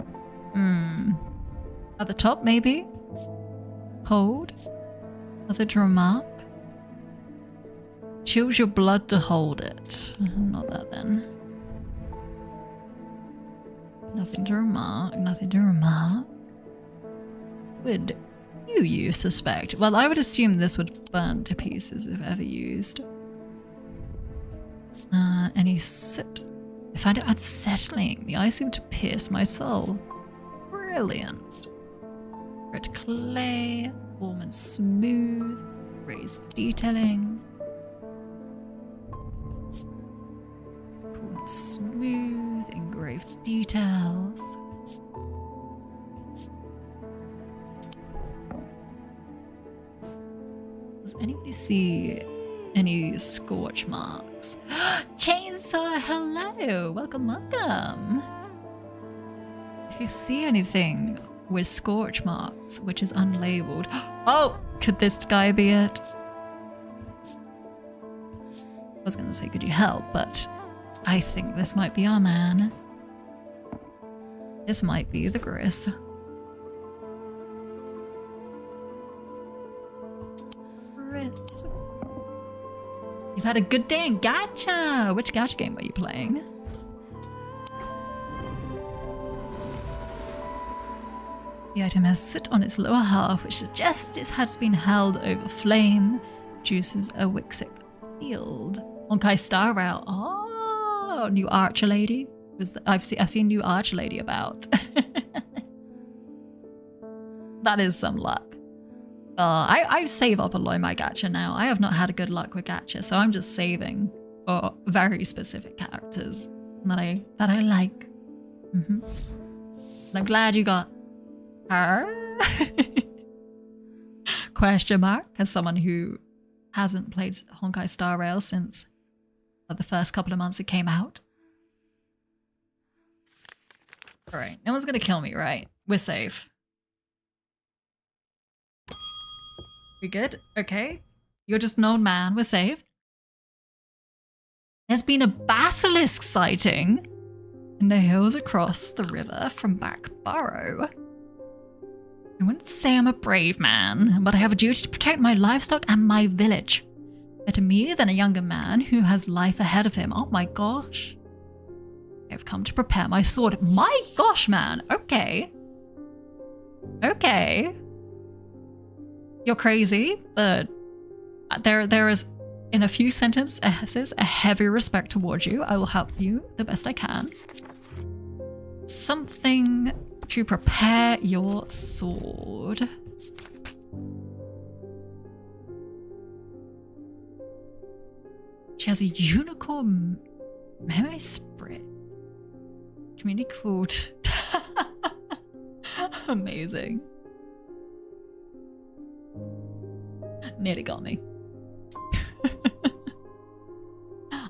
At the top, maybe? Hold. Nothing to remark. Chills your blood to hold it. Not that then. Nothing to remark. Nothing to remark. Would you suspect? Well, I would assume this would burn to pieces if ever used. Any soot? I find it unsettling. The eyes seem to pierce my soul. Brilliant. Red clay, warm and smooth, raised detailing. Cool and smooth, engraved details. Does anybody see any scorch marks? Chainsaw, hello! Welcome, welcome! If you see anything with scorch marks, which is unlabeled... Oh! Could this guy be it? I was gonna say, could you help? But I think this might be our man. This might be the Gris. Gris. You've had a good day in gacha! Which gacha game were you playing? The item has soot on its lower half, which suggests it has been held over flame. Juices a Wixic field. Honkai Star Rail. Oh, new Archer Lady. I've seen new Archer Lady about. That is some luck. I save up a lot in my gacha now. I have not had good luck with gacha, so I'm just saving for very specific characters that I like. And I'm glad you got her. Question mark, as someone who hasn't played Honkai Star Rail since the first couple of months it came out. Alright, no one's gonna kill me, right? We're safe. We good? Okay. You're just an old man, we're safe. There's been a basilisk sighting in the hills across the river from Back Burrow. I wouldn't say I'm a brave man, but I have a duty to protect my livestock and my village. Better me than a younger man who has life ahead of him. Oh my gosh. I've come to prepare my sword. My gosh, man. Okay. Okay. You're crazy, but there is, in a few sentences, a heavy respect towards you. I will help you the best I can. Something to prepare your sword. She has a unicorn memory spirit. Community quote. Amazing. Nearly got me.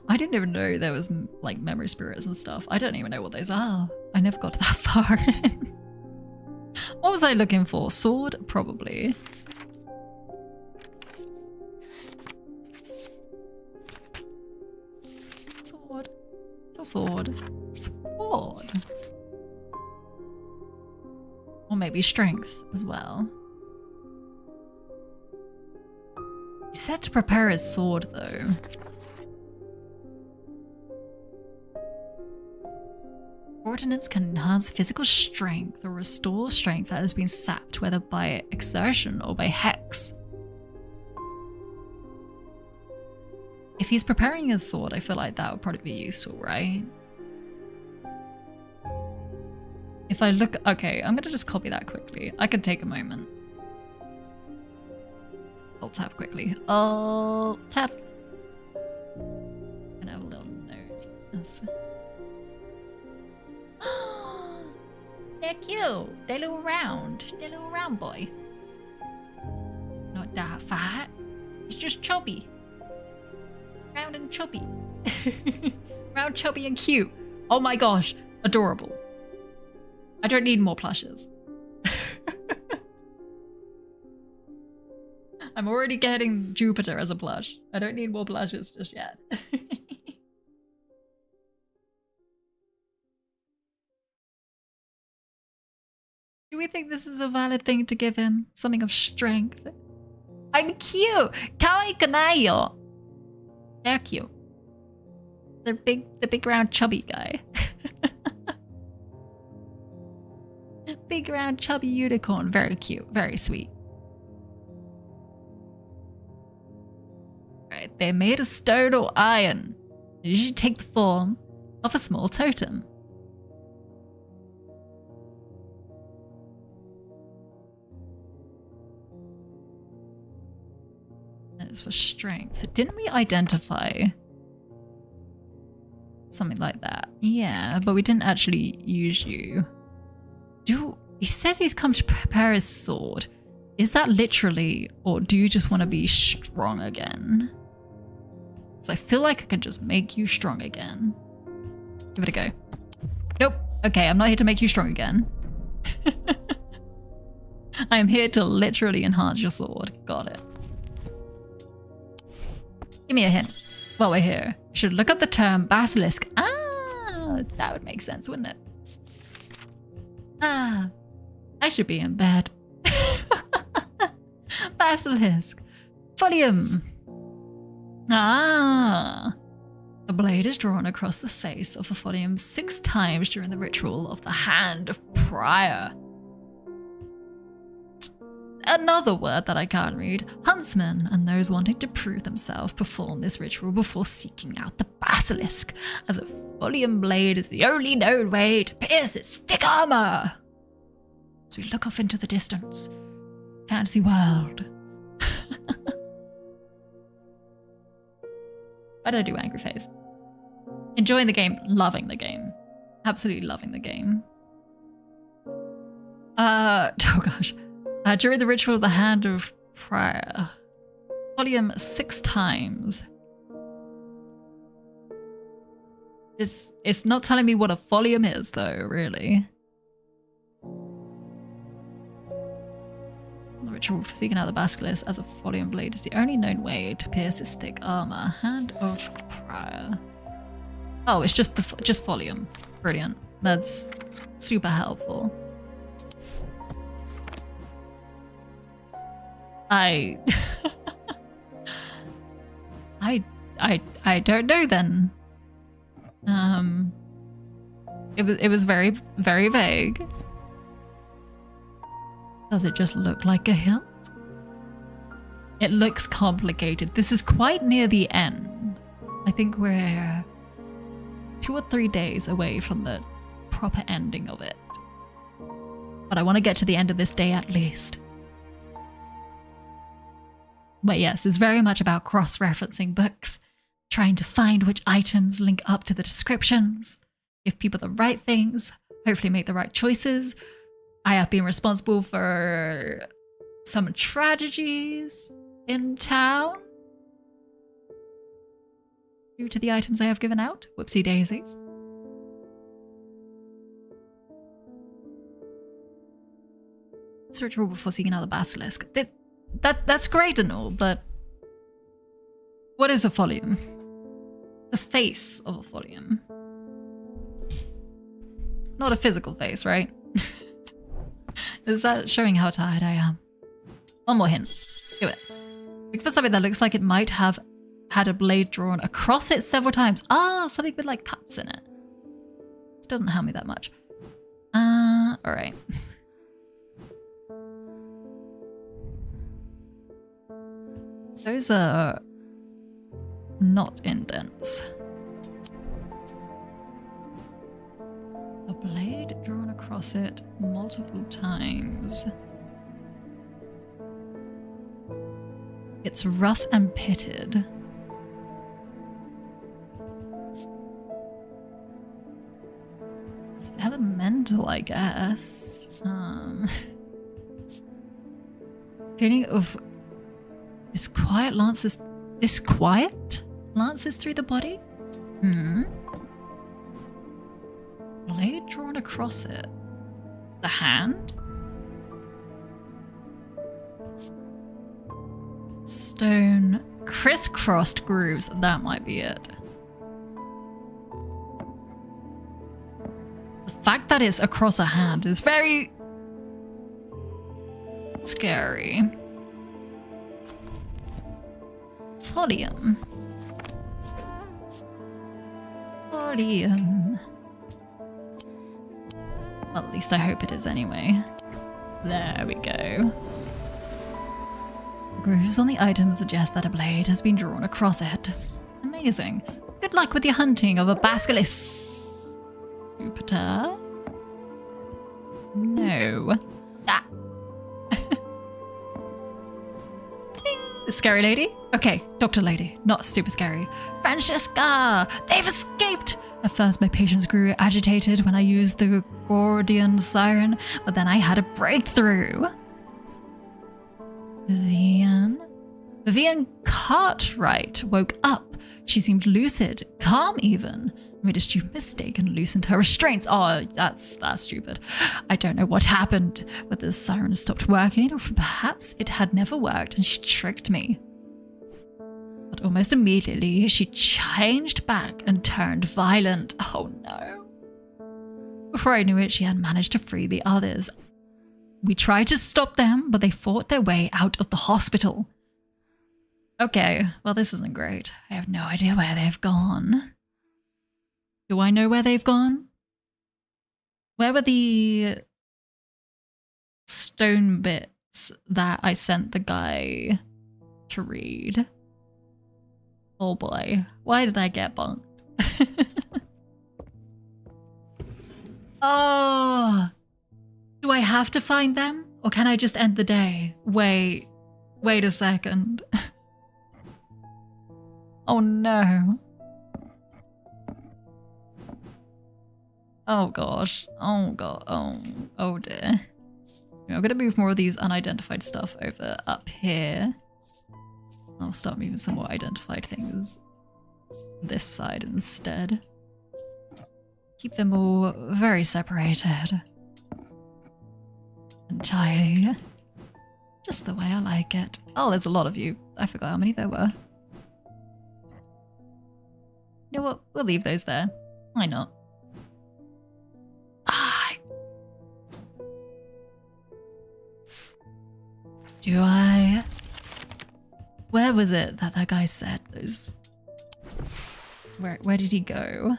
I didn't even know there was like memory spirits and stuff. I don't even know what those are. I never got that far in. What was I looking for? Sword? Probably. Sword. It's a sword. Sword. Or maybe strength as well. He said to prepare his sword though. Ordnance can enhance physical strength or restore strength that has been sapped, whether by exertion or by hex. If he's preparing his sword, I feel like that would probably be useful, right? If I look... Okay, I'm gonna just copy that quickly. I could take a moment. I'll tap quickly. I'll tap. And have a little nose. They're cute. They're little round. They're little round boy. Not that fat. It's just chubby. Round and chubby. Round, chubby, and cute. Oh my gosh. Adorable. I don't need more plushes. I'm already getting Jupiter as a plush. I don't need more plushes just yet. Do we think this is a valid thing to give him? Something of strength? I'm cute! Kawaii kanayo! They're cute. They're big, the big round chubby guy. Big round chubby unicorn. Very cute. Very sweet. Right, they're made of stone or iron. They usually take the form of a small totem. And it's for strength. Didn't we identify something like that? Yeah, but we didn't actually use you. He says he's come to prepare his sword. Is that literally, or do you just want to be strong again? So I feel like I can just make you strong again. Give it a go. Nope. Okay, I'm not here to make you strong again. I am here to literally enhance your sword. Got it. Give me a hint while we're here. You should look up the term basilisk. Ah, that would make sense, wouldn't it? Ah, I should be in bed. Basilisk. Folium. Ah. A blade is drawn across the face of a folium 6 times during the ritual of the Hand of Prior. Another word that I can't read. Huntsmen and those wanting to prove themselves perform this ritual before seeking out the basilisk, as a folium blade is the only known way to pierce its thick armor. As we look off into the distance, fantasy world. Why did I do angry face? Enjoying the game, loving the game. Absolutely loving the game. Oh gosh. During the ritual of the Hand of Prior. Folium 6 times. It's not telling me what a folium is though, really. The ritual for seeking out the basilisk as a folium blade is the only known way to pierce its thick armor. Hand of Prior. Oh, it's just just folium. Brilliant. That's super helpful. I don't know then. It was very, very vague. Does it just look like a hilt? It looks complicated. This is quite near the end. I think we're 2 or 3 days away from the proper ending of it. But I want to get to the end of this day at least. But yes, it's very much about cross-referencing books, trying to find which items link up to the descriptions, give people the right things, hopefully make the right choices. I have been responsible for some tragedies in town due to the items I have given out. Whoopsie daisies. It's a ritual before seeking out the basilisk. That's great and all, but what is a folium? The face of a folium. Not a physical face, right? Is that showing how tired I am? One more hint. Do it. Look for something that looks like it might have had a blade drawn across it several times. Ah, something with like cuts in it. This doesn't help me that much. Alright. Those are not indents. A blade drawn across it multiple times. It's rough and pitted. It's elemental, I guess. Feeling of disquiet lances through the body? Blade drawn across it. The hand? Stone crisscrossed grooves. That might be it. The fact that it's across a hand is very scary. Folium. Folium. Well, at least I hope it is anyway. There we go. Grooves on the item suggest that a blade has been drawn across it. Amazing. Good luck with your hunting of a basilisk. Jupiter? No. Ah. Scary lady? Okay, Dr. Lady. Not super scary. Francesca! They've escaped! At first, my patients grew agitated when I used the Gordian siren, but then I had a breakthrough. Vivian Cartwright woke up. She seemed lucid, calm even. Made a stupid mistake and loosened her restraints. Oh, that's stupid. I don't know what happened, whether the siren stopped working or perhaps it had never worked and she tricked me. But almost immediately, she changed back and turned violent. Oh no. Before I knew it, she had managed to free the others. We tried to stop them, but they fought their way out of the hospital. Okay, well, this isn't great. I have no idea where they've gone. Do I know where they've gone? Where were the stone bits that I sent the guy to read? Oh boy, why did I get bonked? Oh, do I have to find them? Or can I just end the day? Wait a second. Oh no. Oh gosh. Oh god. Oh dear. I'm gonna move more of these unidentified stuff over up here. I'll start moving some more identified things this side instead. Keep them all very separated. And tidy. Just the way I like it. Oh, there's a lot of you. I forgot how many there were. You know what? We'll leave those there. Why not? Do I... Where was it that guy said those... Where did he go?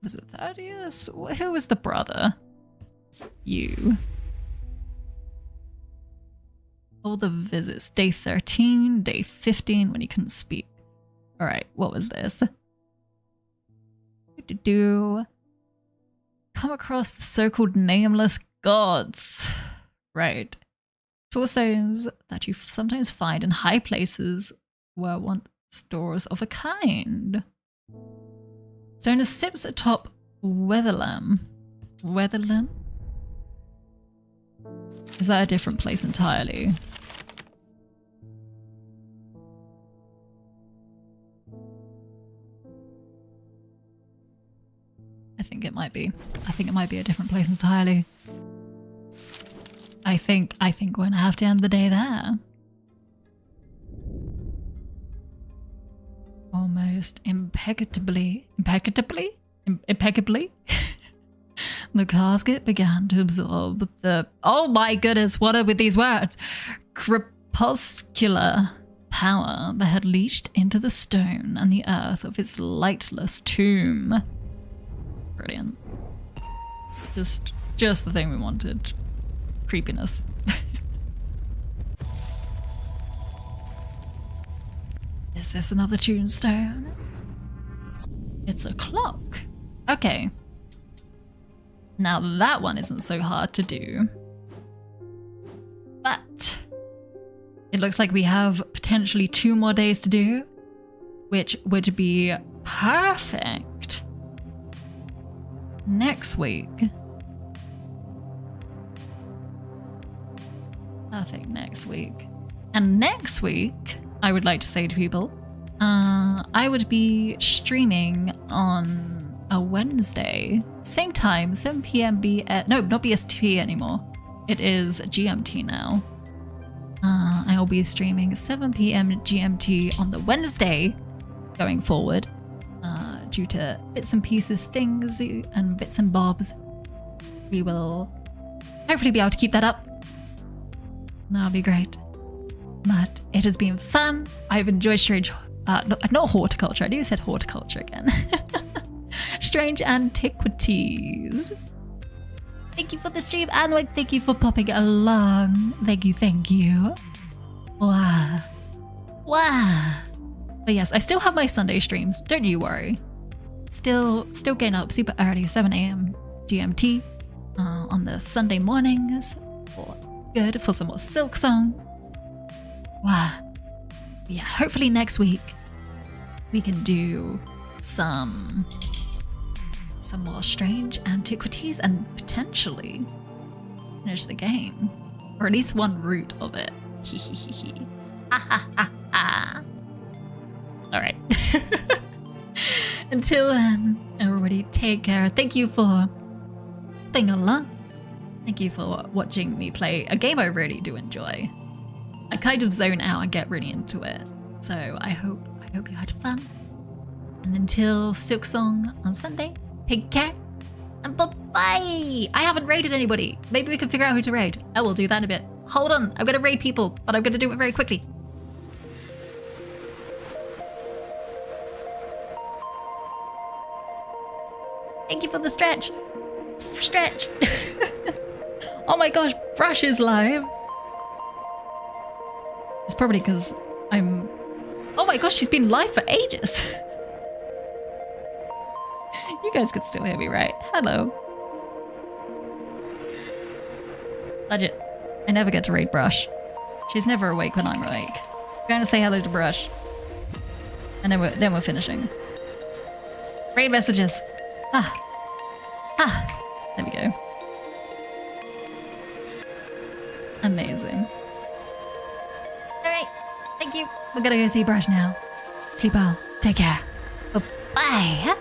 Was it Thaddeus? Who was the brother? You. All the visits. Day 13, day 15 when he couldn't speak. Alright, what was this? Come across the so-called nameless gods. Right. Torsos that you sometimes find in high places were once doors of a kind. Stoner sips atop Weatherlam. Weatherlam? Is that a different place entirely? I think it might be. I think it might be a different place entirely. I think we're gonna have to end the day there. Almost impeccably. The casket began to absorb the, oh my goodness, what are with these words? Crepuscular power that had leached into the stone and the earth of its lightless tomb. Brilliant. Just the thing we wanted. Creepiness. Is this another tombstone? It's a clock. Okay. Now that one isn't so hard to do. But it looks like we have potentially 2 more days to do, which would be perfect next week. Perfect next week. And next week, I would like to say to people, I would be streaming on a Wednesday, same time, 7 p.m. No, not BST anymore. It is GMT now. I will be streaming 7 p.m. GMT on the Wednesday going forward, due to bits and pieces, things and bits and bobs. We will hopefully be able to keep that up. That'll be great. But it has been fun. I've enjoyed strange, not horticulture. I nearly said horticulture again. Strange Antiquities. Thank you for the stream, and thank you for popping along. Thank you. Wow. But yes, I still have my Sunday streams. Don't you worry. Still getting up super early, 7 a.m. GMT on the Sunday mornings. Good for some more Silk Song. Wow. Yeah, hopefully next week we can do some some more strange antiquities and potentially finish the game. Or at least one route of it. Hehehehe. Ha ha ha ha. Alright. Until then, everybody take care. Thank you for being along. Thank you for watching me play a game I really do enjoy. I kind of zone out and get really into it. So I hope you had fun. And until Silksong on Sunday, take care and bye-bye. I haven't raided anybody. Maybe we can figure out who to raid. I will do that in a bit. Hold on, I'm gonna raid people, but I'm gonna do it very quickly. Thank you for the stretch. Stretch. Oh my gosh, Brush is live. It's probably because I'm... Oh my gosh, she's been live for ages. You guys can still hear me, right? Hello. Legit. I never get to raid Brush. She's never awake when I'm awake. I'm going to say hello to Brush. And then we're finishing. Raid messages. Ah. There we go. Amazing. Alright. Thank you. We're gonna go see Brush now. Sleep well. Take care. Bye-bye.